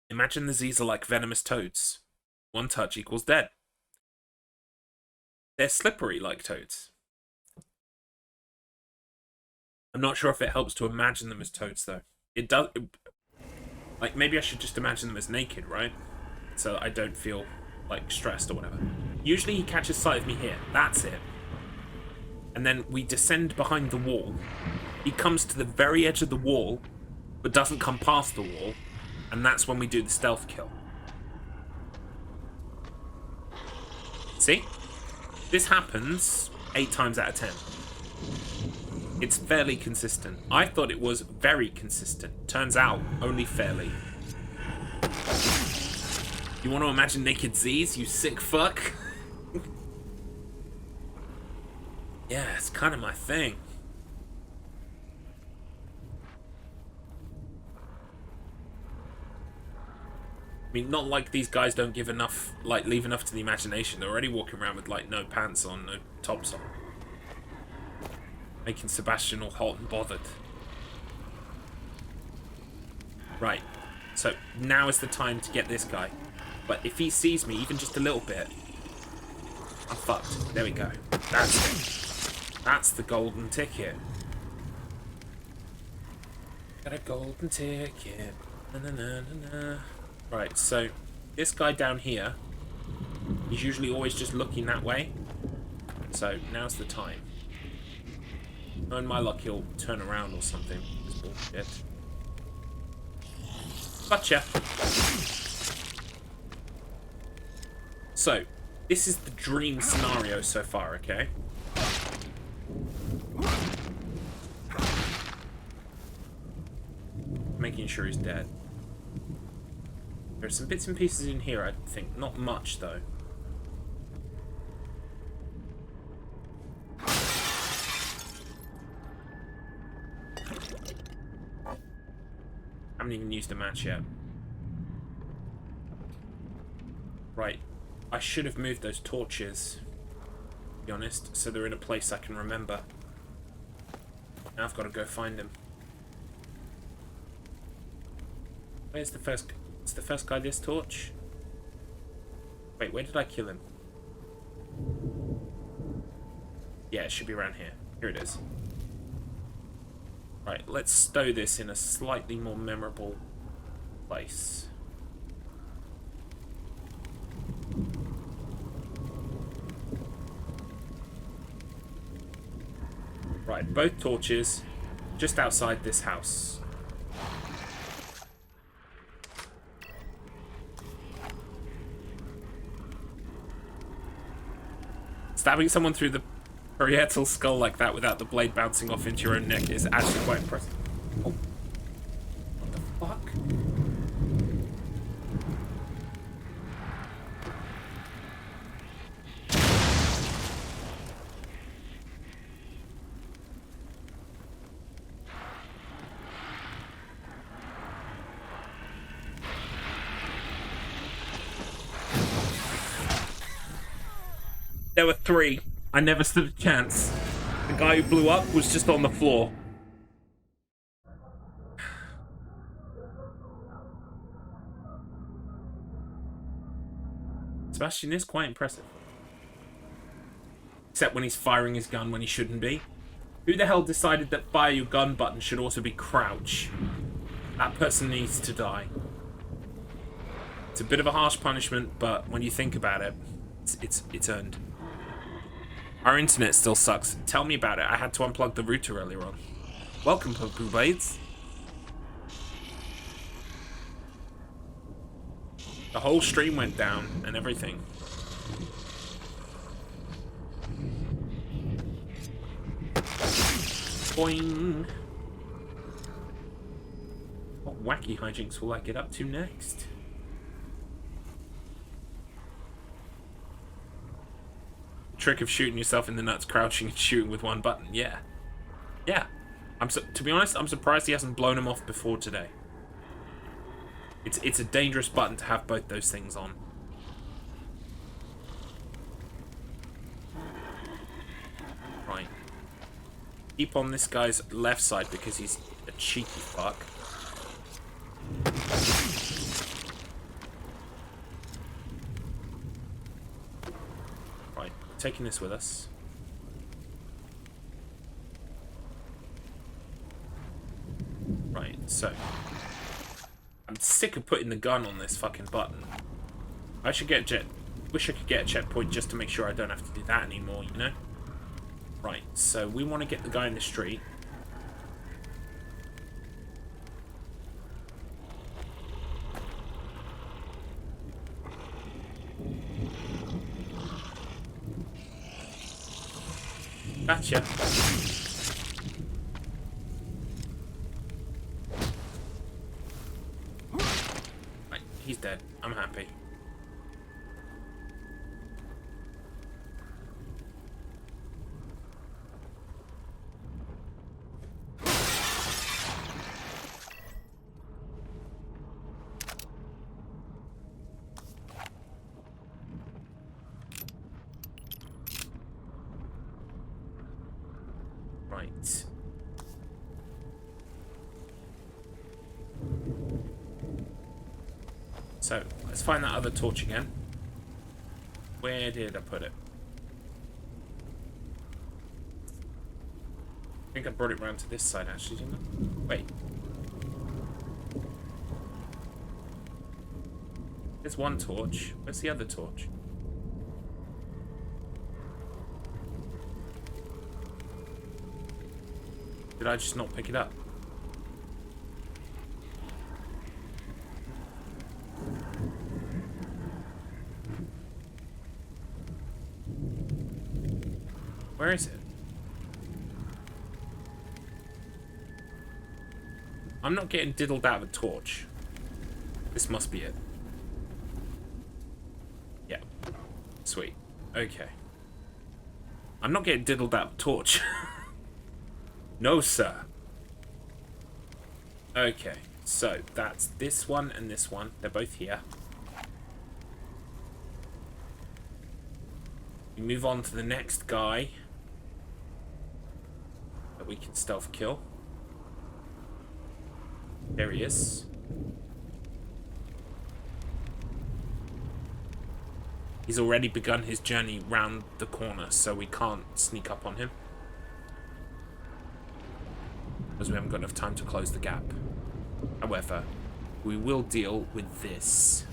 A: Imagine the Z's are like venomous toads. One touch equals dead. They're slippery like toads. I'm not sure if it helps to imagine them as toads, though. It does. Like, maybe I should just imagine them as naked, right? So I don't feel, like, stressed or whatever. Usually he catches sight of me here. That's it. And then we descend behind the wall. He comes to the very edge of the wall, but doesn't come past the wall. And that's when we do the stealth kill. See? This happens 8 times out of 10. It's fairly consistent. I thought it was very consistent. Turns out, only fairly. You want to imagine naked Z's, you sick fuck? Yeah, it's kind of my thing. I mean, not like these guys don't give enough, like, leave enough to the imagination. They're already walking around with, like, no pants on, no tops on. Making Sebastian all hot and bothered. Right. So, now is the time to get this guy. But if he sees me, even just a little bit, I'm fucked. There we go. That's it. That's the golden ticket. Got a golden ticket. Na na na na na. Right, so this guy down here, he's usually always just looking that way. So now's the time. Knowing my luck, he'll turn around or something. This bullshit. Gotcha. So, this is the dream scenario so far, okay? Making sure he's dead. There's some bits and pieces in here, I think. Not much, though. Haven't even used a match yet. Right. I should have moved those torches, to be honest, so they're in a place I can remember. Now I've got to go find him. Where's the first... Is the first guy this torch? Wait, where did I kill him? Yeah, it should be around here. Here it is. Right, let's stow this in a slightly more memorable place. Right, both torches just outside this house. Stabbing someone through the parietal skull like that without the blade bouncing off into your own neck is actually quite impressive. Oh. What the fuck? There were 3. I never stood a chance. The guy who blew up was just on the floor. Sebastian is quite impressive. Except when he's firing his gun when he shouldn't be. Who the hell decided that fire your gun button should also be crouch? That person needs to die. It's a bit of a harsh punishment, but when you think about it, it's earned. Our internet still sucks. Tell me about it. I had to unplug the router earlier on. Welcome, Poo Blades. The whole stream went down and everything. Boing. What wacky hijinks will I get up to next? Trick of shooting yourself in the nuts, crouching and shooting with one button. Yeah. Yeah. To be honest, I'm surprised he hasn't blown him off before today. It's a dangerous button to have both those things on. Right. Keep on this guy's left side because he's a cheeky fuck. Right, taking this with us. Right, so I'm sick of putting the gun on this fucking button. I should get wish I could get a checkpoint just to make sure I don't have to do that anymore, you know? Right, so we want to get the guy in the street. Gotcha. Right, he's dead. I'm happy. Right. So, let's find that other torch again. Where did I put it? I think I brought it round to this side actually, didn't I? Wait. There's one torch. Where's the other torch? Did I just not pick it up? Where is it? I'm not getting diddled out of a torch. This must be it. Yeah. Sweet. Okay. I'm not getting diddled out of a torch. No, sir. Okay, so that's this one and this one. They're both here. We move on to the next guy that we can stealth kill. There he is. He's already begun his journey round the corner, so we can't sneak up on him. Because we haven't got enough time to close the gap. However, we will deal with this.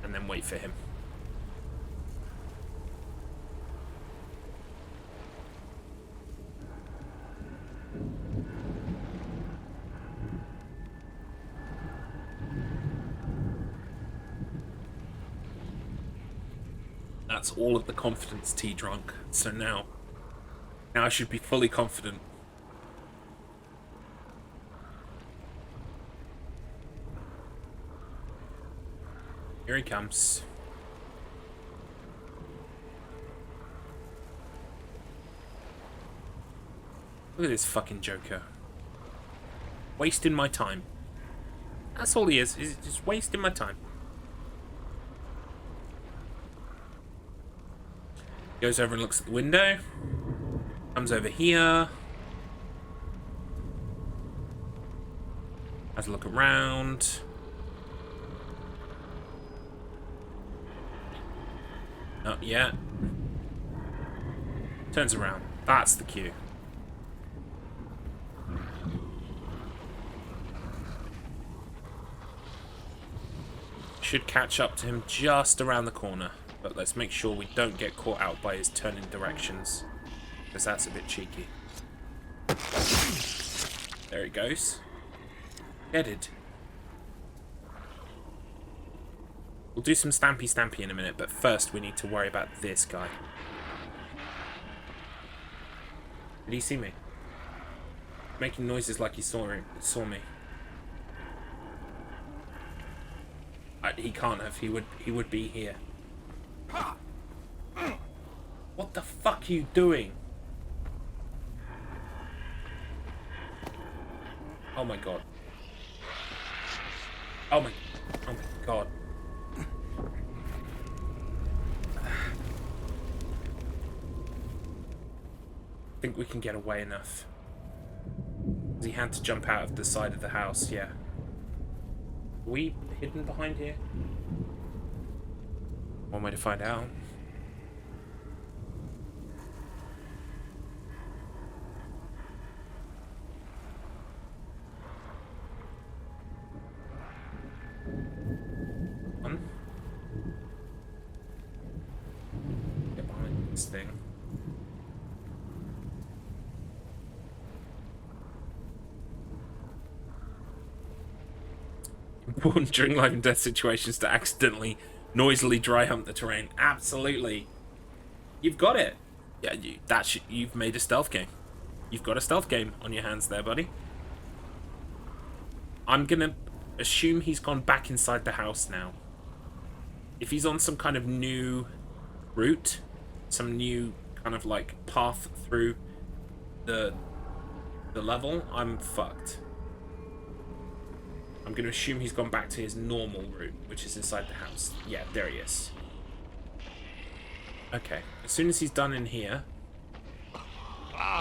A: And then wait for him. That's all of the confidence tea drunk. So now I should be fully confident. Here he comes. Look at this fucking Joker. Wasting my time. That's all he is. He's just wasting my time. Goes over and looks at the window. Comes over here. Has a look around. Not yet. Turns around. That's the cue. Should catch up to him just around the corner. But let's make sure we don't get caught out by his turning directions. Because that's a bit cheeky. There he goes. Headed. We'll do some stampy in a minute, but first we need to worry about this guy. Did he see me? Making noises like he saw me. He can't have. He would be here. What the fuck are you doing? Oh my god. Oh my god. I think we can get away enough. He had to jump out of the side of the house, yeah. Are we hidden behind here? One way to find out. Get behind this thing. Important during life and death situations to accidentally, noisily dry hump the terrain. Absolutely. You've got it. Yeah, you've made a stealth game. You've got a stealth game on your hands there, buddy. I'm gonna assume he's gone back inside the house now. If he's on some kind of new route, some new kind of like path through the level, I'm fucked. I'm going to assume he's gone back to his normal route, which is inside the house. Yeah, there he is. Okay, as soon as he's done in here...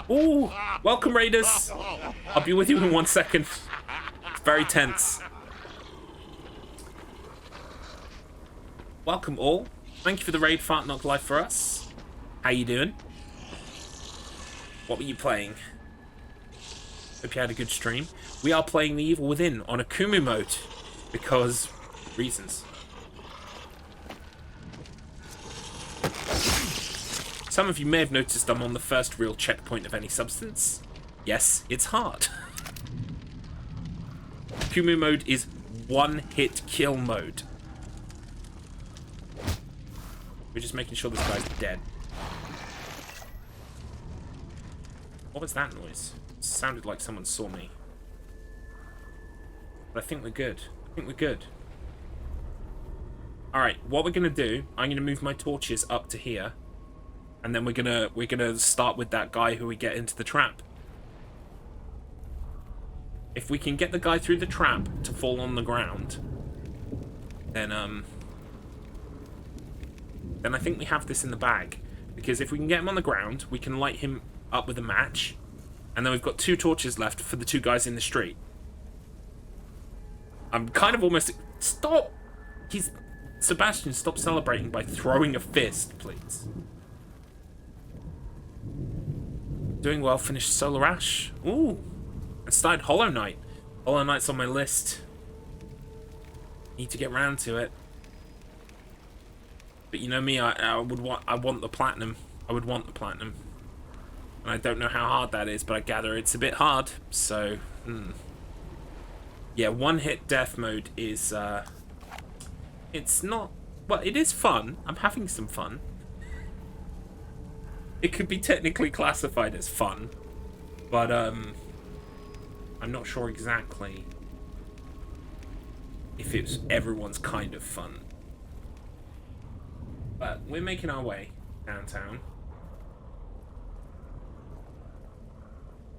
A: Ooh! Welcome, Raiders! I'll be with you in 1 second. It's very tense. Welcome, all. Thank you for the raid, Fart Knock Life for us. How you doing? What were you playing? Hope you had a good stream. We are playing The Evil Within on AKUMU mode because reasons. Some of you may have noticed I'm on the first real checkpoint of any substance. Yes, it's hard. AKUMU mode is one-hit kill mode. We're just making sure this guy's dead. What was that noise? It sounded like someone saw me. But I think we're good. I think we're good. Alright, what we're gonna do, I'm gonna move my torches up to here. And then we're gonna start with that guy who we get into the trap. If we can get the guy through the trap to fall on the ground, then I think we have this in the bag. Because if we can get him on the ground, we can light him up with a match. And then we've got 2 torches left for the 2 guys in the street. I'm kind of almost... Stop! Sebastian, stop celebrating by throwing a fist, please. Doing well, finished Solar Ash. Ooh. I started Hollow Knight. Hollow Knight's on my list. Need to get round to it. But you know me, I want the platinum. I would want the platinum. And I don't know how hard that is, but I gather it's a bit hard. So, yeah, one-hit death mode is, it's not... Well, it is fun. I'm having some fun. It could be technically classified as fun. But, I'm not sure exactly if it's everyone's kind of fun. But we're making our way downtown.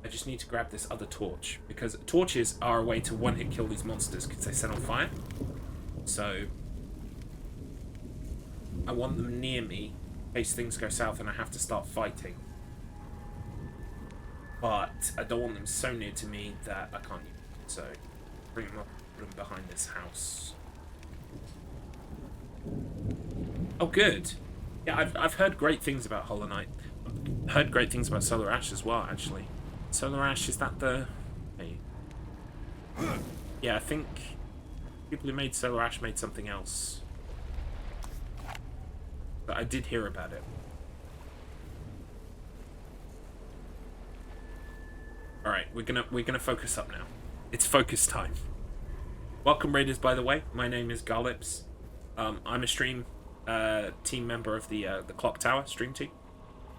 A: I just need to grab this other torch, because torches are a way to one-hit kill these monsters because they set on fire. So I want them near me in case things go south and I have to start fighting. But I don't want them so near to me that I can't use them. So bring them up, put them behind this house. Oh, good. Yeah, I've heard great things about Hollow Knight. I've heard great things about Solar Ash as well, actually. Solar Ash, is that the... Hey. Yeah, I think people who made Solar Ash made something else. But I did hear about it. Alright, we're gonna focus up now. It's focus time. Welcome, Raiders, by the way. My name is Garlips. I'm a stream team member of the Clock Tower stream team.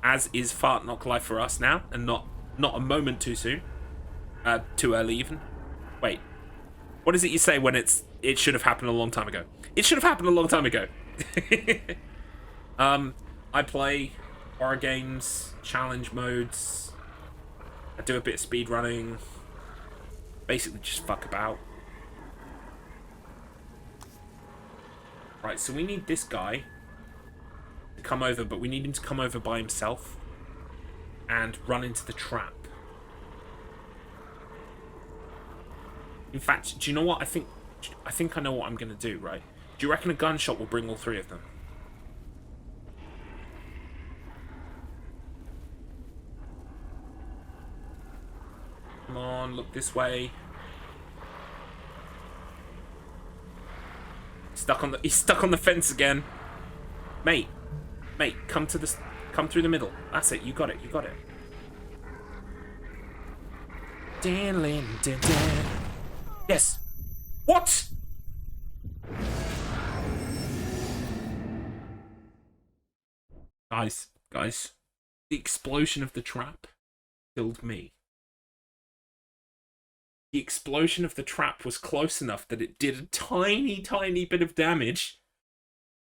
A: As is Fart Knock Life for us now, and not a moment too soon. Too early even. Wait. What is it you say when it should have happened a long time ago? It should have happened a long time ago. I play horror games, challenge modes. I do a bit of speed running. Basically just fuck about. Right, so we need this guy to come over, but we need him to come over by himself and run into the trap. In fact, do you know what? I think I know what I'm going to do, right? Do you reckon a gunshot will bring all three of them? Come on, look this way. He's stuck on the fence again. Mate, come through the middle. That's it. You got it. Yes. What? Guys, the explosion of the trap killed me. The explosion of the trap was close enough that it did a tiny, tiny bit of damage.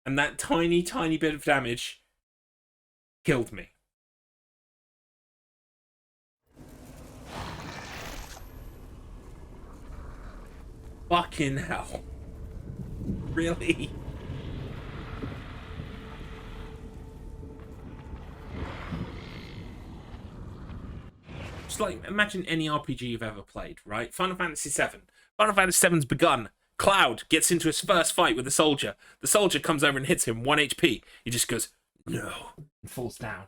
A: And that tiny, tiny bit of damage killed me. Fucking hell. Really? Just like, imagine any RPG you've ever played, right? Final Fantasy VII. Final Fantasy VII's begun. Cloud gets into his first fight with a soldier. The soldier comes over and hits him, 1 HP. He just goes, no, and falls down.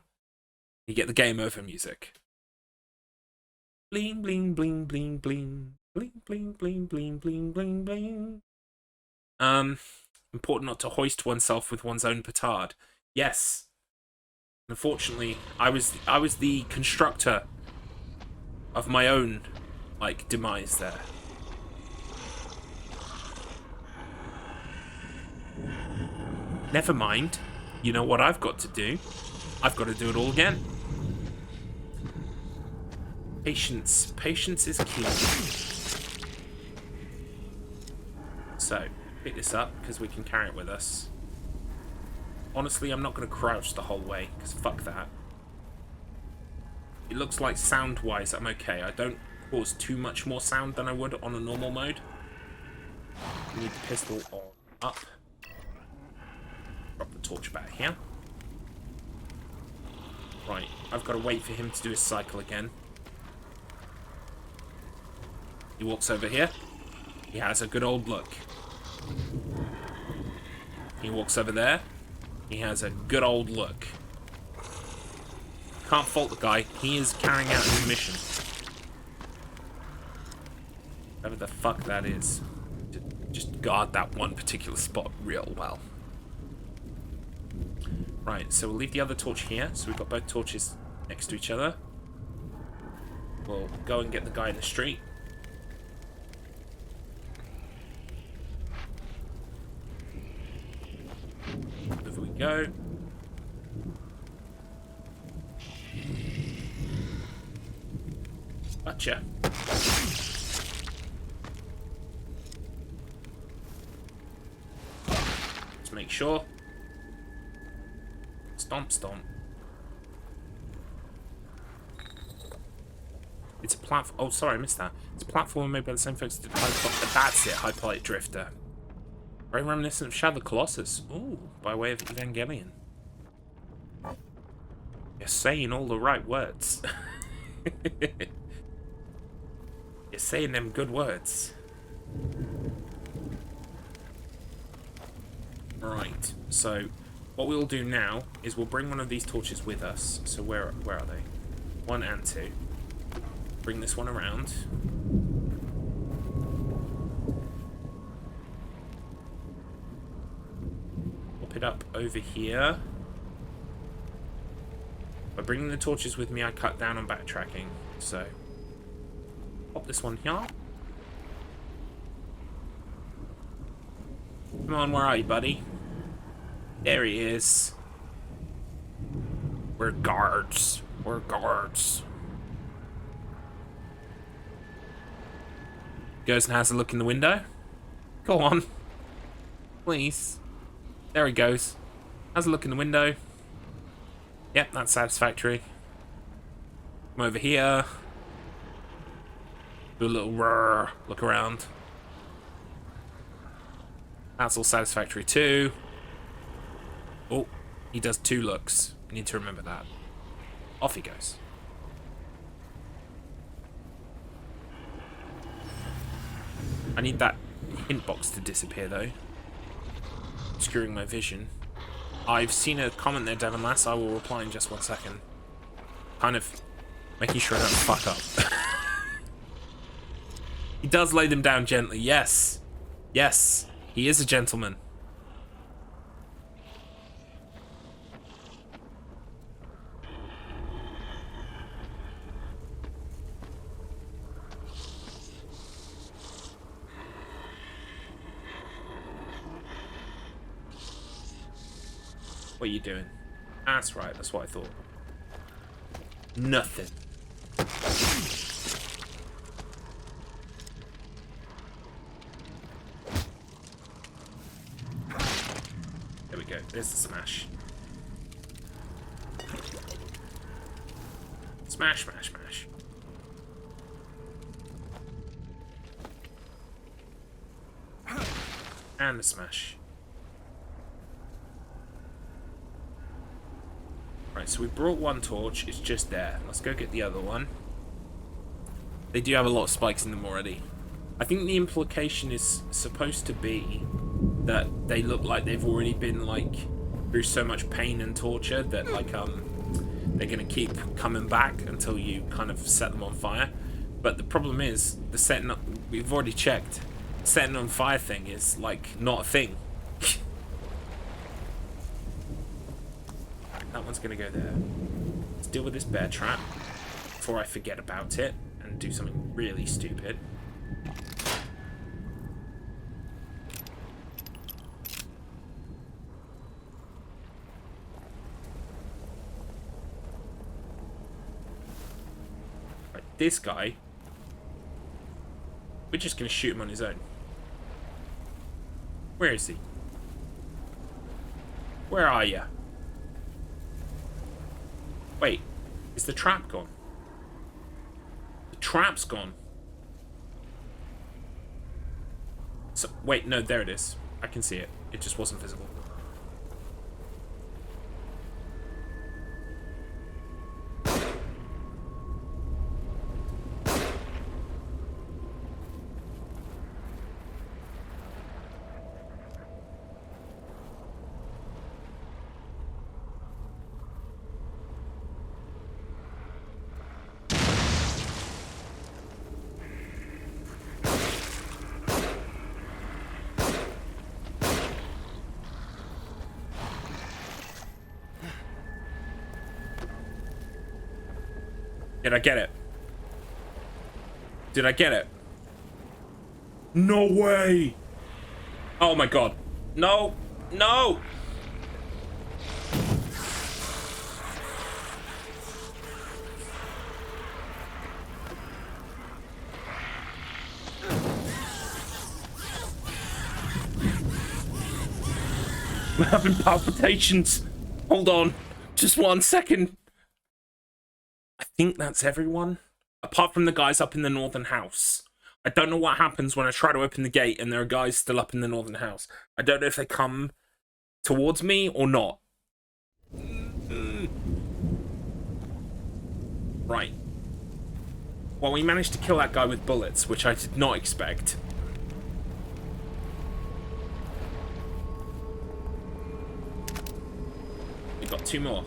A: You get the game over music. Bling, bling, bling, bling, bling. Bling, bling, bling, bling, bling, bling, bling. Important not to hoist oneself with one's own petard. Yes. Unfortunately, I was the constructor of my own, like, demise there. Never mind. You know what I've got to do? I've got to do it all again. Patience. Patience is key. So, pick this up, because we can carry it with us. Honestly, I'm not going to crouch the whole way, because fuck that. It looks like sound-wise I'm okay. I don't cause too much more sound than I would on a normal mode. We need the pistol on up. Drop the torch back here. Right, I've got to wait for him to do his cycle again. He walks over here. He has a good old look. He walks over there. He has a good old look. Can't fault the guy. He is carrying out his mission. Whatever the fuck that is. Just guard that one particular spot real well. Right, so we'll leave the other torch here. So we've got both torches next to each other. We'll go and get the guy in the street. Over we go. Gotcha. Let's make sure. Stomp, stomp. It's a platform. Oh, sorry, I missed that. It's a platform made by the same folks that did That's it, Hyperlight Drifter. Very reminiscent of Shadow of the Colossus. Ooh, by way of Evangelion. You're saying all the right words. You're saying them good words. Right, so what we'll do now is we'll bring one of these torches with us. So where are they? 1 and 2. Bring this one around. Pop it up over here. By bringing the torches with me, I cut down on backtracking. So, pop this one here. Come on, where are you, buddy? There he is. We're guards. We're guards. Goes and has a look in the window. Go on. Please. There he goes. Has a look in the window. Yep, that's satisfactory. Come over here. Do a little look around. That's all satisfactory too. Oh, he does 2 looks. I need to remember that. Off he goes. I need that hint box to disappear though. Obscuring my vision. I've seen a comment there, Devon Lass. I will reply in just 1 second. Kind of making sure I don't fuck up. He does lay them down gently. Yes. Yes. He is a gentleman. What are you doing? That's right, that's what I thought. Nothing. There we go, there's the smash. Smash, smash, smash. And the smash. Right, so we brought 1 torch, it's just there. Let's go get the other one. They do have a lot of spikes in them already. I think the implication is supposed to be that they look like they've already been, like, through so much pain and torture that, like, they're gonna keep coming back until you kind of set them on fire. But the problem is, the setting up, we've already checked, setting on fire thing is, like, not a thing. That one's gonna go there. Let's deal with this bear trap before I forget about it and do something really stupid. Right, this guy, we're just gonna shoot him on his own. Where is he? Where are you? Wait, is the trap gone? The trap's gone. So, wait, no, there it is. I can see it. It just wasn't visible. Did I get it? Did I get it? No way! Oh my god. No! No! I'm having palpitations. Hold on. Just 1 second. I think that's everyone. Apart from the guys up in the northern house. I don't know what happens when I try to open the gate and there are guys still up in the northern house. I don't know if they come towards me or not. Right. Well, we managed to kill that guy with bullets, which I did not expect. We've got 2 more.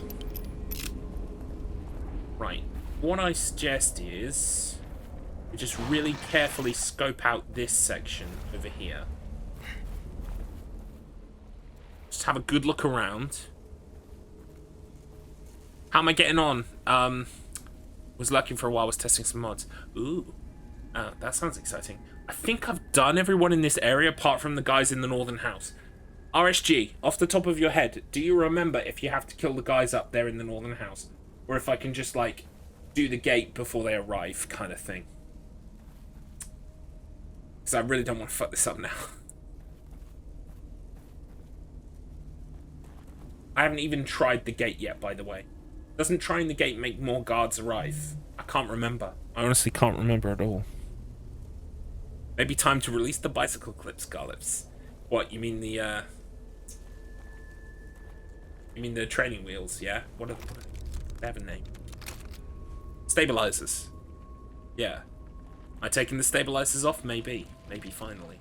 A: Right. What I suggest is we just really carefully scope out this section over here. Just have a good look around. How am I getting on? Was lurking for a while, was testing some mods. Ooh. That sounds exciting. I think I've done everyone in this area apart from the guys in the northern house. RSG, off the top of your head, do you remember if you have to kill the guys up there in the northern house? Or if I can just, like, do the gate before they arrive, kind of thing. Because I really don't want to fuck this up now. I haven't even tried the gate yet, by the way. Doesn't trying the gate make more guards arrive? I can't remember. I honestly can't remember at all. Maybe time to release the bicycle clips, Garlips. What, you mean the, You mean the training wheels, yeah? What are they have a name? Stabilizers. Yeah. Am I taking the stabilizers off? Maybe. Maybe finally.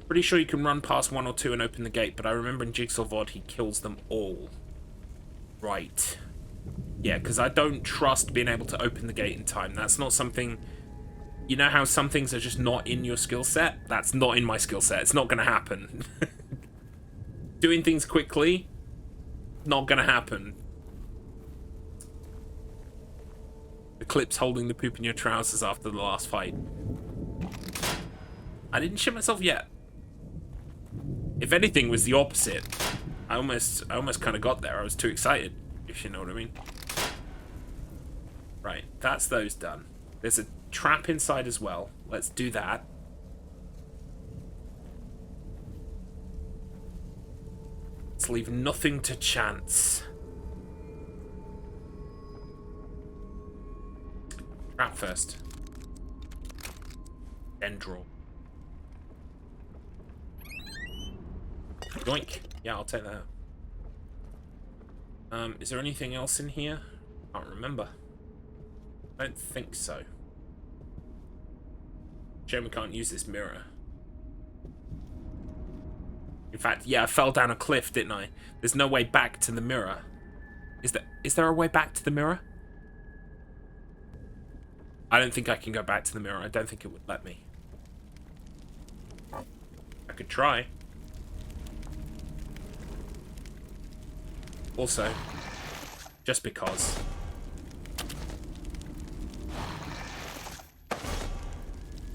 A: Pretty sure you can run past 1 or 2 and open the gate, but I remember in Jigsaw VOD he kills them all. Right. Yeah, because I don't trust being able to open the gate in time. That's not something... You know how some things are just not in your skill set? That's not in my skill set. It's not going to happen. Doing things quickly, not going to happen. The clip's holding the poop in your trousers after the last fight. I didn't shit myself yet. If anything, was the opposite. I almost kind of got there. I was too excited, if you know what I mean. Right, that's those done. There's a trap inside as well. Let's do that. Let's leave nothing to chance. Trap first. Then draw. Yoink. Yeah, I'll take that. Is there anything else in here? I can't remember. I don't think so. Shame we can't use this mirror. In fact, yeah, I fell down a cliff, didn't I? There's no way back to the mirror. Is there a way back to the mirror? I don't think I can go back to the mirror. I don't think it would let me. I could try. Also, just because.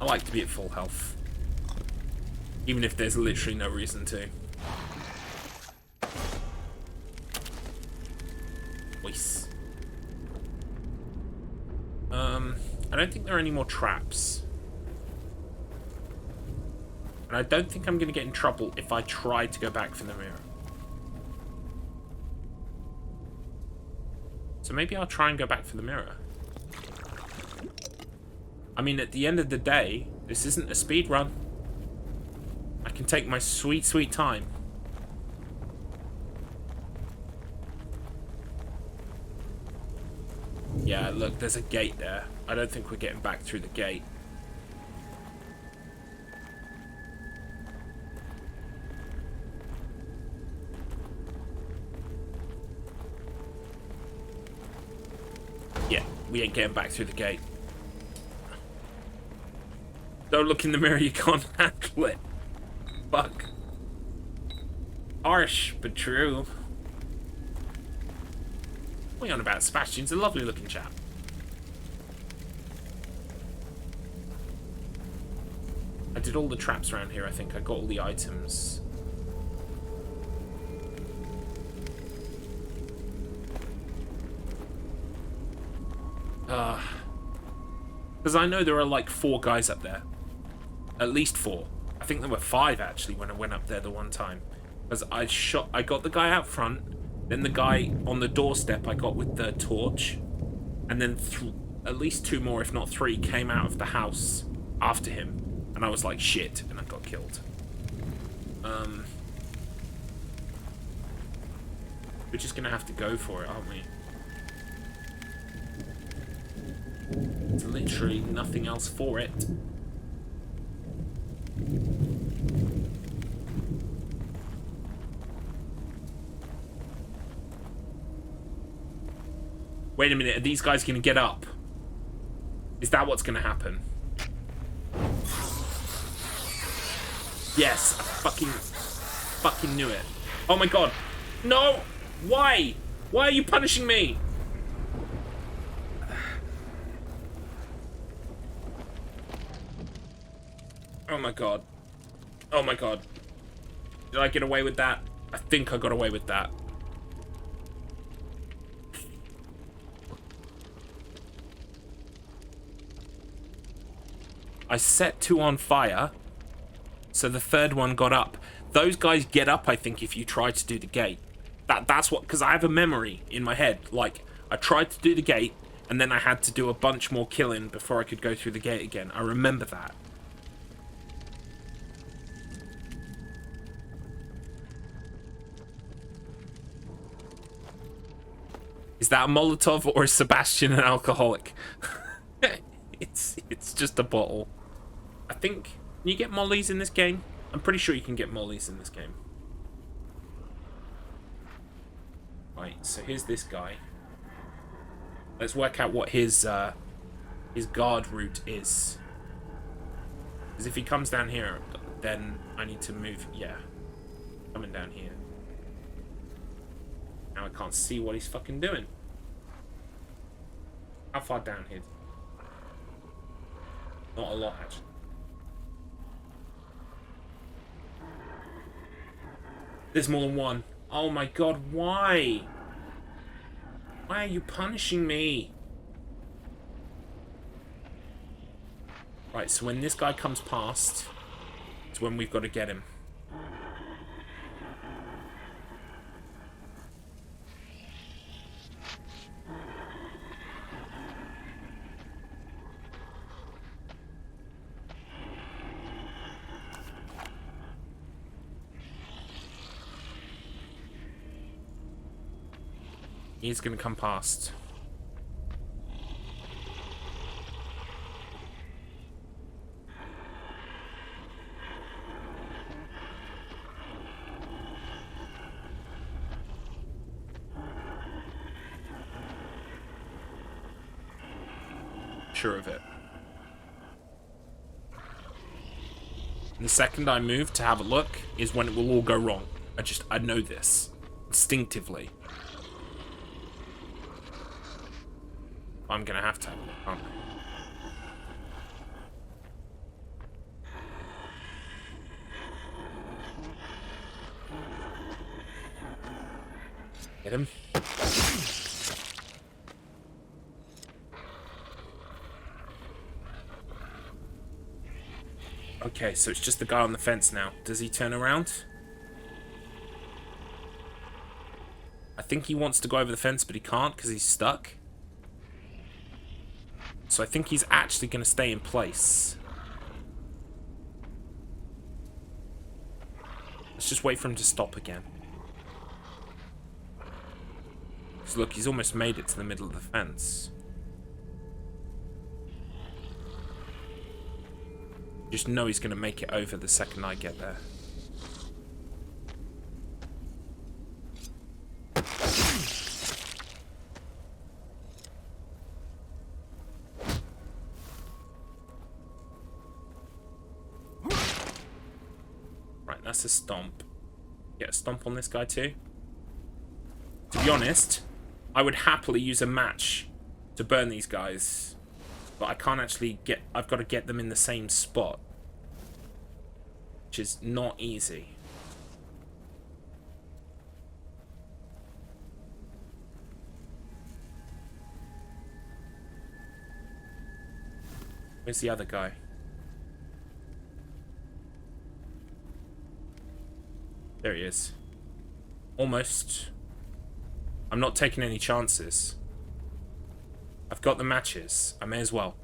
A: I like to be at full health. Even if there's literally no reason to. Voice. I don't think there are any more traps. And I don't think I'm going to get in trouble if I try to go back for the mirror. So maybe I'll try and go back for the mirror. I mean, at the end of the day, this isn't a speed run. I can take my sweet, sweet time. Yeah, look, there's a gate there. I don't think we're getting back through the gate. Yeah, we ain't getting back through the gate. Don't look in the mirror, you can't handle it. Fuck. Harsh, but true. What are you on about? Sebastian's a lovely looking chap. I did all the traps around here, I think. I got all the items. Because I know there are like 4 guys up there. At least 4. I think there were 5 actually when I went up there the one time. Because I got the guy out front, then the guy on the doorstep I got with the torch, and then at least 2 more, if not 3, came out of the house after him. And I was like, shit, and I got killed. We're just gonna have to go for it, aren't we? There's literally nothing else for it. Wait a minute, are these guys gonna get up? Is that what's gonna happen? Yes, I fucking knew it. Oh my god. No! Why? Why are you punishing me? Oh my god. Oh my god. Did I get away with that? I think I got away with that. I set 2 on fire, so the 3rd one got up. Those guys get up, I think, if you try to do the gate. That's what, because I have a memory in my head. Like, I tried to do the gate, and then I had to do a bunch more killing before I could go through the gate again. I remember that. Is that a Molotov, or is Sebastian an alcoholic? It's just a bottle. I think... Can you get mollies in this game? I'm pretty sure you can get mollies in this game. Right, so here's this guy. Let's work out what his guard route is. Because if he comes down here, then I need to move... Yeah. Coming down here. Now I can't see what he's fucking doing. How far down here? Not a lot, actually. There's more than one. Oh my god, why? Why are you punishing me? Right, so when this guy comes past, it's when we've got to get him. He's gonna come past. Sure of it. And the second I move to have a look is when it will all go wrong. I know this instinctively. I'm gonna have to, aren't I? Get him. Okay, so it's just the guy on the fence now. Does he turn around? I think he wants to go over the fence, but he can't because he's stuck. So I think he's actually going to stay in place. Let's just wait for him to stop again. Because look, he's almost made it to the middle of the fence. Just know he's going to make it over the second I get there. A stomp. Get a stomp on this guy too. To be honest, I would happily use a match to burn these guys, but I can't actually get... I've got to get them in the same spot, which is not easy. Where's the other guy? There he is. Almost. I'm not taking any chances. I've got the matches. I may as well.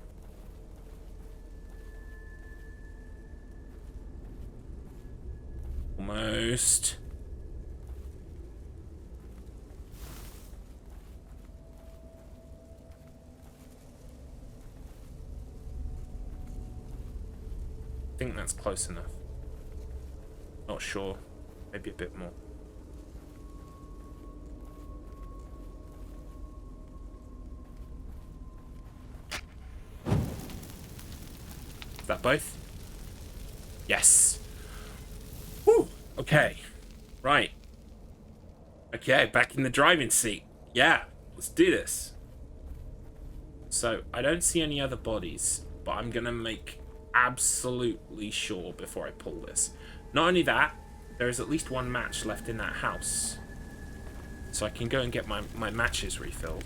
A: Almost. I think that's close enough. Not sure. Maybe a bit more. Is that both? Yes. Woo! Okay. Right. Okay, back in the driving seat. Yeah, let's do this. So, I don't see any other bodies, but I'm gonna make absolutely sure before I pull this. Not only that, there is at least one match left in that house. So I can go and get my matches refilled.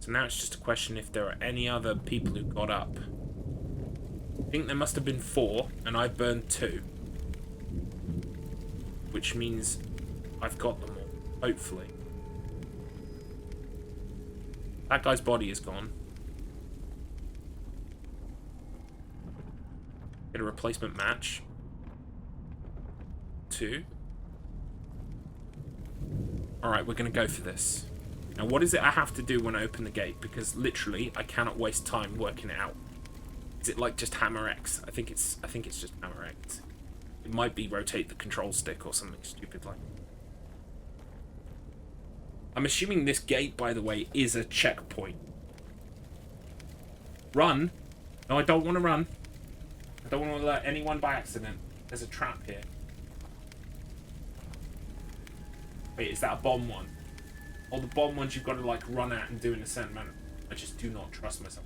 A: So now it's just a question if there are any other people who got up. I think there must have been 4, and I burned 2. Which means I've got them all, hopefully. That guy's body is gone. Get a replacement match. 2. Alright, we're going to go for this. Now, what is it I have to do when I open the gate? Because literally, I cannot waste time working it out. Is it like just hammer X? I think it's just hammer X. It might be rotate the control stick or something stupid like that. I'm assuming this gate, by the way, is a checkpoint. Run? No, I don't want to run. I don't want to alert anyone by accident. There's a trap here. Wait, is that a bomb one? All the bomb ones you've got to, like, run at and do in a certain manner. I just do not trust myself.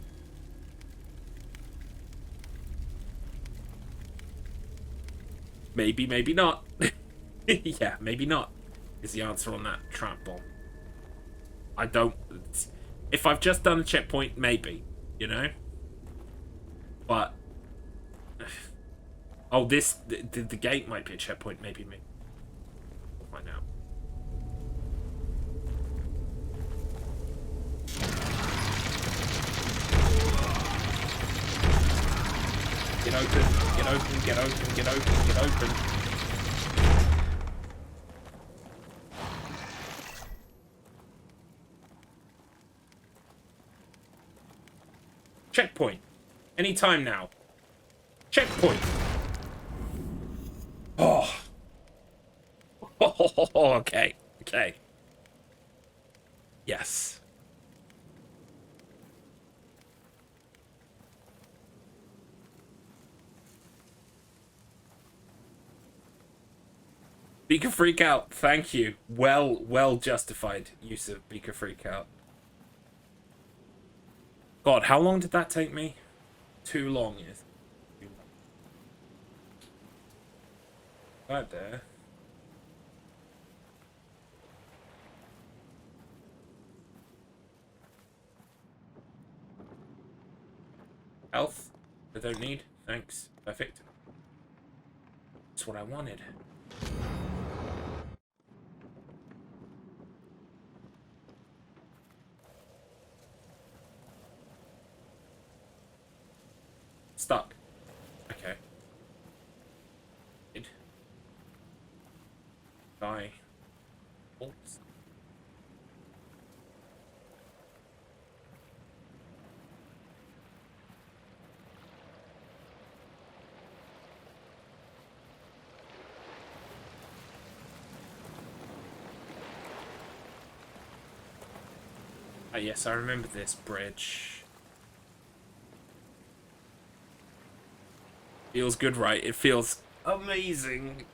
A: Maybe, maybe not. Yeah, maybe not, is the answer on that trap bomb. I don't... If I've just done a checkpoint, maybe, you know? But... Oh, the gate might be a checkpoint, maybe. We'll find out. Get open, get open, get open, get open, get open. Checkpoint. Anytime now. Checkpoint. Oh. Oh, okay. Okay. Yes. Beaker freak out. Thank you. Well justified use of Beaker freak out. God, how long did that take me? Too long, is right there. Health? I don't need. Thanks. Perfect. That's what I wanted. Stuck. Okay. Die. Oops. Ah, yes, I remember this bridge. Feels good, right? It feels amazing.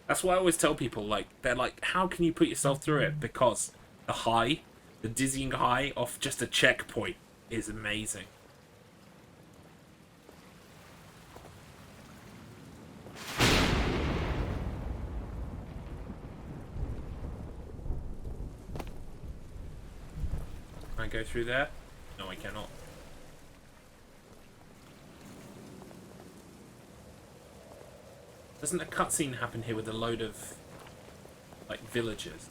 A: That's why I always tell people, like, they're like, how can you put yourself through it? Because the high, the dizzying high off just a checkpoint is amazing. Can I go through there? No, I cannot. Doesn't a cutscene happen here with a load of, like, villagers?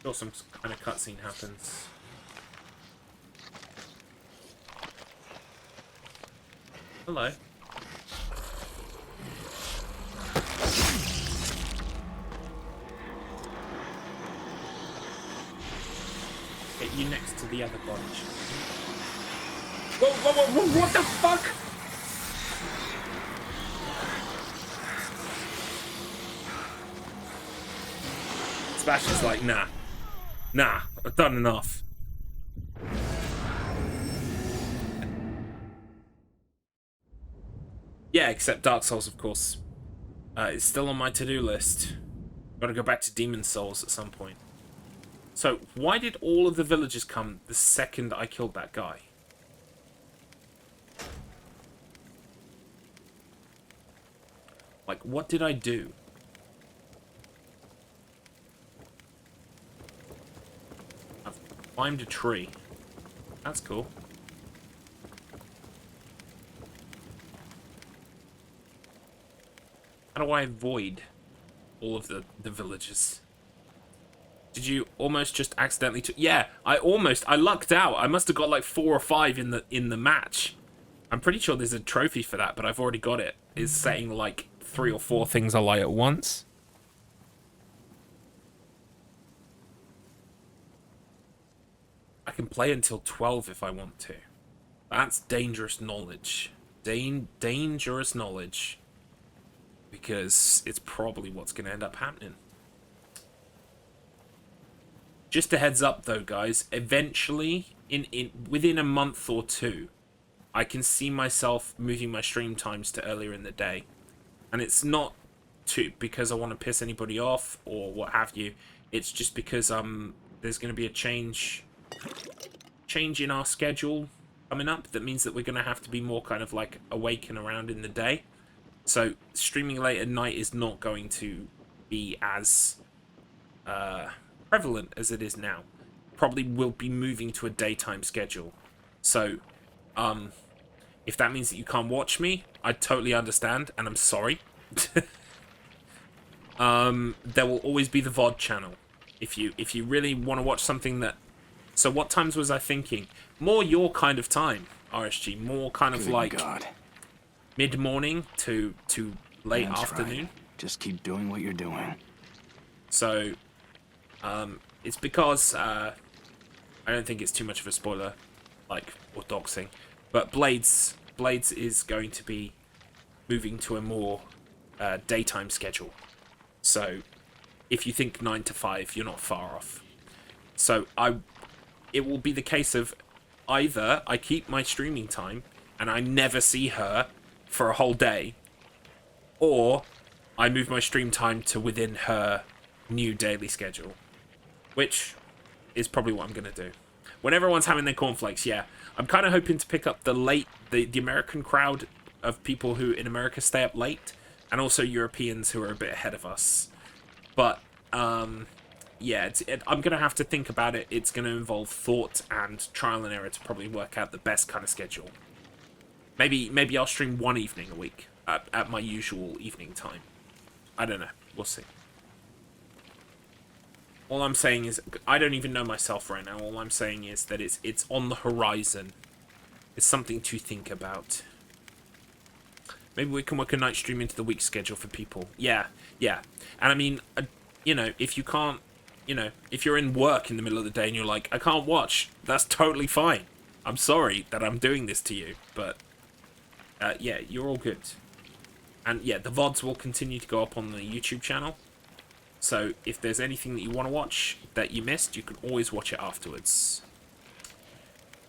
A: Sure, some kind of cutscene happens. Hello. Get you next to the other bunch. Whoa, whoa, whoa, whoa, what the fuck? Smash is like, nah. Nah, I've done enough. Yeah, except Dark Souls, of course. It's still on my to-do list. Gotta go back to Demon Souls at some point. So, why did all of the villagers come the second I killed that guy? Like, what did I do? I've climbed a tree. That's cool. How do I avoid all of the villagers? Did you almost just accidentally yeah, I lucked out. I must have got like 4 or 5 in the match. I'm pretty sure there's a trophy for that, but I've already got it. It's saying like 3 or 4 things I light at once. I can play until 12 if I want to. That's dangerous knowledge. Dangerous knowledge. Because it's probably what's going to end up happening. Just a heads up though, guys. Eventually, within a month or 2, I can see myself moving my stream times to earlier in the day. And it's not because I want to piss anybody off or what have you. It's just because there's going to be a change in our schedule coming up. That means that we're going to have to be more kind of like awake and around in the day. So streaming late at night is not going to be as prevalent as it is now. Probably will be moving to a daytime schedule. So if that means that you can't watch me, I totally understand, and I'm sorry. There will always be the VOD channel. If you really want to watch something that... So what times was I thinking? More your kind of time, RSG. More kind of like mid-morning to late afternoon.
C: Right. Just keep doing what you're doing.
A: So it's because I don't think it's too much of a spoiler, like, or doxing, but Blades is going to be moving to a more daytime schedule. So if you think 9 to 5, you're not far off. So it will be the case of either I keep my streaming time and I never see her for a whole day, or I move my stream time to within her new daily schedule, which is probably what I'm going to do. When everyone's having their cornflakes, yeah, I'm kind of hoping to pick up the American crowd of people who in America stay up late, and also Europeans who are a bit ahead of us. But yeah, I'm going to have to think about it. It's going to involve thought and trial and error to probably work out the best kind of schedule. Maybe I'll stream one evening a week at my usual evening time. I don't know. We'll see. All I'm saying is, I don't even know myself right now. All I'm saying is that it's on the horizon. It's something to think about. Maybe we can work a night stream into the week schedule for people. Yeah. And I mean, you know, if you can't, you know, if you're in work in the middle of the day and you're like, I can't watch, that's totally fine. I'm sorry that I'm doing this to you, but yeah, you're all good. And yeah, the VODs will continue to go up on the YouTube channel. So if there's anything that you want to watch that you missed, you can always watch it afterwards.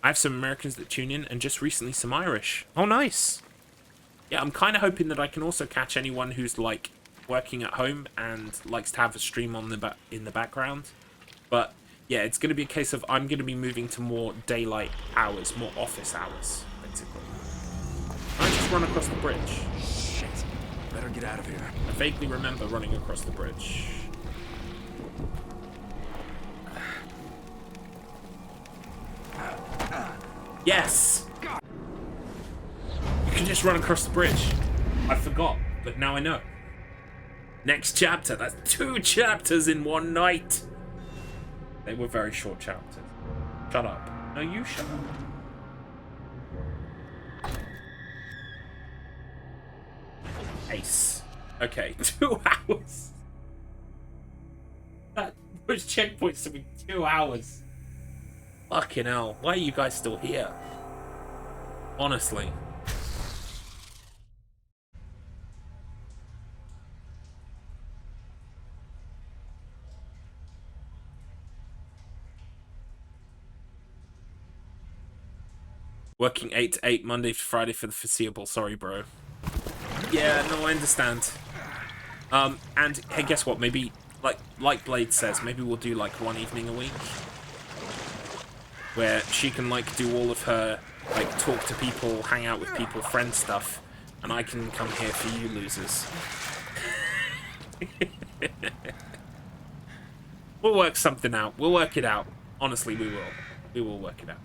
A: I have some Americans that tune in, and just recently some Irish. Oh, nice. Yeah, I'm kind of hoping that I can also catch anyone who's like working at home and likes to have a stream on in the background. But yeah, it's going to be a case of I'm going to be moving to more daylight hours, more office hours, basically. I just run across the bridge.
C: Shit. Better get out of here.
A: I vaguely remember running across the bridge. Yes! just run across the bridge. I forgot, but now I know. Next chapter. That's 2 chapters in one night. They were very short chapters. Shut up. No, you shut up. Ace. Okay, 2 hours. Those checkpoints took me 2 hours. Fucking hell. Why are you guys still here? Honestly. Working 8 to 8 Monday to Friday for the foreseeable. Sorry, bro. Yeah, no, I understand. And hey, guess what? Maybe, like Blade says, maybe we'll do like 1 evening a week where she can like do all of her like talk to people, hang out with people, friend stuff, and I can come here for you losers. We'll work something out. We'll work it out. Honestly, we will. We will work it out.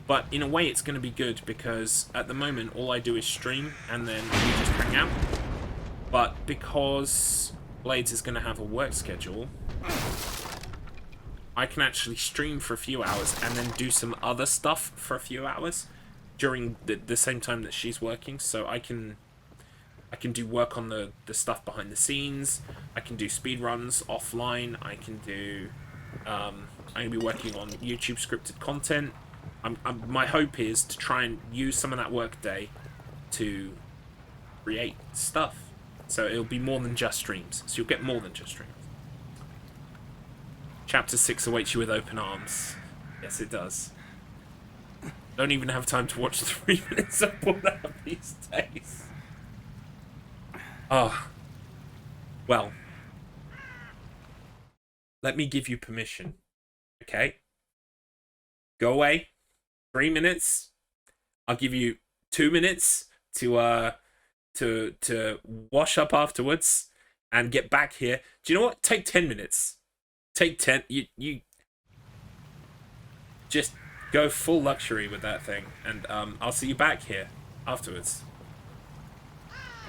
A: But in a way, it's going to be good because at the moment, all I do is stream and then we just hang out. But because Blades is going to have a work schedule, I can actually stream for a few hours and then do some other stuff for a few hours during the same time that she's working. So I can do work on the stuff behind the scenes. I can do speed runs offline. I can do... I'm going to be working on YouTube scripted content. My hope is to try and use some of that work day to create stuff. So it'll be more than just streams. So you'll get more than just streams. Chapter 6 awaits you with open arms. Yes, it does. Don't even have time to watch 3 minutes of Pornhub these days. Ah. Well. Let me give you permission. Okay? Go away. 3 minutes. I'll give you 2 minutes to wash up afterwards and get back here. Do you know what? Take 10 minutes. Take 10. You just go full luxury with that thing, and I'll see you back here afterwards.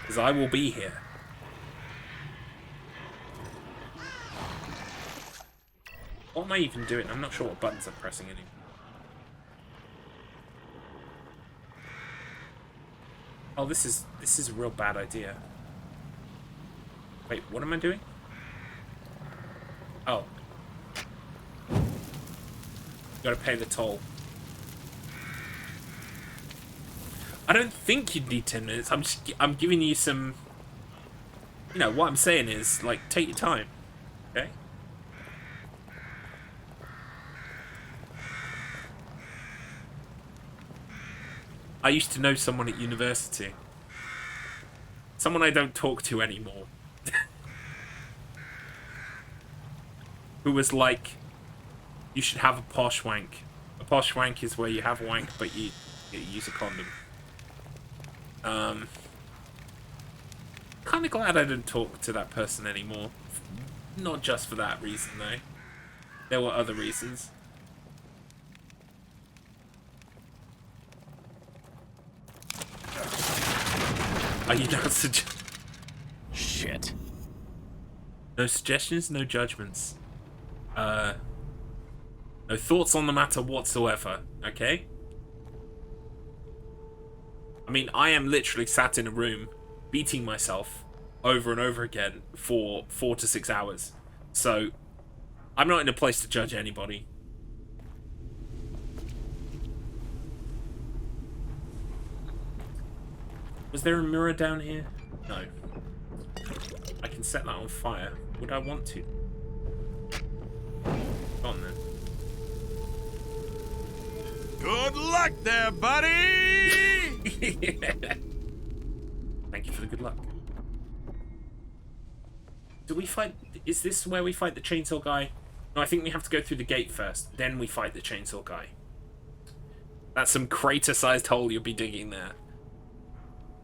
A: Because I will be here. What am I even doing? I'm not sure what buttons I'm pressing anymore. Oh, this is a real bad idea. Wait, what am I doing? Oh. Gotta pay the toll. I don't think you'd need 10 minutes. I'm giving you some... You know, what I'm saying is, like, take your time. Okay? I used to know someone at university. Someone I don't talk to anymore. Who was like, you should have a posh wank. A posh wank is where you have a wank, but you use a condom. Kind of glad I didn't talk to that person anymore. Not just for that reason, though. There were other reasons. Are you not
D: Shit.
A: No suggestions, no judgments. No thoughts on the matter whatsoever, okay? I mean, I am literally sat in a room beating myself over and over again for 4 to 6 hours. So, I'm not in a place to judge anybody. Was there a mirror down here? No. I can set that on fire. Would I want to? Go on then.
H: Good luck there, buddy!
A: Thank you for the good luck. Do we fight... Is this where we fight the chainsaw guy? No, I think we have to go through the gate first. Then we fight the chainsaw guy. That's some crater-sized hole you'll be digging there.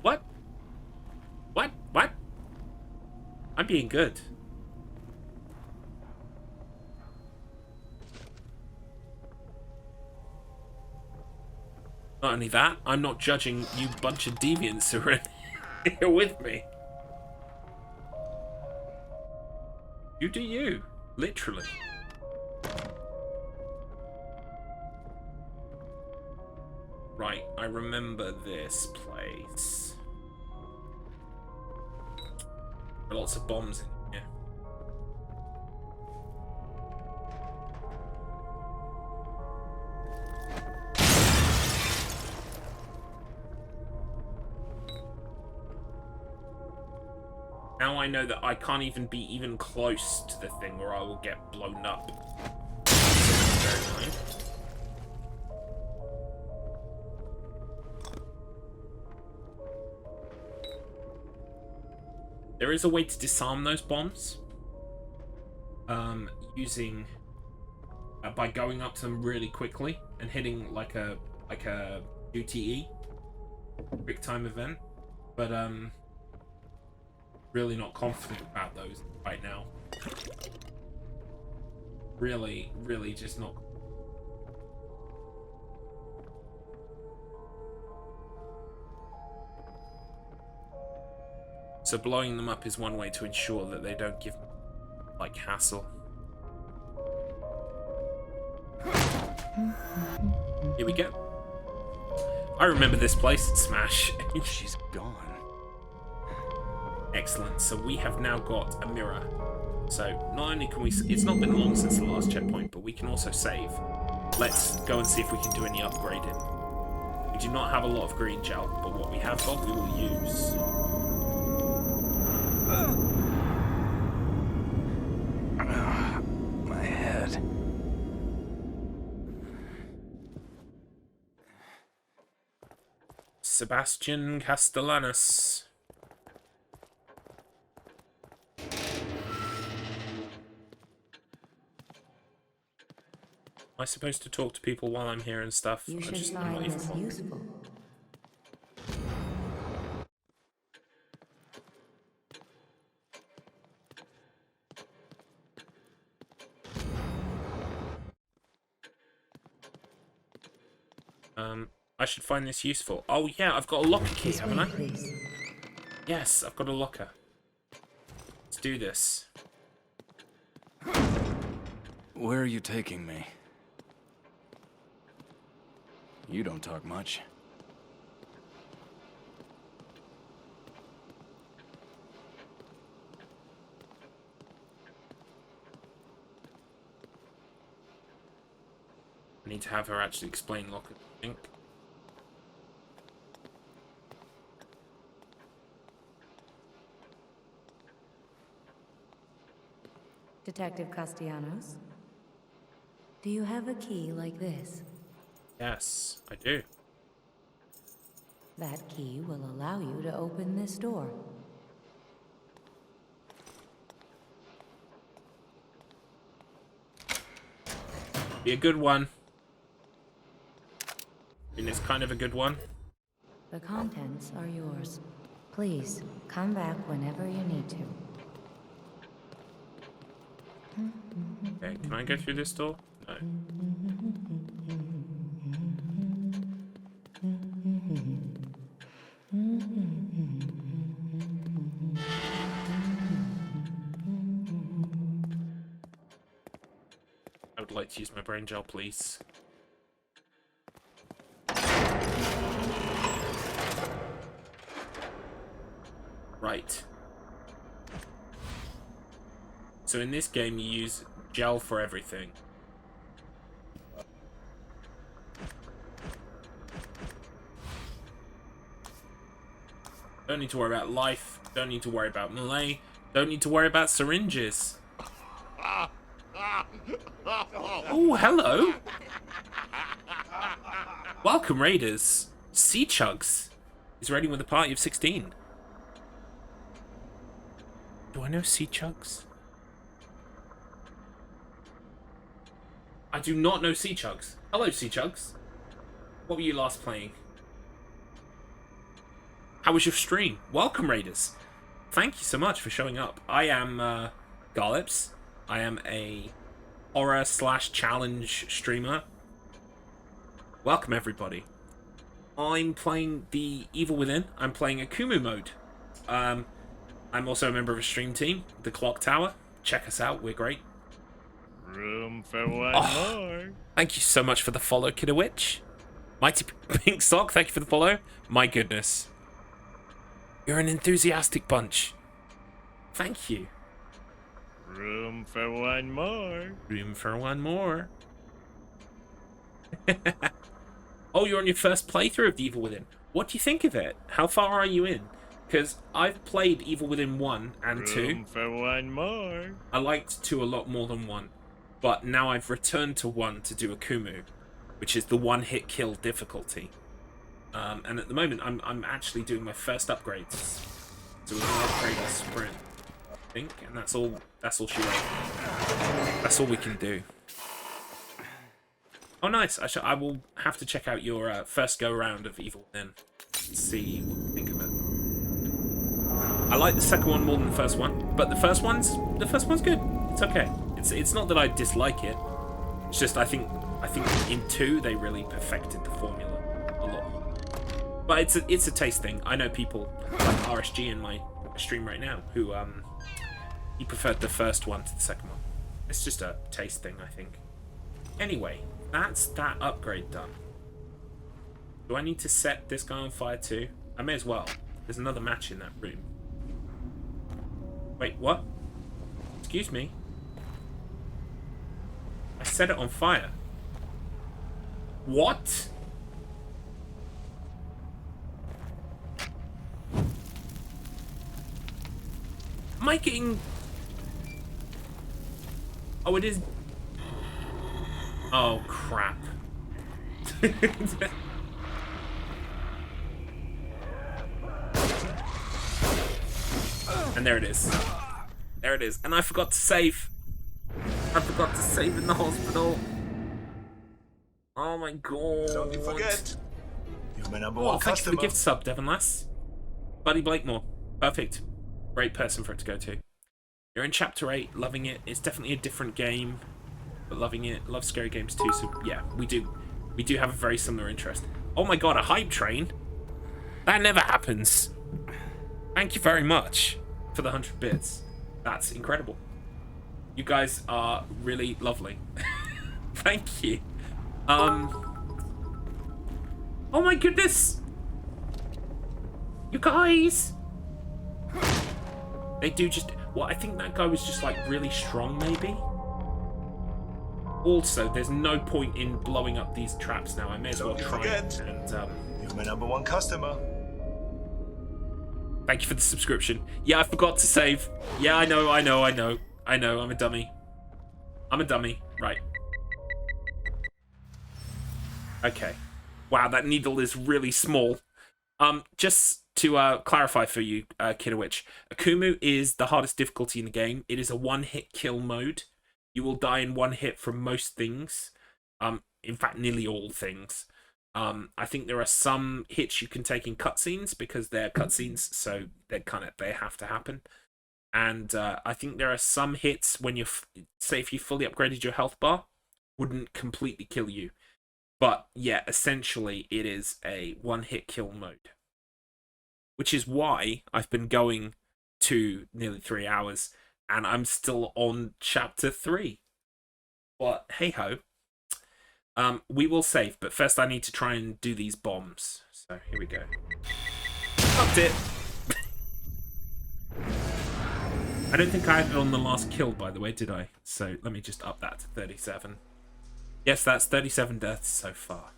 A: What? What? What? I'm being good. Not only that, I'm not judging you bunch of deviants who are in here with me. You do you. Literally. Right, I remember this place. There are lots of bombs in here. Now I know that I can't even be even close to the thing where I will get blown up. Very nice. There is a way to disarm those bombs. Using by going up to them really quickly and hitting like a QTE, quick time event. But really not confident about those right now. Really just not. So blowing them up is one way to ensure that they don't give like hassle. Here we go. I remember this place at Smash.
C: She's gone.
A: Excellent. So we have now got a mirror. So not only can we... It's not been long since the last checkpoint, but we can also save. Let's go and see if we can do any upgrading. We do not have a lot of green gel, but what we have got we will use.
C: My head.
A: Sebastian Castellanos. Am I supposed to talk to people while I'm here and stuff?
F: You should
A: I'm
F: find
A: not even
F: this
A: bothered.
F: useful.
A: I should find this useful. Oh yeah, I've got a locker key,
F: This
A: haven't
F: way,
A: I?
F: please.
A: Yes, I've got a locker. Let's do this.
C: Where are you taking me? You don't talk much.
A: I need to have her actually explain locker, I think.
F: Detective Castellanos, do you have a key like this?
A: Yes, I do.
F: That key will allow you to open this door.
A: Be a good one. And it's kind of a good one.
F: The contents are yours. Please, come back whenever you need to.
A: Okay, can I go through this door? No. I would like to use my brain gel, please. Right. So in this game, you use gel for everything. Don't need to worry about life. Don't need to worry about melee. Don't need to worry about syringes. Oh, hello. Welcome, Raiders. Sea Chugs is raiding with a party of 16. Do I know Sea Chugs? I do not know Sea Chugs. Hello, Sea Chugs. What were you last playing? How was your stream? Welcome, Raiders. Thank you so much for showing up. I am Garlips. I am a horror/challenge streamer. Welcome, everybody. I'm playing the Evil Within. I'm playing AKUMU mode. I'm also a member of a stream team, the Clock Tower. Check us out, we're great.
E: Room for one more.
A: Thank you so much for the follow, Kidowitch. Mighty Pink Sock, thank you for the follow. My goodness. You're an enthusiastic bunch. Thank you.
E: Room for one more.
A: Room for one more. Oh, you're on your first playthrough of the Evil Within. What do you think of it? How far are you in? Because I've played Evil Within 1 and 2.
E: Room for one more.
A: I liked 2 a lot more than 1. But now I've returned to 1 to do AKUMU, which is the one-hit kill difficulty. And at the moment, I'm actually doing my first upgrades. So we're going to upgrade our sprint, I think, and that's all she wrote. That's all we can do. Oh, nice. I will have to check out your first go-around of Evil Within. See what you think of it. I like the second one more than the first one, but the first one's good. It's okay. It's not that I dislike it. It's just I think in 2 they really perfected the formula a lot more. But it's a taste thing. I know people like RSG in my stream right now who he preferred the first one to the second one. It's just a taste thing, I think. Anyway, that's that upgrade done. Do I need to set this guy on fire too? I may as well. There's another match in that room. Wait, what? Excuse me. I set it on fire. What? Am I getting... Oh, it is... Oh, crap. And there it is. There it is. And I forgot to save. I forgot to save in the hospital. Oh my god.
I: Don't you forget. You're my number
A: Oh,
I: one
A: thank you for
I: customer.
A: the gift sub, Devon Lass. Buddy Blakemore. Perfect. Great person for it to go to. You're in chapter 8, loving it. It's definitely a different game, but loving it. Love scary games too, so yeah, we do have a very similar interest. Oh my god, a hype train? That never happens. Thank you very much for the 100 bits. That's incredible. You guys are really lovely. Thank you. Oh my goodness. You guys. They do just... Well, I think that guy was just, like, really strong, maybe? Also, there's no point in blowing up these traps now. I may as well try it. And,
I: You're my number one customer.
A: thank you for the subscription. Yeah, I forgot to save. Yeah, I know. I'm a dummy. I'm a dummy. Right. Okay. Wow, that needle is really small. Just to clarify for you, Kidowitch, AKUMU is the hardest difficulty in the game. It is a one-hit kill mode. You will die in one hit from most things. In fact, nearly all things. I think there are some hits you can take in cutscenes because they're cutscenes, so they have to happen. And I think there are some hits when you say if you fully upgraded your health bar, wouldn't completely kill you. But yeah, essentially it is a one-hit kill mode. Which is why I've been going to nearly 3 hours and I'm still on chapter 3. But hey ho. We will save, but first I need to try and do these bombs. So here we go. Fucked it. I don't think I had it on the last kill, by the way, did I? So let me just up that to 37. Yes, that's 37 deaths so far.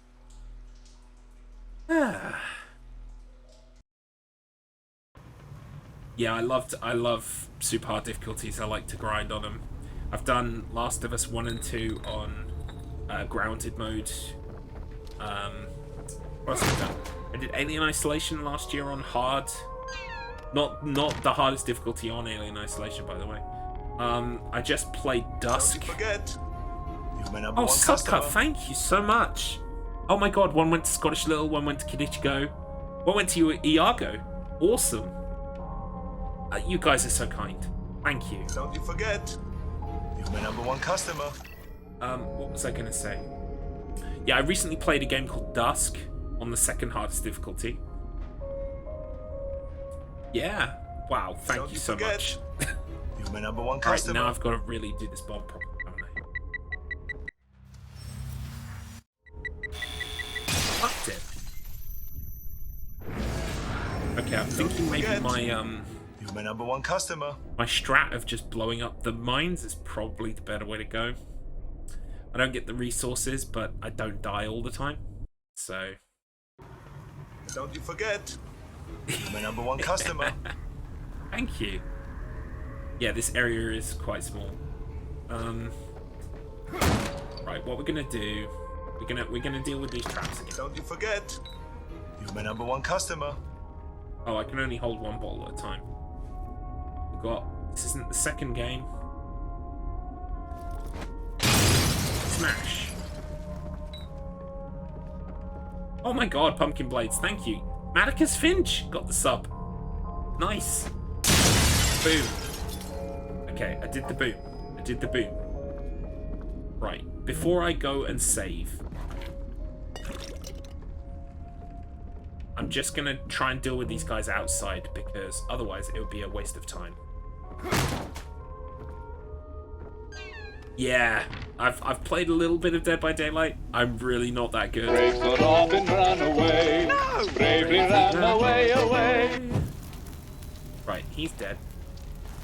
A: Yeah, I love super hard difficulties. I like to grind on them. I've done Last of Us 1 and 2 on grounded mode. What else have I done? I did Alien Isolation last year on hard. Not the hardest difficulty on Alien Isolation, by the way. I just played Dusk.
I: Don't you forget. You're my number
A: Oh,
I: one customer.
A: Subcut, thank you so much. Oh my god, one went to Scottish Little, one went to Kidichigo, one went to Iago. Awesome. You guys are so kind. Thank you.
I: Don't you forget. You're my number one customer.
A: What was I going to say? Yeah, I recently played a game called Dusk on the second hardest difficulty. Yeah. Wow, thank you so much.
I: You're my number one
A: Alright,
I: customer.
A: now I've got to really do this bomb properly, haven't I? Fucked it. Okay, I'm thinking maybe my
I: You're my number one customer.
A: my strat of just blowing up the mines is probably the better way to go. I don't get the resources, but I don't die all the time. So
I: Don't you forget. You're my number one customer.
A: thank you. Yeah, this area is quite small. Right, what we're gonna do? We're gonna deal with these traps again.
I: Don't you forget. You're my number one customer.
A: Oh, I can only hold one bottle at a time. We've got. This isn't the second game. Smash. Oh my god, Pumpkin Blades, thank you. Maticus Finch got the sub. Nice. Boom. Okay, I did the boom. I did the boom. Right, before I go and save, I'm just gonna try and deal with these guys outside because otherwise it would be a waste of time. Yeah, I've played a little bit of Dead by Daylight. I'm really not that good.
E: Break the off and run away. Bravely ran away.
A: Right, he's dead.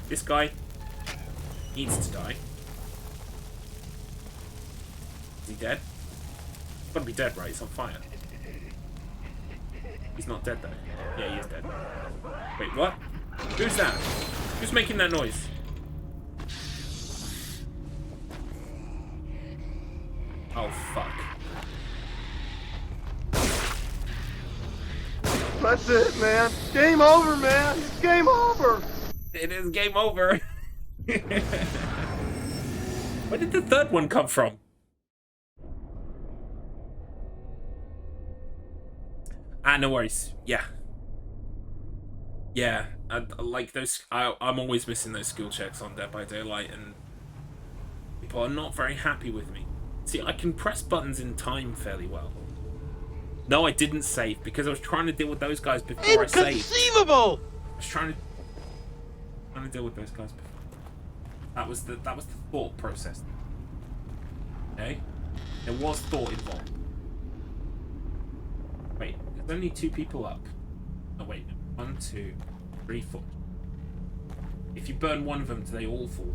A: This guy needs to die. Is he dead? He's gotta be dead, right? He's on fire. He's not dead though. Yeah, he is dead. Wait, what? Who's that? Who's making that noise? Oh, fuck.
J: That's it, man. Game over, man. It's game over.
A: It is game over. Where did the third one come from? Ah, no worries. Yeah. Yeah, I like those. I'm always missing those skill checks on Dead by Daylight, and people are not very happy with me. See, I can press buttons in time fairly well. No, I didn't save because I was trying to deal with those guys before I saved.
J: Inconceivable!
A: I was trying to deal with those guys before. That was the thought process. Okay, there was thought involved. Wait, there's only 2 people up. Oh wait, 1, 2, 3, 4. If you burn one of them, do they all fall?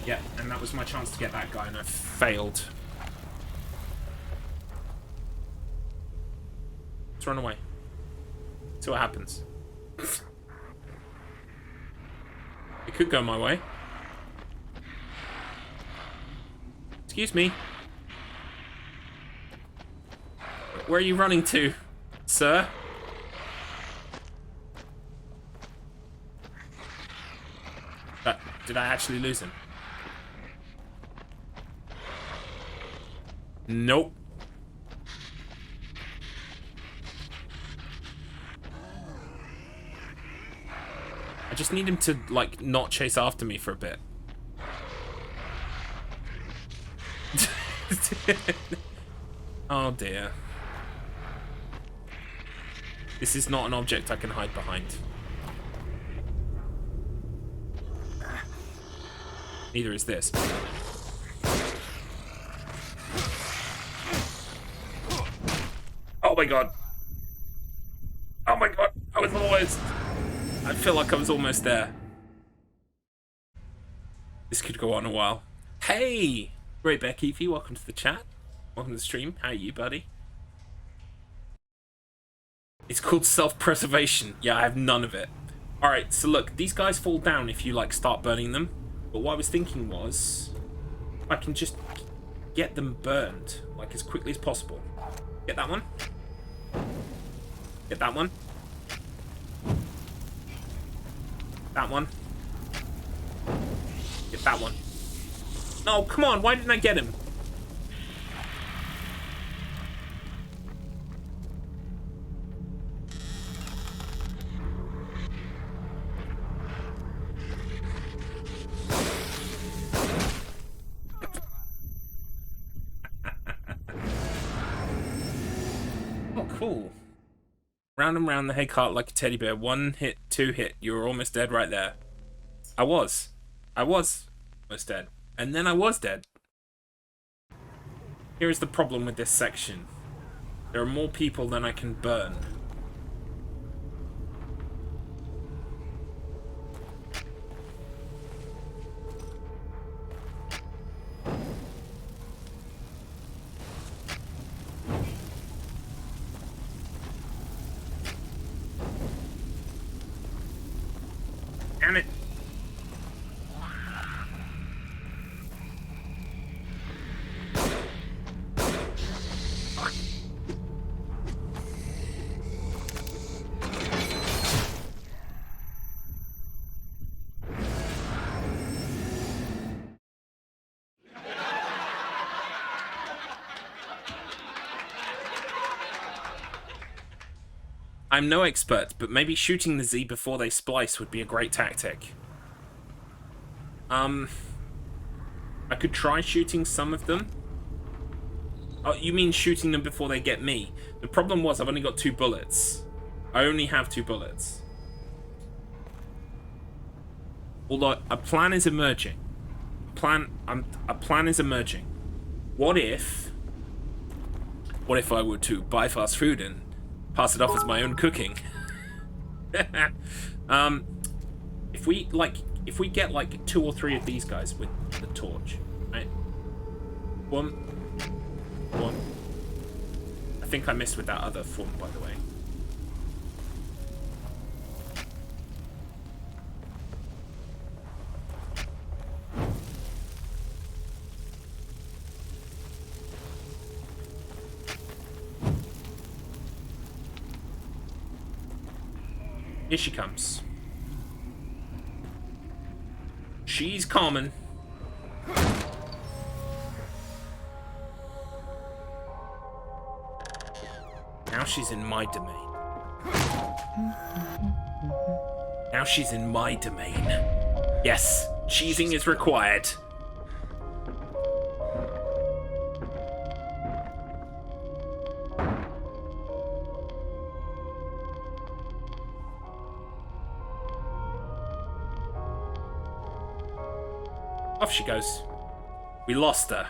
A: Yeah, and that was my chance to get that guy, and I failed. Let's run away. See what happens. It could go my way. Excuse me. Where are you running to, sir? Did I actually lose him? Nope. I just need him to, like, not chase after me for a bit. Oh dear. This is not an object I can hide behind. Neither is this. Oh my god. Oh my god. I was almost... I feel like I was almost there. This could go on a while. Hey! Great Becky, welcome to the chat. Welcome to the stream. How are you, buddy? It's called self-preservation. Yeah, I have none of it. Alright, so look, these guys fall down if you, like, start burning them. But what I was thinking was, I can just get them burned, like, as quickly as possible. Get that one. Get that one. That one. Get that one. No, come on, why didn't I get him? Oh, cool. Round and round the hay cart like a teddy bear. 1 hit, 2 hit. You were almost dead right there. I was almost dead. And then I was dead. Here is the problem with this section. There are more people than I can burn. Damn it. I'm no expert, but maybe shooting the Z before they splice would be a great tactic. I could try shooting some of them. Oh, you mean shooting them before they get me? The problem was I've only got 2 bullets. I only have 2 bullets. Although a plan is emerging. A plan is emerging. What if I were to buy fast food and pass it off as my own cooking? If we get like 2 or 3 of these guys with the torch, right? One. I think I missed with that other form, by the way. Here she comes. She's coming. Now she's in my domain. Now she's in my domain. Yes, cheesing is required. Off she goes. We lost her.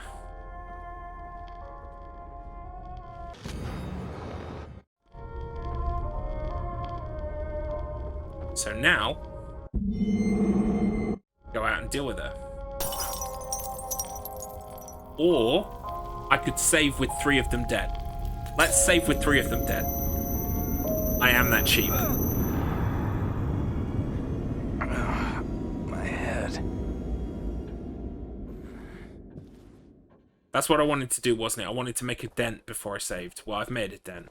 A: So now, go out and deal with her. Or, I could save with 3 of them dead. Let's save with 3 of them dead. I am that cheap.
C: My head.
A: That's what I wanted to do, wasn't it? I wanted to make a dent before I saved. Well, I've made a dent.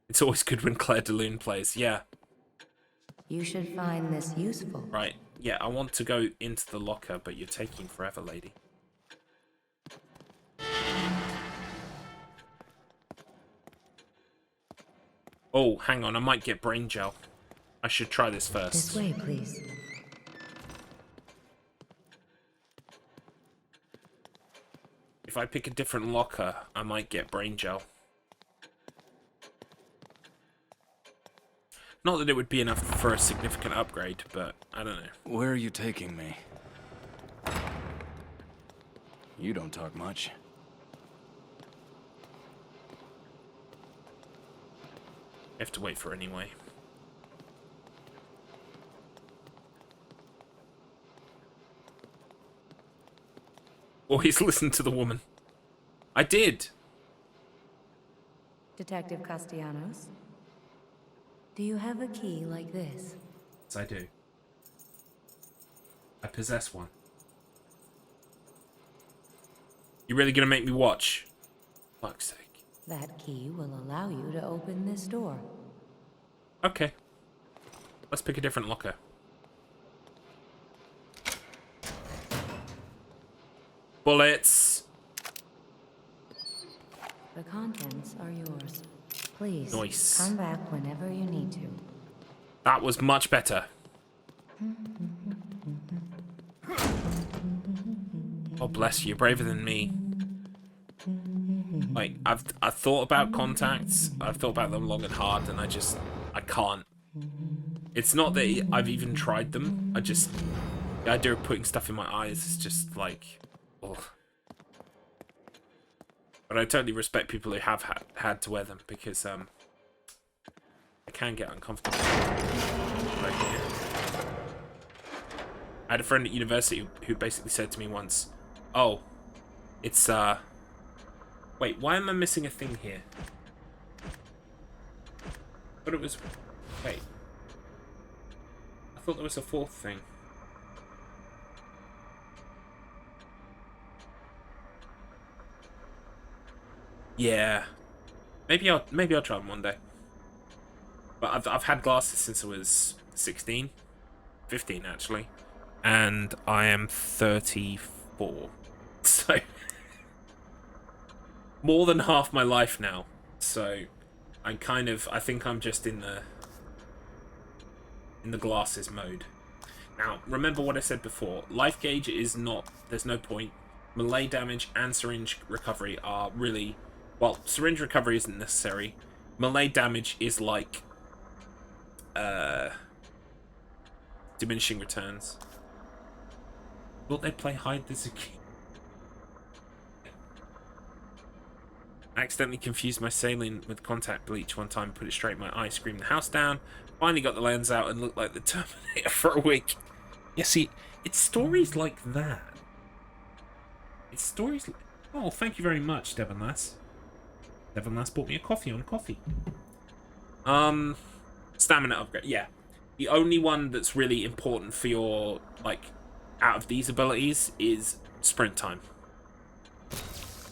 A: It's always good when Claire de Lune plays, yeah.
F: You should find this useful.
A: Right, yeah, I want to go into the locker, but you're taking forever, lady. Oh, hang on, I might get brain gel. I should try this first.
F: This way, please.
A: If I pick a different locker, I might get brain gel. Not that it would be enough for a significant upgrade, but I don't know.
C: Where are you taking me? You don't talk much.
A: I have to wait for it anyway. Always listen to the woman. I did.
F: Detective Castellanos, do you have a key like this?
A: Yes, I do. I possess one. You really gonna make me watch? Fuck's sake.
F: That key will allow you to open this door.
A: Okay. Let's pick a different locker. Bullets.
F: The contents are yours. Please,
A: Nice.
F: come back whenever you need to.
A: That was much better. Oh, bless you. You're braver than me. Like, I've thought about contacts. I've thought about them long and hard, and I can't. It's not that I've even tried them. The idea of putting stuff in my eyes is just like, ugh. But I totally respect people who have had to wear them, because it can get uncomfortable. Right here. I had a friend at university who basically said to me once, "Oh, it's wait, why am I missing a thing here? But it was, wait, I thought there was a fourth thing." Yeah, maybe I'll try them one day. But I've had glasses since I was 16, 15 actually, and I am 34, so more than half my life now. So I think I'm just in the glasses mode. Now remember what I said before. Life gauge is not. There's no point. Melee damage and syringe recovery are really. Well, syringe recovery isn't necessary. Melee damage is like diminishing returns. Thought they'd play hide the Zucchini. I accidentally confused my saline with contact bleach one time, put it straight in my eye, screamed the house down. Finally got the lens out and looked like the Terminator for a week. Yeah, see, it's stories like that. It's stories like... Oh, thank you very much, Devon Lass. Devon Lass bought me a coffee on coffee. Stamina upgrade. Yeah. The only one that's really important for your, like, out of these abilities is sprint time.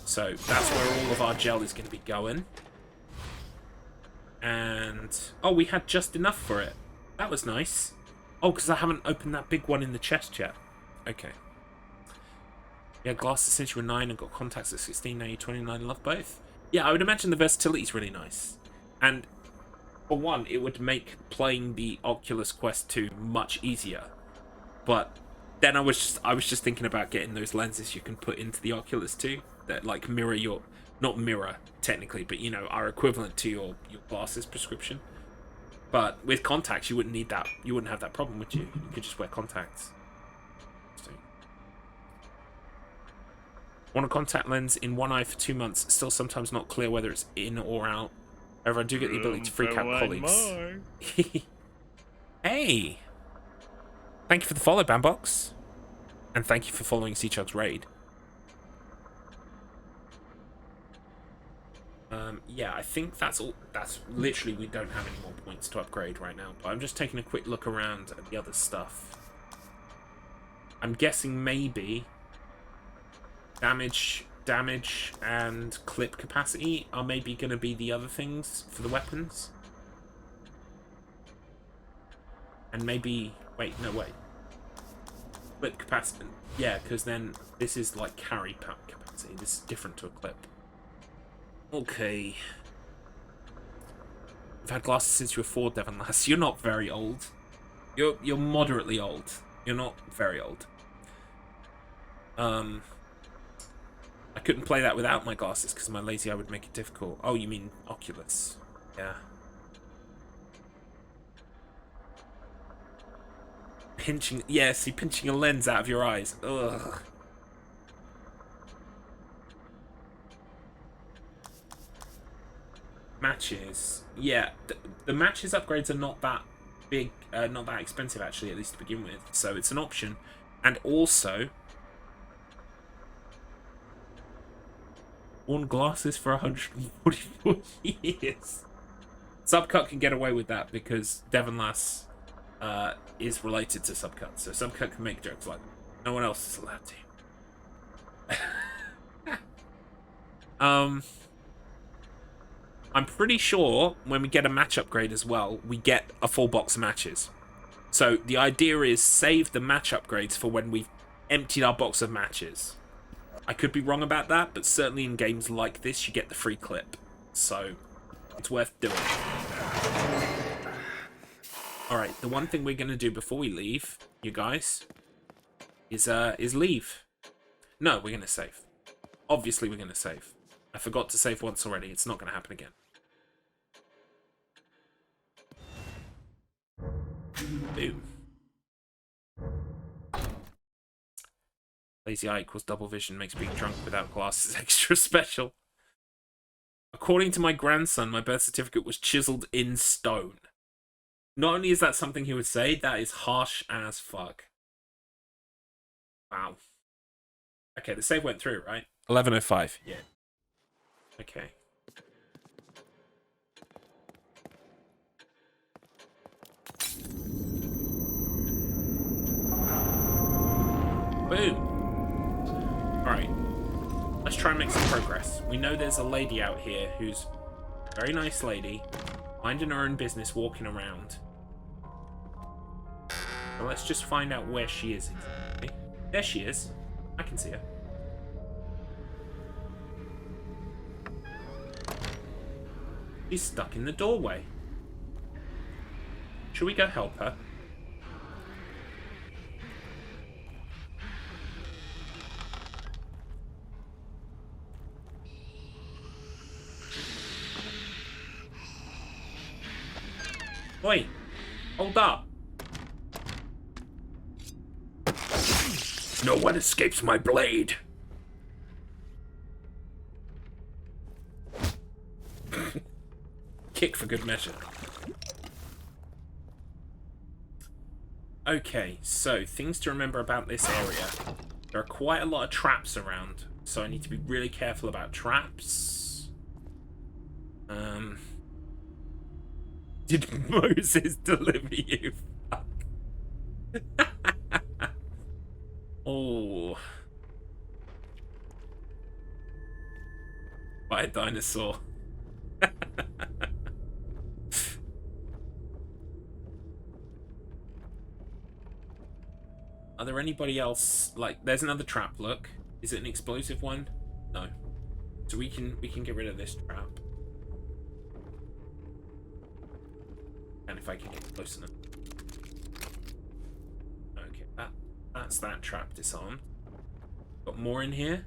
A: So that's where all of our gel is going to be going. And... oh, we had just enough for it. That was nice. Oh, because I haven't opened that big one in the chest yet. Okay. Yeah, glasses since you were 9 and got contacts at 16, now you're 29, love both. Yeah, I would imagine the versatility is really nice. And for one, it would make playing the Oculus Quest 2 much easier. But then I was just thinking about getting those lenses you can put into the Oculus 2 that like mirror your, not mirror technically, but you know, are equivalent to your glasses prescription. But with contacts, you wouldn't need that. You wouldn't have that problem, would you? You could just wear contacts. Want a contact lens in one eye for 2 months. Still sometimes not clear whether it's in or out. However, I do get the ability to freak out colleagues. Hey! Thank you for the follow, Bambox. And thank you for following Seachug's raid. Yeah, I think that's all. That's literally, we don't have any more points to upgrade right now. But I'm just taking a quick look around at the other stuff. I'm guessing maybe damage and clip capacity are maybe going to be the other things for the weapons. And maybe... wait. Clip capacity. Yeah, because then this is like carry capacity. This is different to a clip. Okay. I've had glasses since you were 4, Devon Lass. You're not very old. You're moderately old. You're not very old. I couldn't play that without my glasses because my lazy eye would make it difficult. Oh, you mean Oculus? Yeah. Pinching, yeah, see, pinching a lens out of your eyes. Ugh. Matches. Yeah, the matches upgrades are not that big, not that expensive actually, at least to begin with. So it's an option. And also... worn glasses for 144 years. Subcut can get away with that because Devon Lass is related to Subcut, so Subcut can make jokes like that. No one else is allowed to. I'm pretty sure when we get a match upgrade as well, we get a full box of matches. So the idea is save the match upgrades for when we've emptied our box of matches. I could be wrong about that, but certainly in games like this, you get the free clip. So, it's worth doing. Alright, the one thing we're going to do before we leave, you guys, is leave. No, we're going to save. Obviously, we're going to save. I forgot to save once already. It's not going to happen again. Boom. Lazy eye equals double vision, makes being drunk without glasses extra special. According to my grandson, my birth certificate was chiseled in stone. Not only is that something he would say, that is harsh as fuck. Wow. Okay, the save went through, right? 11:05. Yeah. Okay. Boom. Alright. Let's try and make some progress. We know there's a lady out here who's a very nice lady, minding her own business, walking around. So let's just find out where she is exactly. There she is. I can see her. She's stuck in the doorway. Should we go help her? Oi! Hold up! No one escapes my blade! Kick for good measure. Okay, so things to remember about this area. There are quite a lot of traps around, so I need to be really careful about traps. Did Moses deliver you? Fuck. Oh. By a dinosaur. Are there anybody else? Like, there's another trap. Look, is it an explosive one? No. So we can get rid of this trap. And if I can get close enough. Okay, that's that trap disarmed. Got more in here.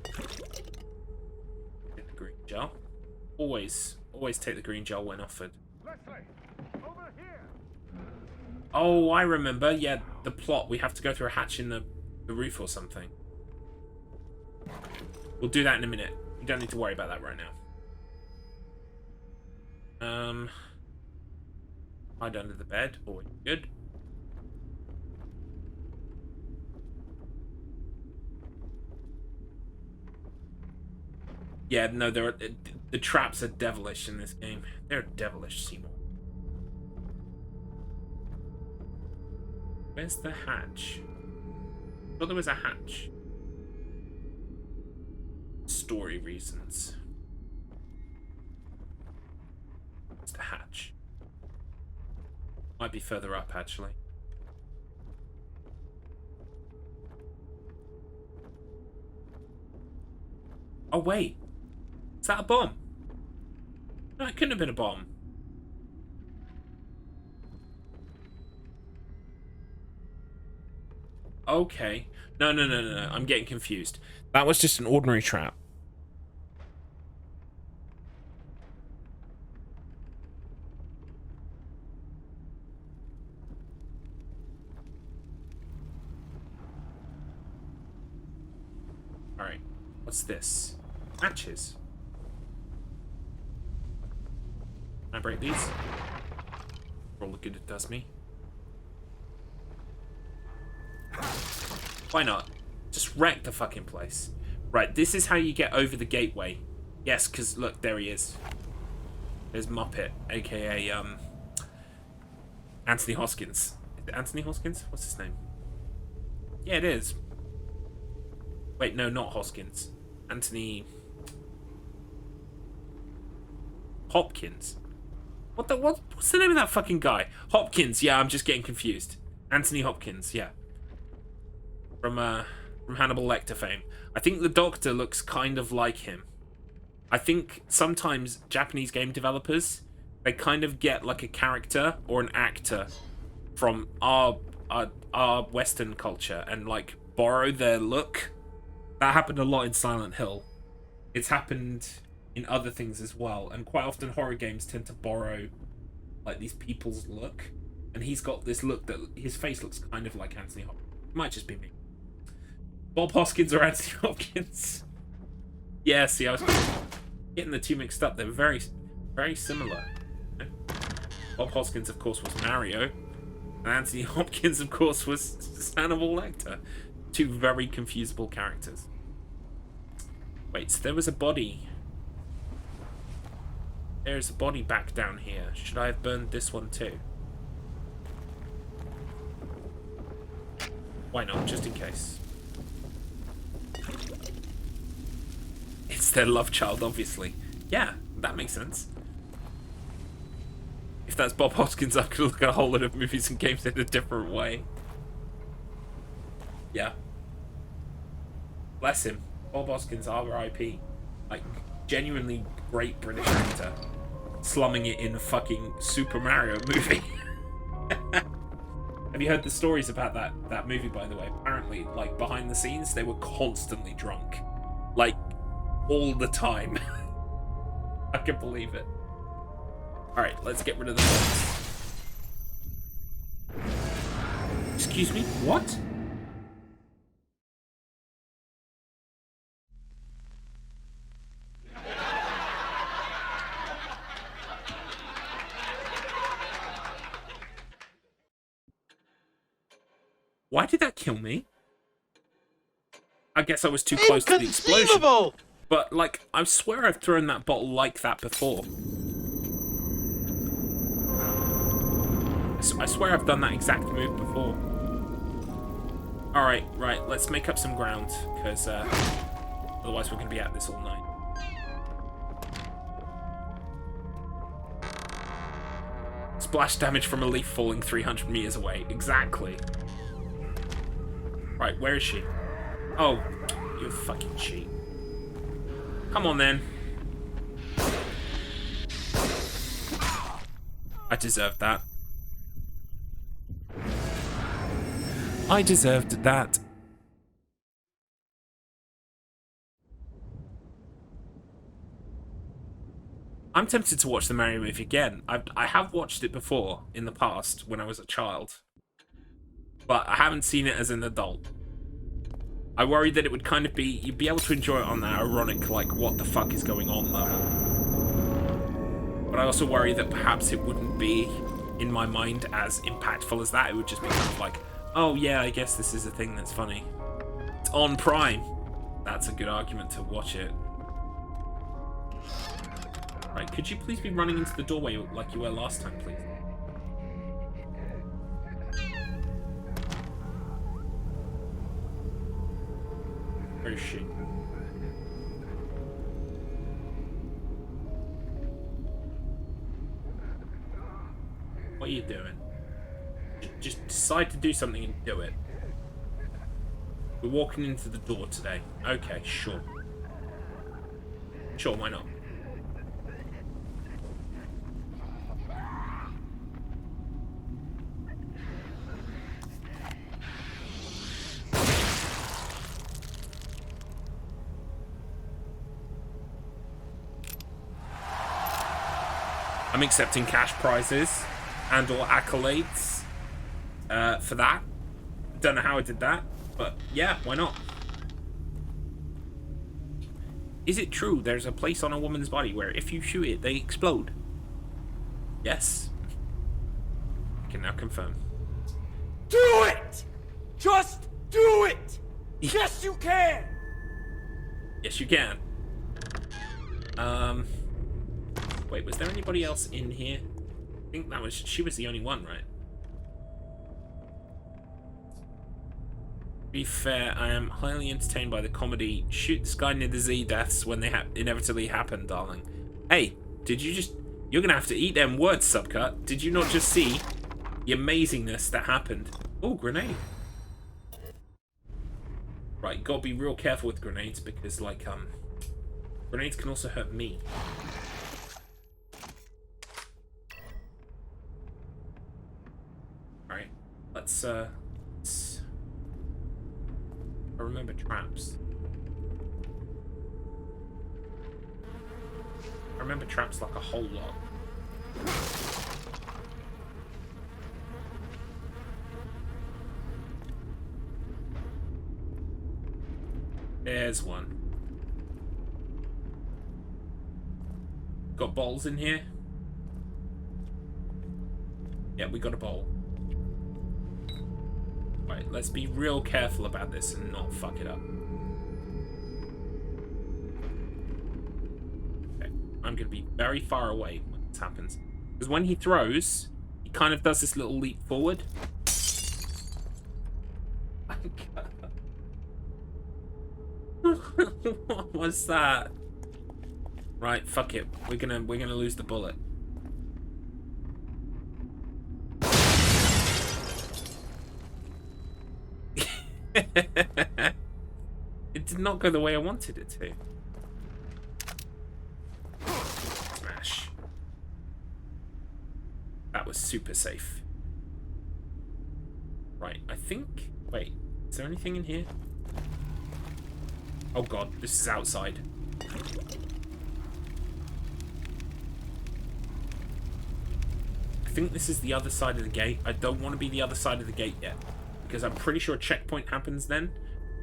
A: Get the green gel. Always take the green gel when offered.
J: Over here.
A: Oh, I remember. Yeah, the plot. We have to go through a hatch in the roof or something. We'll do that in a minute. You don't need to worry about that right now. Hide under the bed. Always good. Yeah, no, the traps are devilish in this game. They're devilish, Seymour. Where's the hatch? I thought there was a hatch. Story reasons. It's the hatch. Might be further up, actually. Oh, wait. Is that a bomb? No, it couldn't have been a bomb. Okay. No. I'm getting confused. That was just an ordinary trap. Alright. What's this? Matches. Can I break these? For all the good it does me. Why not? Just wreck the fucking place. Right, this is how you get over the gateway. Yes, because look, there he is. There's Muppet, aka Anthony Hoskins. Is it Anthony Hoskins? What's his name? Yeah, it is. Wait, no, not Hoskins. Anthony Hopkins. What's the name of that fucking guy? Hopkins. Yeah, I'm just getting confused. Anthony Hopkins. Yeah. From Hannibal Lecter fame. I think the Doctor looks kind of like him. I think sometimes Japanese game developers, they kind of get like a character or an actor from our our Western culture and like borrow their look. That happened a lot in Silent Hill. It's happened in other things as well, and quite often horror games tend to borrow like these people's look, and he's got this look that his face looks kind of like Anthony Hopkins. Might just be me. Bob Hoskins or Anthony Hopkins? Yeah, see, I was getting the two mixed up. They're very, very similar. Bob Hoskins, of course, was Mario, and Anthony Hopkins, of course, was Hannibal Lecter. Two very confusable characters. Wait, so there was a body. There's a body back down here. Should I have burned this one too? Why not? Just in case. It's their love child, obviously. Yeah, that makes sense. If that's Bob Hoskins, I could look at a whole lot of movies and games in a different way. Yeah. Bless him. Bob Hoskins, R.I.P. Like, genuinely great British actor. Slumming it in a fucking Super Mario movie. Have you heard the stories about that movie, by the way? Apparently, like, behind the scenes, they were constantly drunk. Like, all the time. I can believe it. Alright, let's get rid of the box. Excuse me? What? Why did that kill me? I guess I was too close to the explosion. But, like, I swear I've thrown that bottle like that before. I swear I've done that exact move before. Alright, right, let's make up some ground, because otherwise we're going to be at this all night. Splash damage from a leaf falling 300 meters away. Exactly. Right, where is she? Oh, you fucking cheat. Come on, then. I deserved that. I deserved that. I'm tempted to watch the Mario movie again. I have watched it before in the past when I was a child, but I haven't seen it as an adult. I worried that it would kind of be, you'd be able to enjoy it on that ironic, like, what the fuck is going on level. But I also worry that perhaps it wouldn't be, in my mind, as impactful as that. It would just be kind of like, oh yeah, I guess this is a thing that's funny. It's on Prime. That's a good argument to watch it. Right, could you please be running into the doorway like you were last time, please? Where is she? What are you doing? Just decide to do something and do it. We're walking into the door today. Okay, sure. Sure, why not? I'm accepting cash prizes and or accolades for that. Don't know how I did that, but yeah, why not? Is it true there's a place on a woman's body where if you shoot it, they explode? Yes. I can now confirm.
J: Do it! Just do it! Yes, you can!
A: Yes, you can. Wait, was there anybody else in here? I think that was, she was the only one, right? To be fair, I am highly entertained by the comedy. Shoot this guy near the Z deaths when they inevitably happen, darling. Hey, did you just... You're gonna have to eat them words, Subcut. Did you not just see the amazingness that happened? Oh, grenade. Right, gotta be real careful with grenades because, like, grenades can also hurt me. Alright, let's I remember traps. I remember traps like a whole lot. There's one. Got bowls in here? Yeah, we got a bowl. Right, let's be real careful about this and not fuck it up. Okay, I'm gonna be very far away when this happens. Because when he throws, he kind of does this little leap forward. What was that? Right, fuck it. We're gonna lose the bullet. It did not go the way I wanted it to. Smash. That was super safe. Right, I think... Wait, is there anything in here? Oh god, this is outside. I think this is the other side of the gate. I don't want to be the other side of the gate yet, because I'm pretty sure a checkpoint happens then.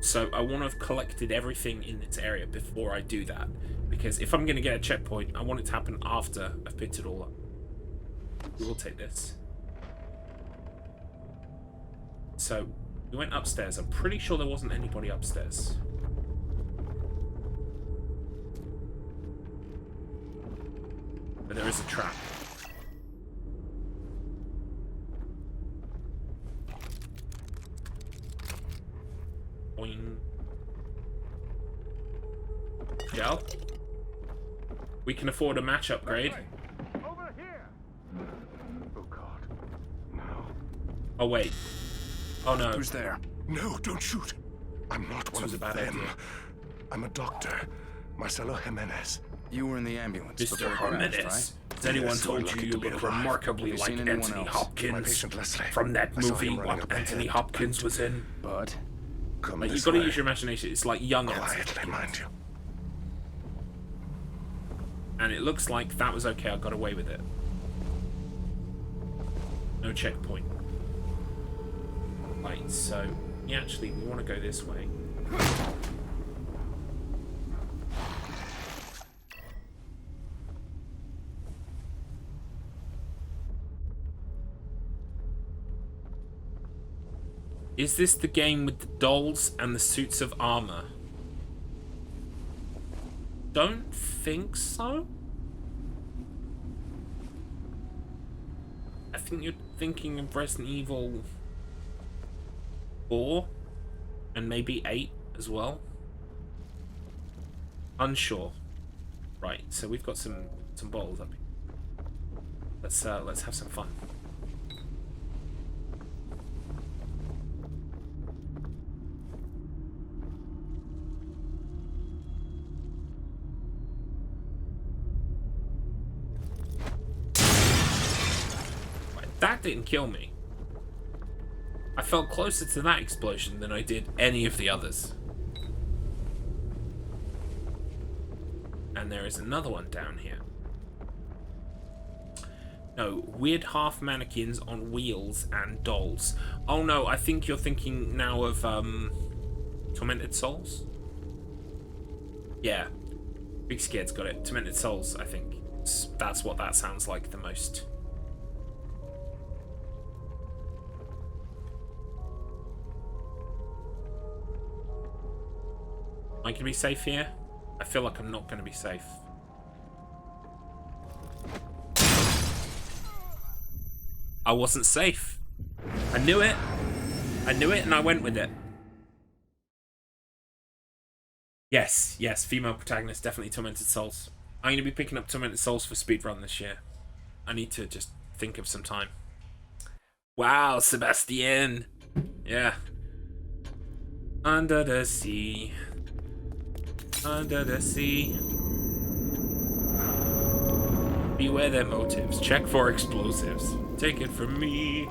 A: So I want to have collected everything in its area before I do that. Because if I'm going to get a checkpoint, I want it to happen after I've picked it all up. We will take this. So, we went upstairs. I'm pretty sure there wasn't anybody upstairs. But there is a trap. Boing. Gel. We can afford a match upgrade.
H: Over here. Oh God. No.
A: Oh wait. Oh no.
C: Who's there?
H: No, don't shoot. I'm not one
A: was
H: of
A: a bad
H: them.
A: idea.
H: I'm a doctor. Marcelo Jimenez.
C: You were in the ambulance.
A: Mr.
C: before it crashed,
A: Jimenez,
C: right?
A: has anyone
H: Yes, we're
A: told
H: lucky
A: you you
H: to be
A: look
H: alive.
A: remarkably
C: Have you
A: like
C: seen anyone
A: Anthony
C: else?
H: My
A: Hopkins
H: patient Leslie.
A: from that
H: I saw
A: movie
H: him running
A: what
H: up ahead.
A: Anthony Hopkins was in?
C: But
H: Come
A: Like,
H: this
A: you've got to
H: way.
A: use your imagination. It's like young Anthony.
H: Quietly, mind you.
A: And it looks like that was okay. I got away with it. No checkpoint. Right, so we want to go this way. Is this the game with the dolls and the suits of armor? Don't think so. I think you're thinking of Resident Evil 4 and maybe 8 as well. Unsure. Right, so we've got some bottles up here. Let's have some fun. That didn't kill me. I felt closer to that explosion than I did any of the others. And there is another one down here. No, weird half mannequins on wheels and dolls. Oh no, I think you're thinking now of Tormented Souls? Yeah. Big Scared's got it. Tormented Souls, I think. That's what that sounds like the most. Am I going to be safe here? I feel like I'm not going to be safe. I wasn't safe. I knew it. I knew it and I went with it. Yes, female protagonist, definitely Tormented Souls. I'm going to be picking up Tormented Souls for speedrun this year. I need to just think of some time. Wow, Sebastian. Yeah. Under the sea. Under the sea. Beware their motives. Check for explosives. Take it from me.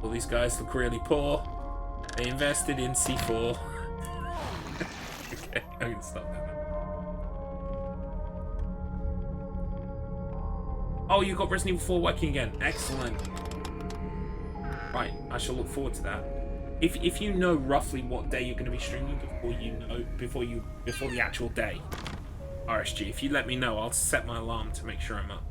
A: All these guys look really poor. They invested in C4. Okay, I can stop that. Oh, you got Resident Evil 4 working again. Excellent. Right, I shall look forward to that. If you know roughly what day you're going to be streaming before the actual day, RSG, if you let me know, I'll set my alarm to make sure I'm up.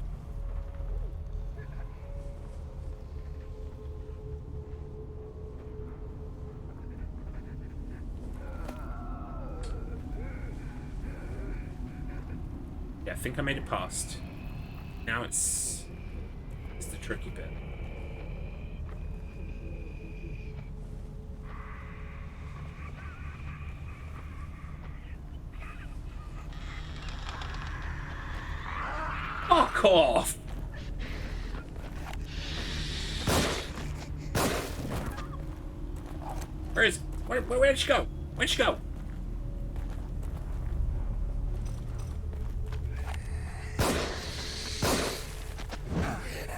A: Yeah, I think I made it past. Now it's the tricky bit. Fuck off! Where'd she go? Where'd she go?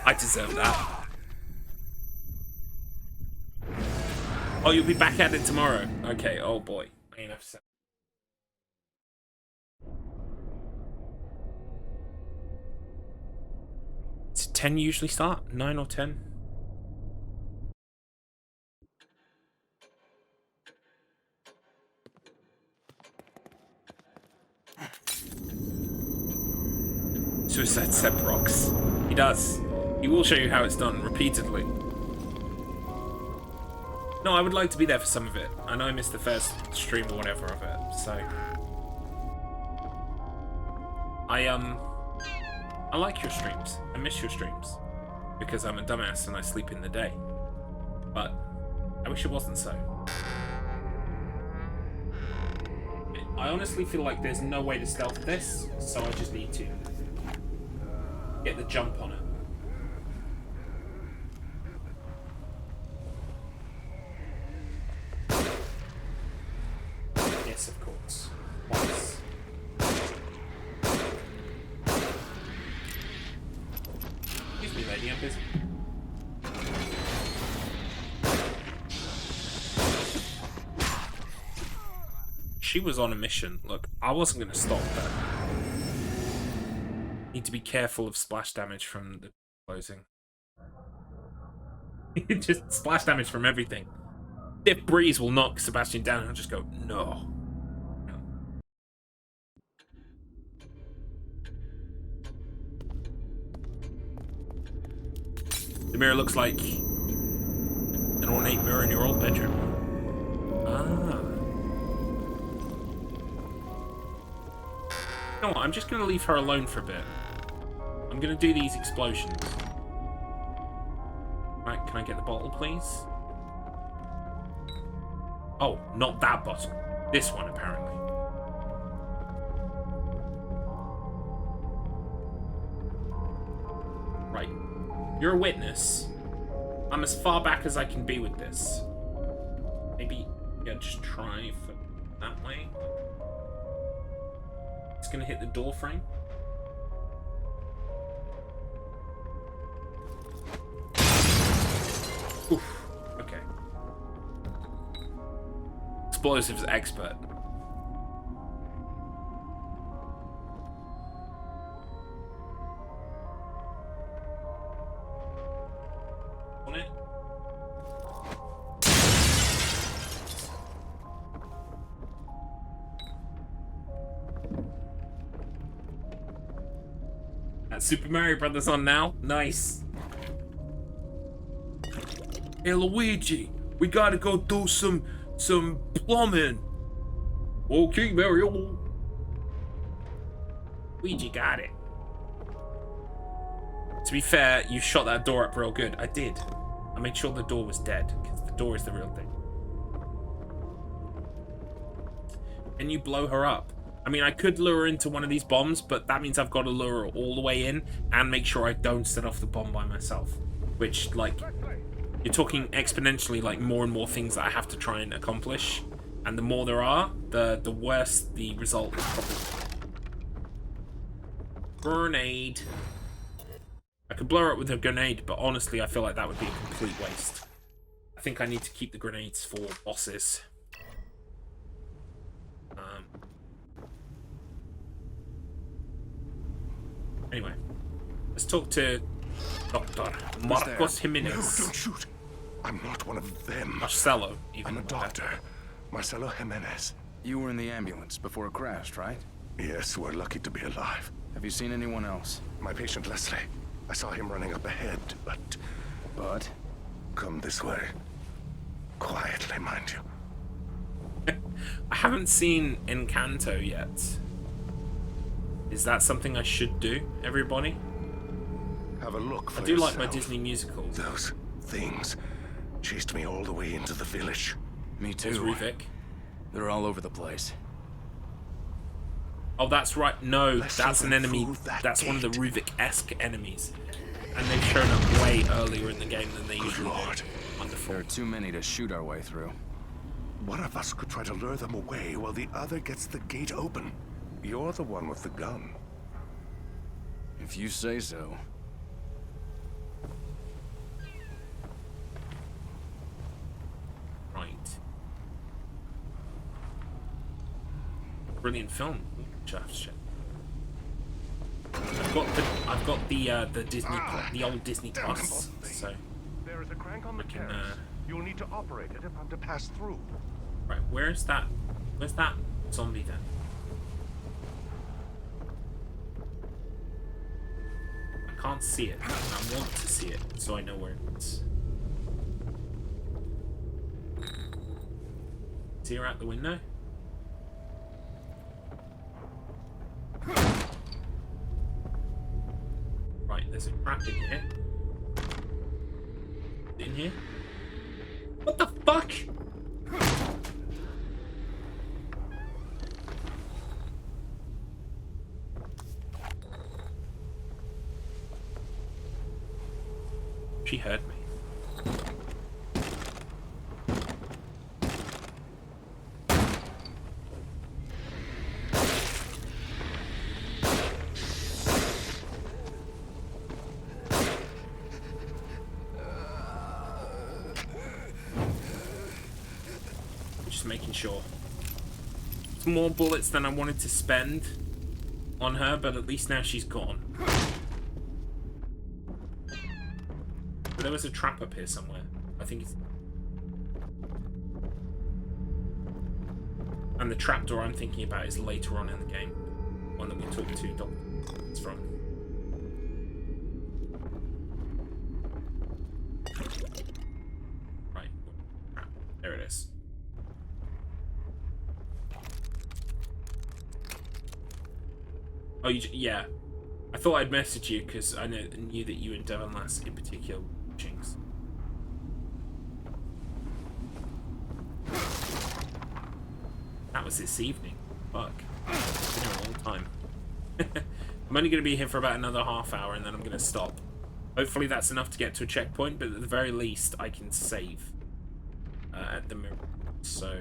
A: I deserve that. Oh, you'll be back at it tomorrow. Okay, oh boy. I ain't upset. Does 10 usually start? 9 or 10? Suicide Sep rocks. He does. He will show you how it's done repeatedly. No, I would like to be there for some of it. I know I missed the first stream or whatever of it, so I like your streams. I miss your streams because I'm a dumbass and I sleep in the day. But I wish it wasn't so. I honestly feel like there's no way to stealth this, so I just need to get the jump on it. Yes, of course. Once. Excuse me, lady, I'm busy. She was on a mission. Look, I wasn't going to stop her. Need to be careful of splash damage from the closing. Just splash damage from everything. If Breeze will knock Sebastian down, he'll just go, no. The mirror looks like an ornate mirror in your old bedroom. Ah. You know what, I'm just going to leave her alone for a bit. I'm going to do these explosions. Right, can I get the bottle, please? Oh, not that bottle. This one, apparently. Right. You're a witness. I'm as far back as I can be with this. Maybe, yeah, just try for that way. It's gonna hit the door frame. Oof. Okay. Explosives expert. On it. That Super Mario Brothers on now. Nice. Hey Luigi, we gotta go do some plumbing. Okay, Mario. Luigi got it. To be fair, you shot that door up real good. I did. I made sure the door was dead, because the door is the real thing. Can you blow her up? I mean, I could lure her into one of these bombs, but that means I've got to lure her all the way in and make sure I don't set off the bomb by myself. Which, like, you're talking exponentially, like, more and more things that I have to try and accomplish. And the more there are, the worse the result is probably. Grenade. I could blow her up with a grenade, but honestly, I feel like that would be a complete waste. I think I need to keep the grenades for bosses. Anyway, let's talk to Dr. Marcos
H: No,
A: Jimenez.
H: don't shoot. I'm not one of them.
A: Marcelo, even.
H: I'm a doctor. Marcelo Jimenez.
C: You were in the ambulance before it crashed, right?
H: Yes, we're lucky to be alive.
C: Have you seen anyone else?
H: My patient Leslie. I saw him running up ahead, but...
C: But?
H: Come this way. Quietly, mind you.
A: I haven't seen Encanto yet. Is that something I should do, everybody?
H: Have a look for
A: I do like my
H: yourself.
A: Disney musicals.
H: Those things chased me all the way into the village.
C: Me too.
A: There's Ruvik.
C: They're all over the place.
A: Oh, that's right. No,
H: Leslie
A: that's an
H: went
A: enemy.
H: through that
A: That's one of the
H: gate.
A: Ruvik-esque enemies. And they've shown up way earlier in the game than they usually
H: Lord.
A: do. Wonderful.
C: There are too many to shoot our way through.
H: One of us could try to lure them away while the other gets the gate open. You're the one with the gun.
C: If you say so.
A: Right. Brilliant film. Shit. I've got the Disney the old Disney Plus, so
H: There is a crank on the
A: I can,
H: terrace. You'll need to operate it if I'm to pass through.
A: right. Where's that zombie then? I can't see it. I want to see it, so I know where it is. See her out the window? Right, there's a trap in here. In here? What the fuck? She heard me. Just making sure. It's more bullets than I wanted to spend on her, but at least now she's gone. But there was a trap up here somewhere. I think it's... And the trapdoor I'm thinking about is later on in the game. One that we talked to doctors from. Right. There it is. Oh, yeah. I thought I'd message you because I knew that you and Devon Lass in particular were jinx. That was this evening. Fuck. It's been here a long time. I'm only going to be here for about another half hour and then I'm going to stop. Hopefully that's enough to get to a checkpoint, but at the very least I can save at the mirror. So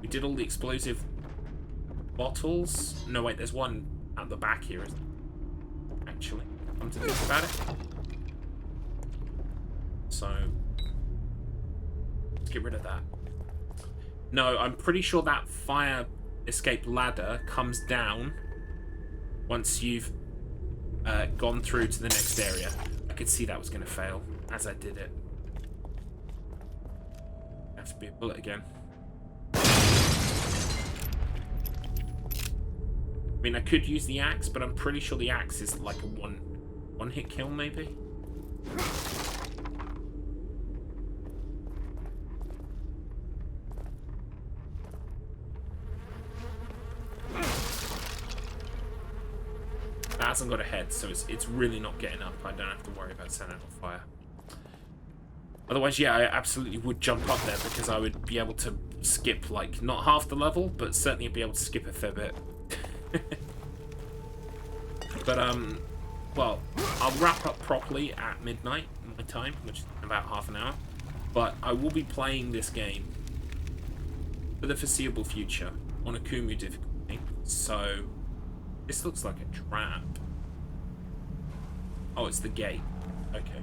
A: we did all the explosive bottles. No, wait, there's one at the back here, isn't there? Actually, come to think about it. So let's get rid of that. No, I'm pretty sure that fire escape ladder comes down once you've gone through to the next area. I could see that was going to fail as I did it. Have to be a bullet again. I mean, I could use the axe, but I'm pretty sure the axe is like a one hit kill, maybe. That hasn't got a head, so it's really not getting up. I don't have to worry about setting it on fire. Otherwise, yeah, I absolutely would jump up there because I would be able to skip, like, not half the level, but certainly be able to skip a fair bit. But, well, I'll wrap up properly at midnight, my time, which is in about half an hour. But I will be playing this game for the foreseeable future on AKUMU difficulty. So, this looks like a trap. Oh, it's the gate. Okay.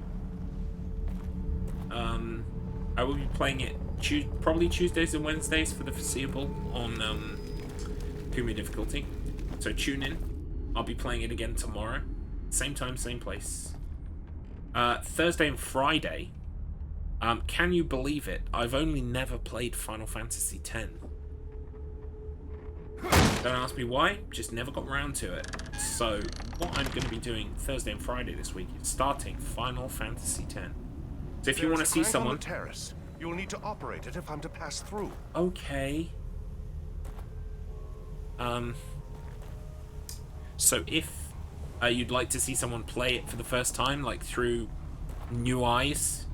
A: I will be playing it probably Tuesdays and Wednesdays for the foreseeable on AKUMU difficulty. So tune in. I'll be playing it again tomorrow. Same time, same place. Thursday and Friday. Can you believe it? I've only never played Final Fantasy X. Don't ask me why, just never got around to it. So, what I'm going to be doing Thursday and Friday this week is starting Final Fantasy X. So if you want to see someone...
H: On the terrace. You'll need to operate it if I'm to pass through.
A: Okay. So if you'd like to see someone play it for the first time, like through new eyes,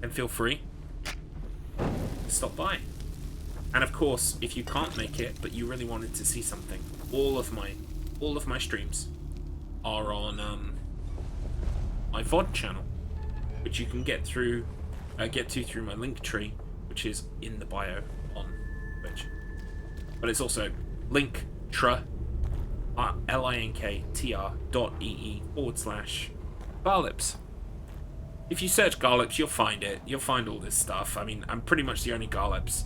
A: then feel free to stop by. And of course, if you can't make it, but you really wanted to see something, all of my streams are on my VOD channel, which you can get to through my link tree, which is in the bio on Twitch. But it's also linktr, linktr.ee/Garlips. If you search Garlips, you'll find it. You'll find all this stuff. I mean, I'm pretty much the only Garlips.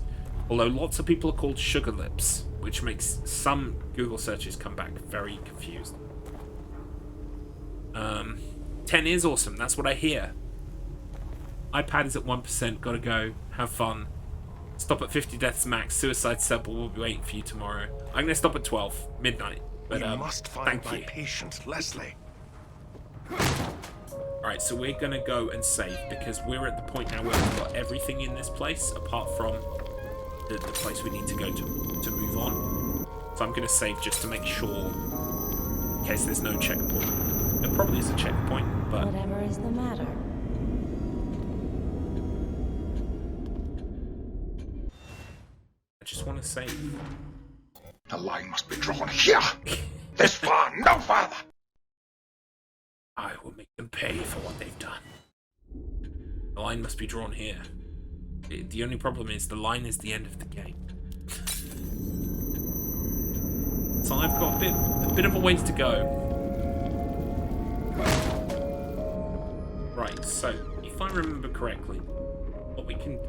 A: Although lots of people are called Sugar Lips, which makes some Google searches come back very confused. 10 is awesome, that's what I hear. iPad is at 1%, gotta go, have fun. Stop at 50 deaths max, suicide sub will be waiting for you tomorrow. I'm gonna stop at 12, midnight. But,
H: we must find my patient, Leslie.
A: Alright, so we're gonna go and save, because we're at the point now where we've got everything in this place, apart from the place we need to go to move on. So I'm gonna save just to make sure, in case there's no checkpoint. There probably is a checkpoint, but...
F: Whatever is the matter?
A: I just want to save.
H: The line must be drawn here. This far, no farther.
A: I will make them pay for what they've done. The line must be drawn here. The only problem is the line is the end of the game. So I've got a bit of a ways to go. Right, so if I remember correctly, what we can...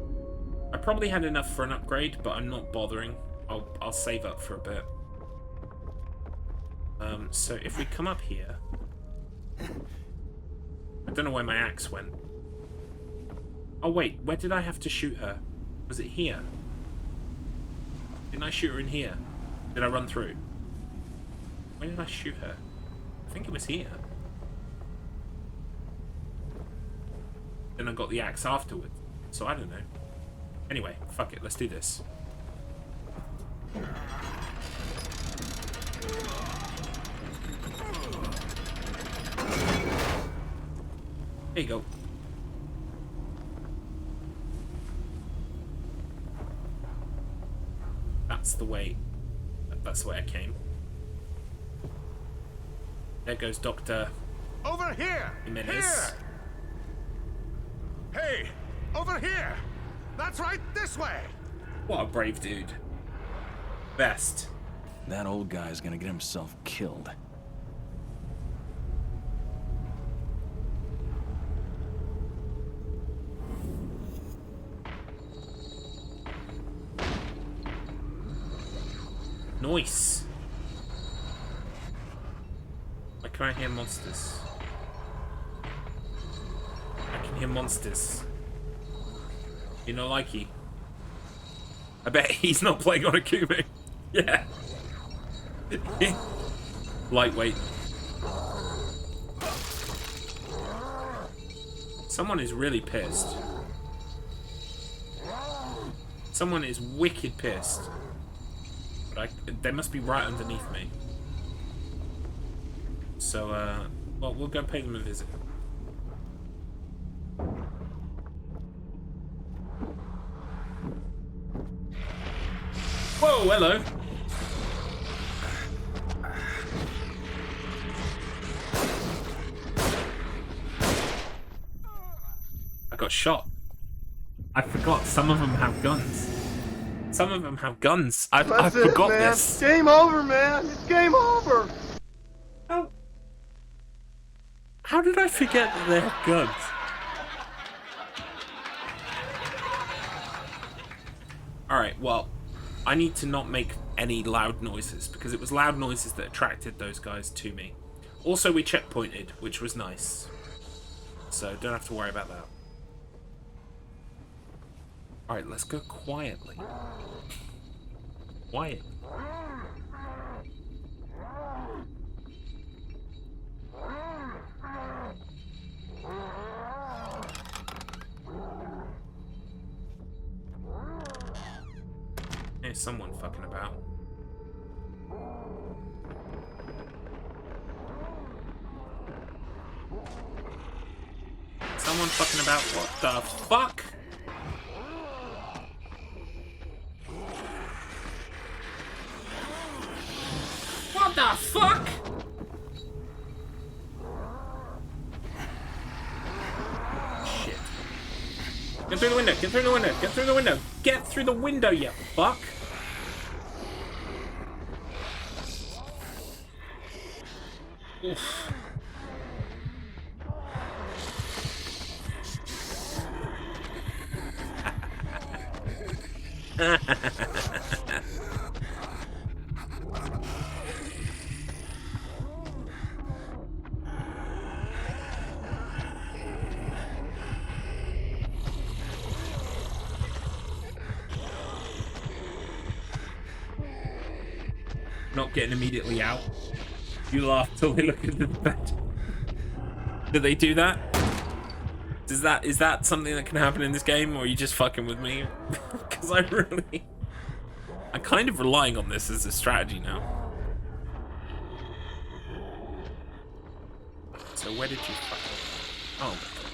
A: I probably had enough for an upgrade, but I'm not bothering. I'll save up for a bit. So if we come up here... I don't know where my axe went. Oh wait, where did I have to shoot her? Was it here? Didn't I shoot her in here? Did I run through? Where did I shoot her? I think it was here. Then I got the axe afterwards. So I don't know. Anyway, fuck it, let's do this. There you go. That's the way I came. There goes Dr.
H: Over here!
A: Jimenez.
H: Here! Hey! Over here! That's right, this way!
A: What a brave dude. Best.
C: That old guy's gonna get himself killed.
A: Nice. Why can I hear monsters? I can hear monsters. You know, likey. I bet he's not playing on AKUMU. Yeah. Lightweight. Someone is really pissed. Someone is wicked pissed. But they must be right underneath me. So, well, we'll go pay them a visit. Whoa, hello. I got shot. I forgot some of them have guns. Some of them have guns. I forgot this.
J: Game over, man. It's game over.
A: How did I forget that they have guns? Alright, well, I need to not make any loud noises, because it was loud noises that attracted those guys to me. Also, we checkpointed, which was nice. So, don't have to worry about that. Alright, let's go quietly. Quiet. There's someone fucking about. Someone fucking about. What the fuck? What the fuck? Shit. Get through the window, get through the window, get through the window. Get through the window, you fuck. Oof. Not getting immediately out. You laugh till they look into the bed. Do they do that? Is that something that can happen in this game, or are you just fucking with me? Because I'm kind of relying on this as a strategy now. So where did you fucking... Oh my god.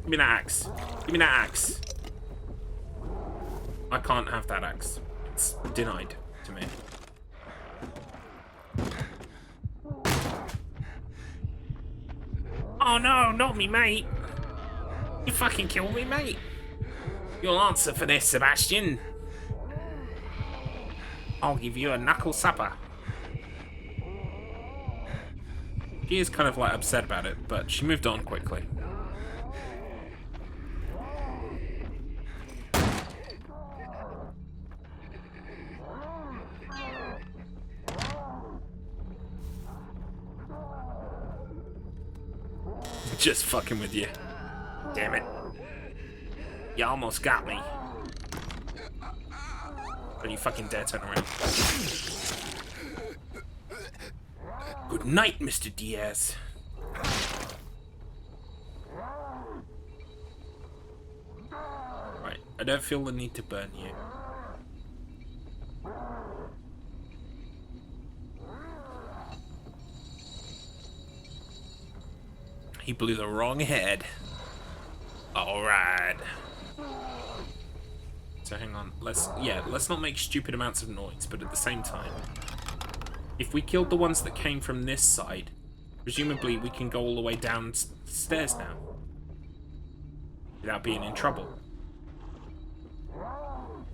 A: Give me that axe. Give me that axe. I can't have that axe. It's denied to me. Oh no, not me, mate. You fucking killed me, mate. You'll answer for this, Sebastian. I'll give you a knuckle supper. She is kind of like upset about it, but she moved on quickly. Just fucking with you. Damn it. You almost got me. Don't you fucking dare turn around. Good night, Mr. Diaz. Right, I don't feel the need to burn you. He blew the wrong head. Alright. So hang on, let's not make stupid amounts of noise, but at the same time, if we killed the ones that came from this side, presumably we can go all the way downstairs now. Without being in trouble. No,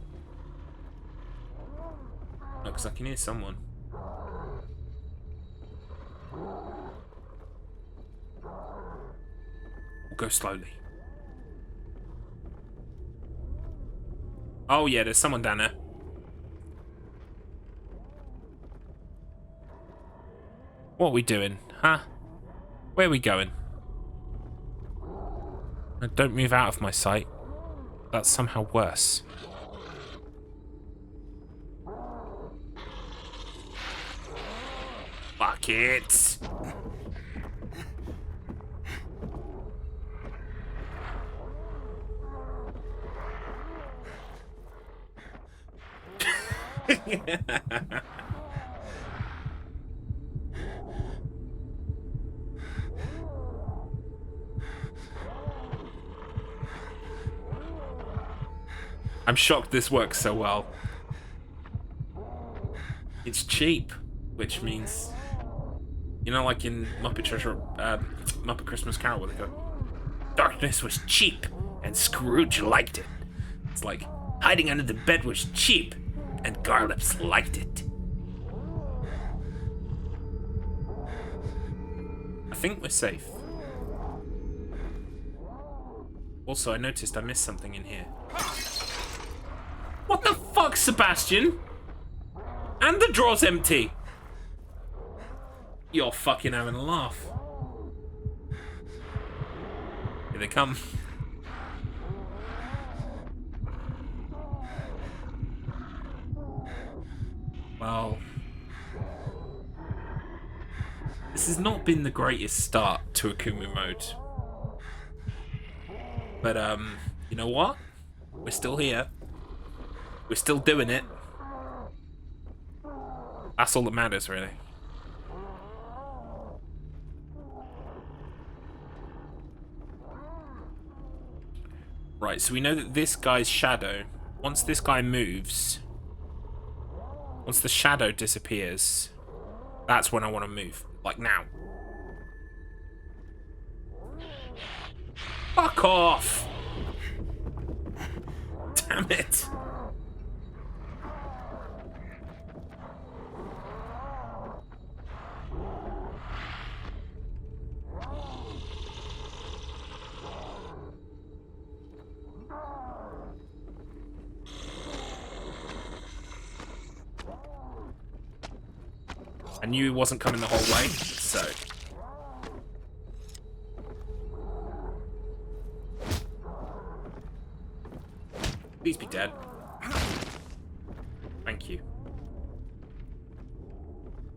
A: because I can hear someone. We'll go slowly. Oh yeah, there's someone down there. What are we doing, huh? Where are we going? Don't move out of my sight. That's somehow worse. Fuck it! I'm shocked this works so well. It's cheap, which means, you know, like in Muppet Christmas Carol, where they go, "Darkness was cheap, and Scrooge liked it." It's like hiding under the bed was cheap, and Garlips liked it. I think we're safe. Also, I noticed I missed something in here. What the fuck, Sebastian? And the drawer's empty. You're fucking having a laugh. Here they come. Well, this has not been the greatest start to AKUMU mode. But, you know what? We're still here. We're still doing it. That's all that matters, really. Right, so we know that this guy's shadow, once this guy moves, once the shadow disappears, that's when I want to move. Like now. Fuck off! Damn it! I knew he wasn't coming the whole way, so... Please be dead. Thank you.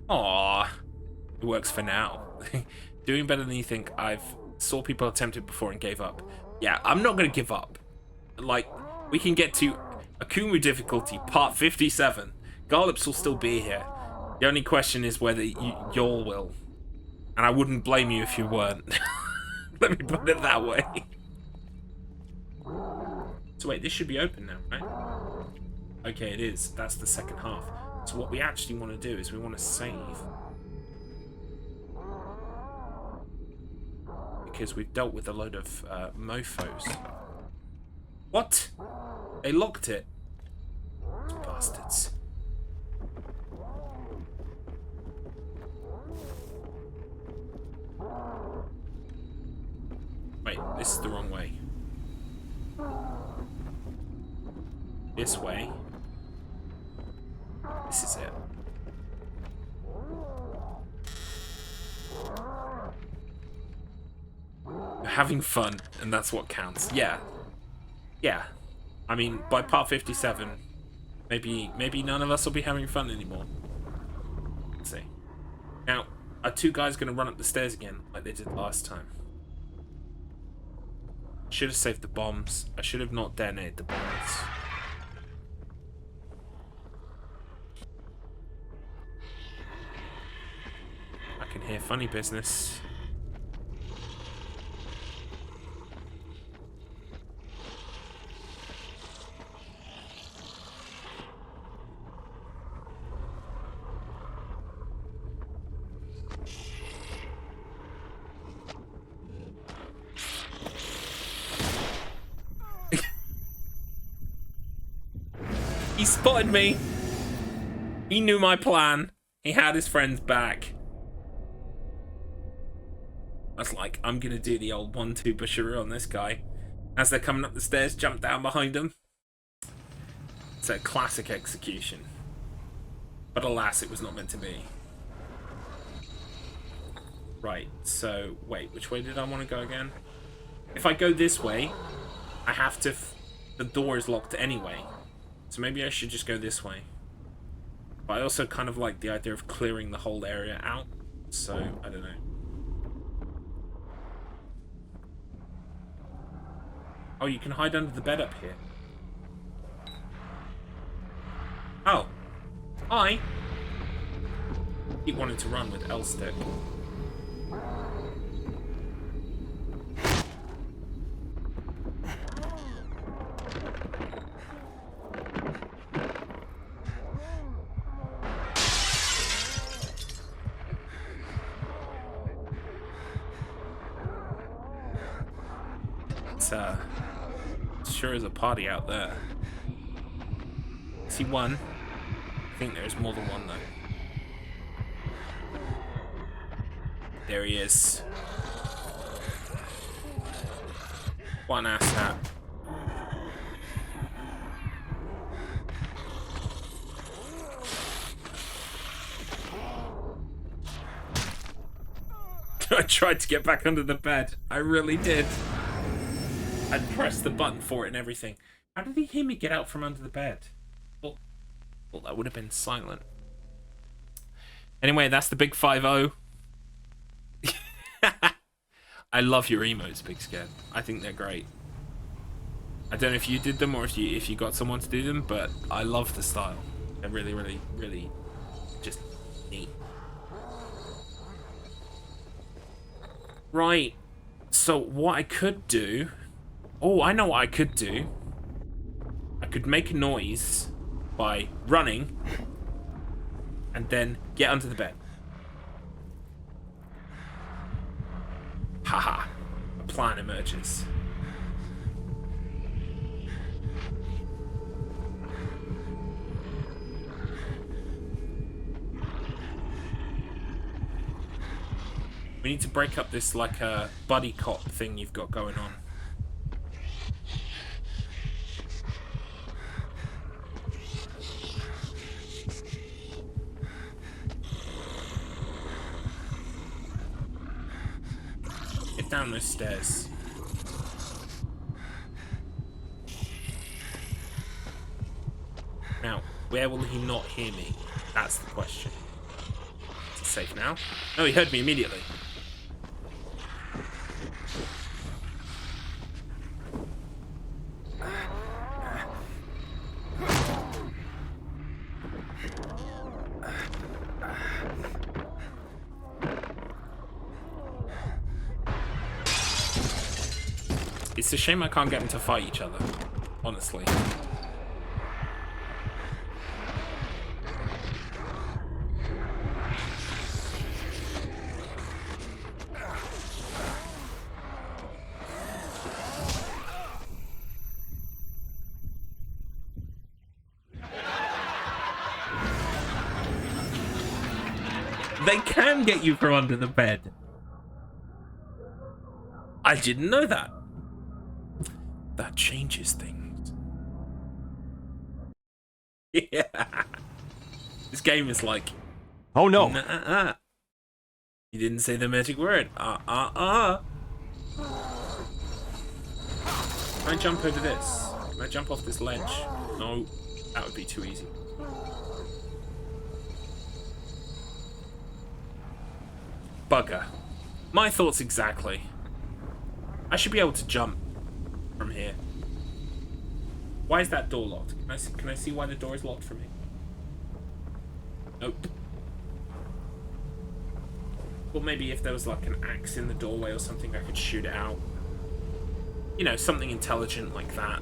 A: Aww. It works for now. Doing better than you think. I've saw people attempted before and gave up. Yeah, I'm not gonna give up. Like, we can get to AKUMU difficulty, part 57. Garlips will still be here. The only question is whether y'all will. And I wouldn't blame you if you weren't. Let me put it that way. So wait, this should be open now, right? Okay, it is. That's the second half. So what we actually want to do is we want to save. Because we've dealt with a load of mofos. What? They locked it. Those bastards. Wait, this is the wrong way. This way. This is it. We're having fun, and that's what counts. Yeah. Yeah. I mean, by part 57, maybe none of us will be having fun anymore. Let's see. Now, are two guys going to run up the stairs again, like they did last time? Should have saved the bombs. I should have not detonated the bombs. I can hear funny business. He spotted me. He knew my plan. He had his friends back. I was like, I'm gonna do the old 1-2 pusheroo on this guy. As they're coming up the stairs, jump down behind them. It's a classic execution. But alas, it was not meant to be. Right, so wait, which way did I want to go again? If I go this way, I have to... the door is locked anyway. So maybe I should just go this way. But I also kind of like the idea of clearing the whole area out. So, I don't know. Oh, you can hide under the bed up here. Oh. Hi. He wanted to run with L stick. Sure is a party out there. See one? I think there's more than one though. There he is. What an ass hat. I tried to get back under the bed. I really did. I pressed the button for it and everything. How did he hear me get out from under the bed? Well, that would have been silent. Anyway, that's the big 5-0. I love your emotes, Big Scared. I think they're great. I don't know if you did them or if you got someone to do them, but I love the style. They're really, really, really just neat. Right. So what I could do... Oh, I know what I could do. I could make a noise by running and then get under the bed. Haha. A plan emerges. We need to break up this like a buddy cop thing you've got going on. Get down those stairs. Now, where will he not hear me? That's the question. Is it safe now? No, he heard me immediately. It's a shame I can't get them to fight each other, honestly. They can get you from under the bed. I didn't know that. That changes things. Yeah. This game is like...
J: Oh no.
A: You didn't say the magic word. Can I jump over this? Can I jump off this ledge? No. That would be too easy. Bugger. My thoughts exactly. I should be able to jump from here. Why is that door locked? Can I see why the door is locked from here? Nope. Or maybe if there was like an axe in the doorway or something, I could shoot it out. You know, something intelligent like that.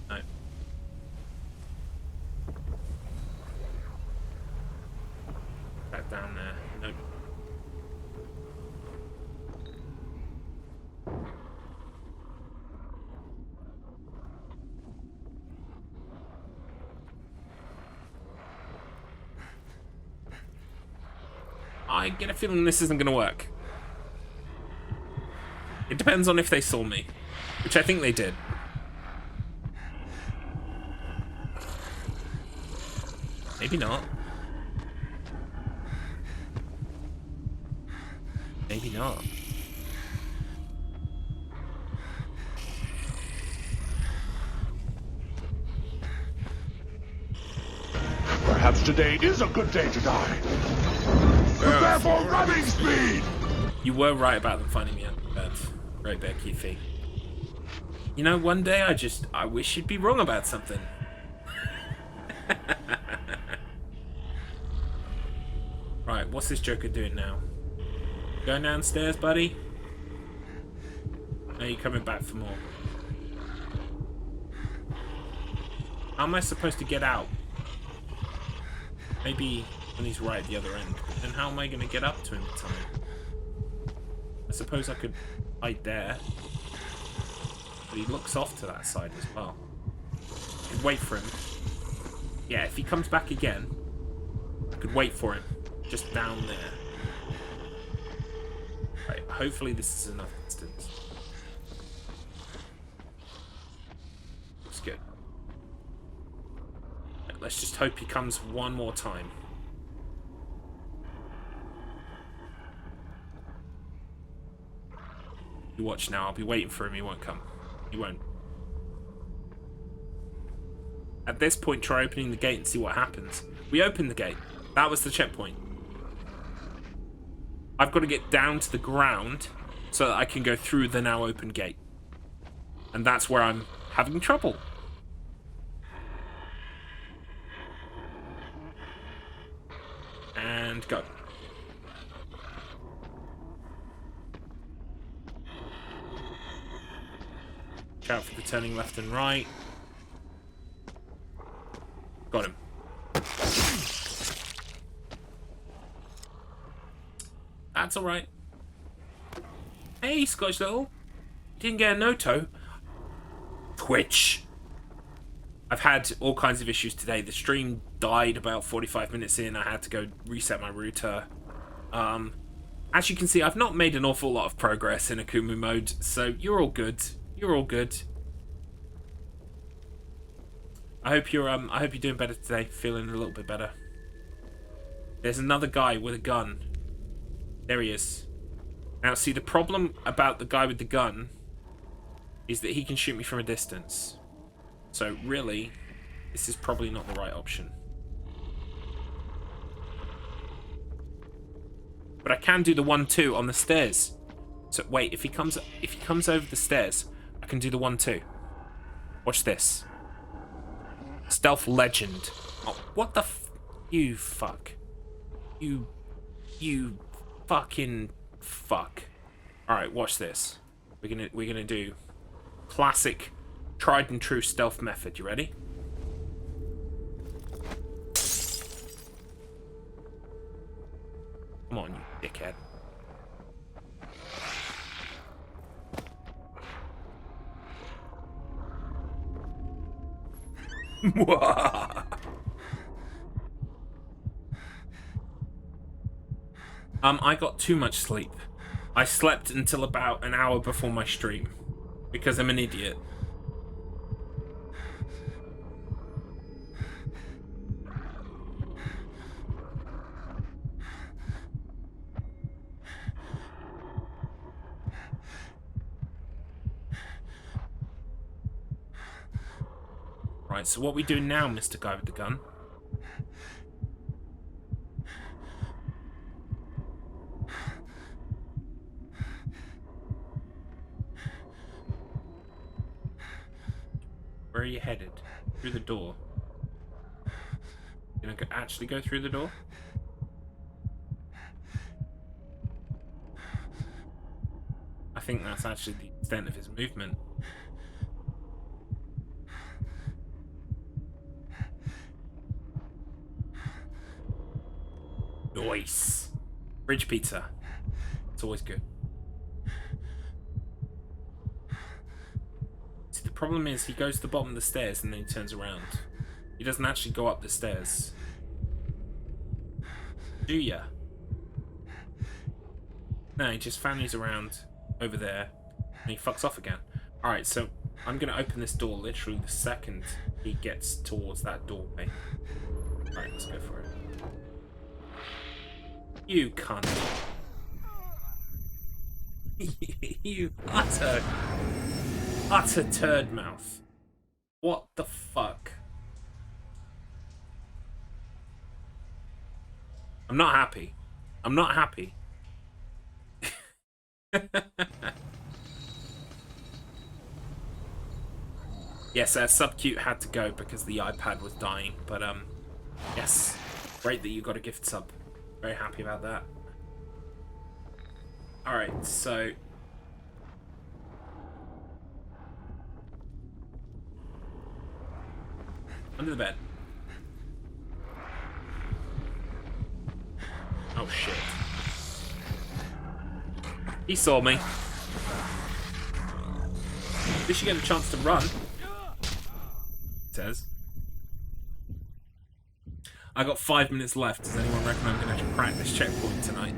A: No. Back down there. Nope. I get a feeling this isn't going to work. It depends on if they saw me, which I think they did. Maybe not. Maybe not.
H: Perhaps today is a good day to die. Prepare for running speed!
A: You were right about them finding me under the bed. Right there, Keithy. You know, one day I wish you'd be wrong about something. Right, what's this Joker doing now? Going downstairs, buddy? Are you coming back for more? How am I supposed to get out? Maybe when he's right at the other end. Then how am I going to get up to him in time? I suppose I could hide there. But he looks off to that side as well. I could wait for him. Yeah, if he comes back again, I could wait for him. just down there. Right, hopefully this is enough distance. That's good. Right, let's just hope he comes one more time. You watch now, I'll be waiting for him, he won't come. He won't. At this point, try opening the gate and see what happens. We opened the gate. That was the checkpoint. I've got to get down to the ground so that I can go through the now open gate. And that's where I'm having trouble. And go. Watch out for the turning left and right. Got him. That's alright. Hey, Scotch Little. Didn't get a no-toe. Twitch. I've had all kinds of issues today. The stream died about 45 minutes in. I had to go reset my router. As you can see, I've not made an awful lot of progress in AKUMU mode, so you're all good. You're all good. I hope you're doing better today, feeling a little bit better. There's another guy with a gun. There he is. Now, see, the problem about the guy with the gun is that he can shoot me from a distance. So, really, this is probably not the right option. But I can do the 1-2 on the stairs. So, wait, if he comes over the stairs, I can do the 1-2. Watch this. Stealth legend. Oh, what the you fuck. You fucking fuck. Alright, watch this. We're gonna do classic tried and true stealth method. You ready? Come on, you dickhead. I got too much sleep. I slept until about an hour before my stream because I'm an idiot. Right, so what we do now, Mr. Guy with the gun? Where are you headed? Through the door. Gonna actually go through the door? I think that's actually the extent of his movement. Nice. Bridge pizza. It's always good. See, the problem is he goes to the bottom of the stairs and then he turns around. He doesn't actually go up the stairs. Do ya? No, he just fannies around over there and he fucks off again. Alright, so I'm gonna open this door literally the second he gets towards that doorway. Alright, let's go for it. You cunt. You utter turd mouth. What the fuck? I'm not happy. I'm not happy. Yes, Subcute had to go because the iPad was dying, but yes, great that you got a gift sub. Very happy about that. Alright, so under the bed. Oh shit. He saw me. At least you get a chance to run. It says. I got 5 minutes left. Does anyone reckon I'm going to crack this checkpoint tonight?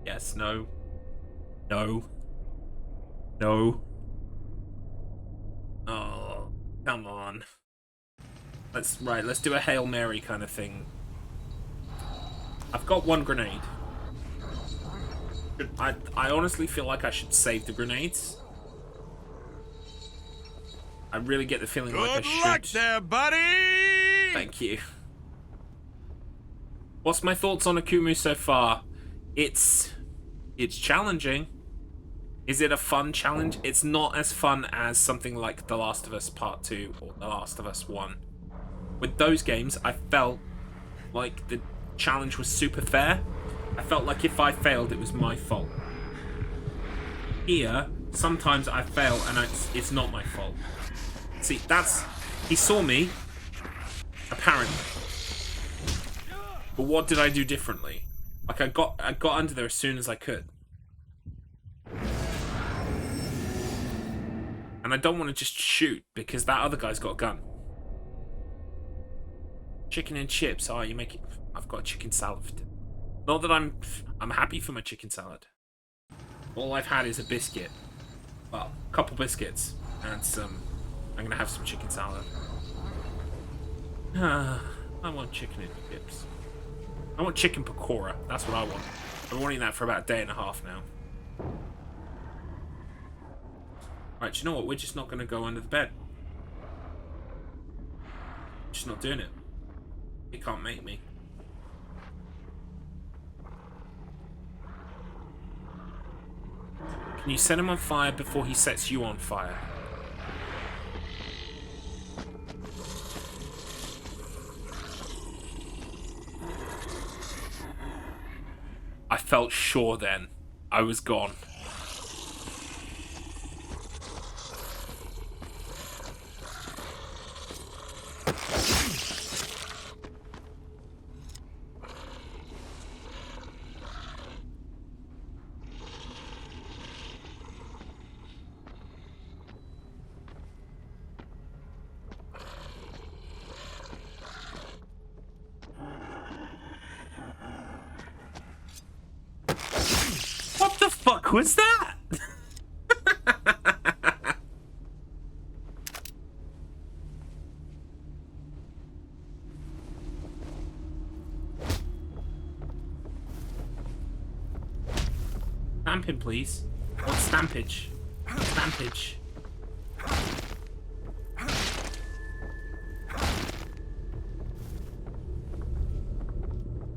A: Yes, no. No. No. Oh, come on. Let's do a Hail Mary kind of thing. I've got 1 grenade. I honestly feel like I should save the grenades. I really get the feeling like I should. Good luck there, buddy! Thank you. What's my thoughts on AKUMU so far? It's challenging. Is it a fun challenge? It's not as fun as something like The Last of Us Part 2 or The Last of Us 1. With those games, I felt like the challenge was super fair. I felt like if I failed, it was my fault. Here, sometimes I fail and it's not my fault. See, he saw me, apparently. But what did I do differently? Like, I got under there as soon as I could. And I don't want to just shoot, because that other guy's got a gun. Chicken and chips. Oh, you make it... I've got chicken salad. Not that I'm happy for my chicken salad. All I've had is a biscuit. Well, a couple biscuits. And some... I'm going to have some chicken salad. I want chicken and chips. I want chicken pakora. That's what I want. I've been wanting that for about a day and a half now. Right, do you know what? We're just not going to go under the bed. Just not doing it. He can't make me. Can you set him on fire before he sets you on fire? I felt sure then. I was gone. What the fuck was that? Stamping, please. Or stampage. Stampage.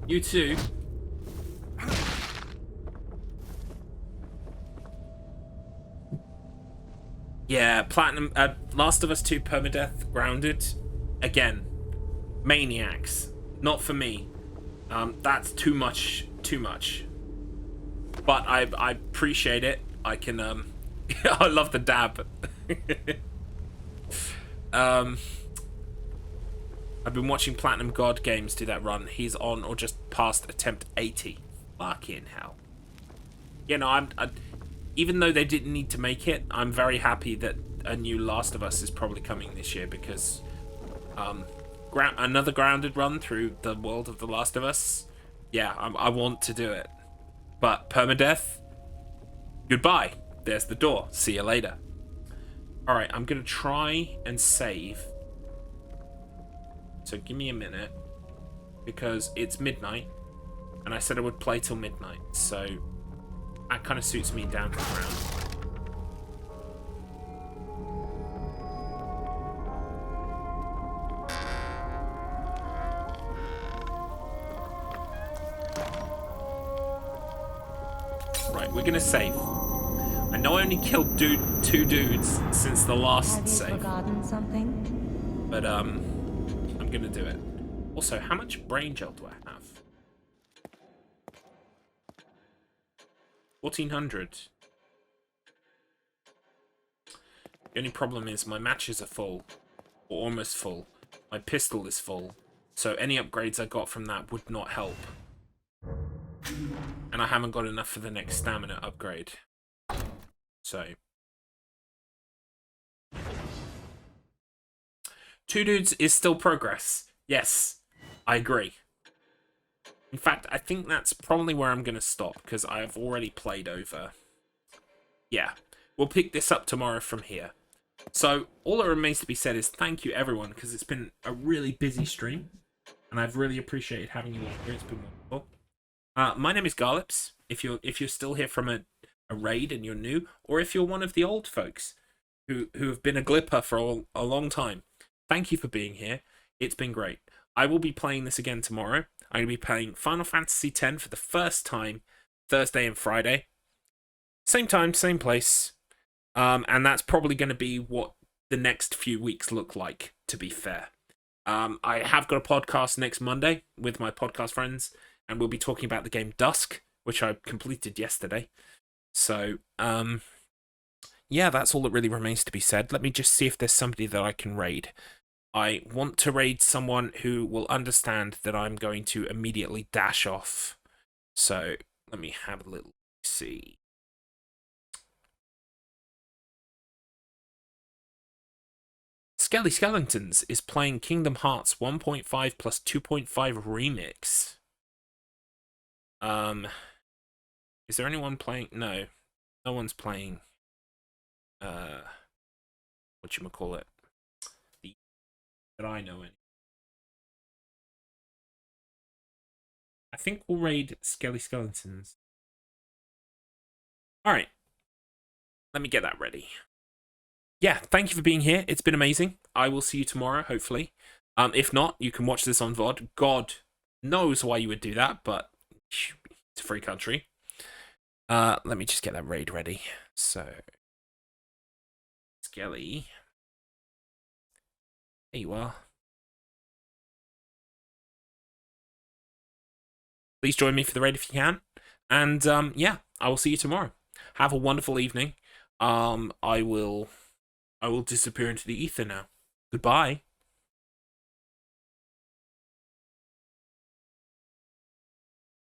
A: You too. Yeah, Platinum, Last of Us 2 Permadeath, Grounded. Again, maniacs. Not for me. That's too much. But I appreciate it. I can, I love the dab. I've been watching Platinum God Games do that run. He's on or just past attempt 80. Fucking hell. You know, even though they didn't need to make it, I'm very happy that a new Last of Us is probably coming this year because another grounded run through the world of The Last of Us. Yeah, I want to do it. But permadeath, goodbye. There's the door. See you later. Alright, I'm going to try and save. So give me a minute because it's midnight and I said I would play till midnight. So... that kind of suits me down to the ground. Right, we're gonna save. I know I only killed 2 dudes since the last save.
F: Have you forgotten something?
A: But I'm gonna do it. Also, how much brain gel do I have? 1400. The only problem is my matches are full, or almost full. My pistol is full, so any upgrades I got from that would not help. And I haven't got enough for the next stamina upgrade. So... 2 dudes is still progress. Yes, I agree. In fact, I think that's probably where I'm going to stop, because I have already played over. Yeah, we'll pick this up tomorrow from here. So, all that remains to be said is thank you, everyone, because it's been a really busy stream, and I've really appreciated having you all here. It's been wonderful. My name is Garlips. If you're still here from a raid and you're new, or if you're one of the old folks who have been a glipper for a long time, thank you for being here. It's been great. I will be playing this again tomorrow. I'm going to be playing Final Fantasy X for the first time Thursday and Friday. Same time, same place. And that's probably going to be what the next few weeks look like, to be fair. I have got a podcast next Monday with my podcast friends, and we'll be talking about the game Dusk, which I completed yesterday. So, yeah, that's all that really remains to be said. Let me just see if there's somebody that I can raid. I want to raid someone who will understand that I'm going to immediately dash off. So, let me have a little see. Skelly Skeletons is playing Kingdom Hearts 1.5 plus 2.5 Remix. Is there anyone playing? No. No one's playing, whatchamacallit? That I know any. I think we'll raid Skelly Skeletons. Alright. Let me get that ready. Yeah, thank you for being here. It's been amazing. I will see you tomorrow, hopefully. If not, you can watch this on VOD. God knows why you would do that, but it's a free country. Let me just get that raid ready. So, Skelly. There you are. Please join me for the raid if you can. And, yeah, I will see you tomorrow. Have a wonderful evening. I will disappear into the ether now. Goodbye.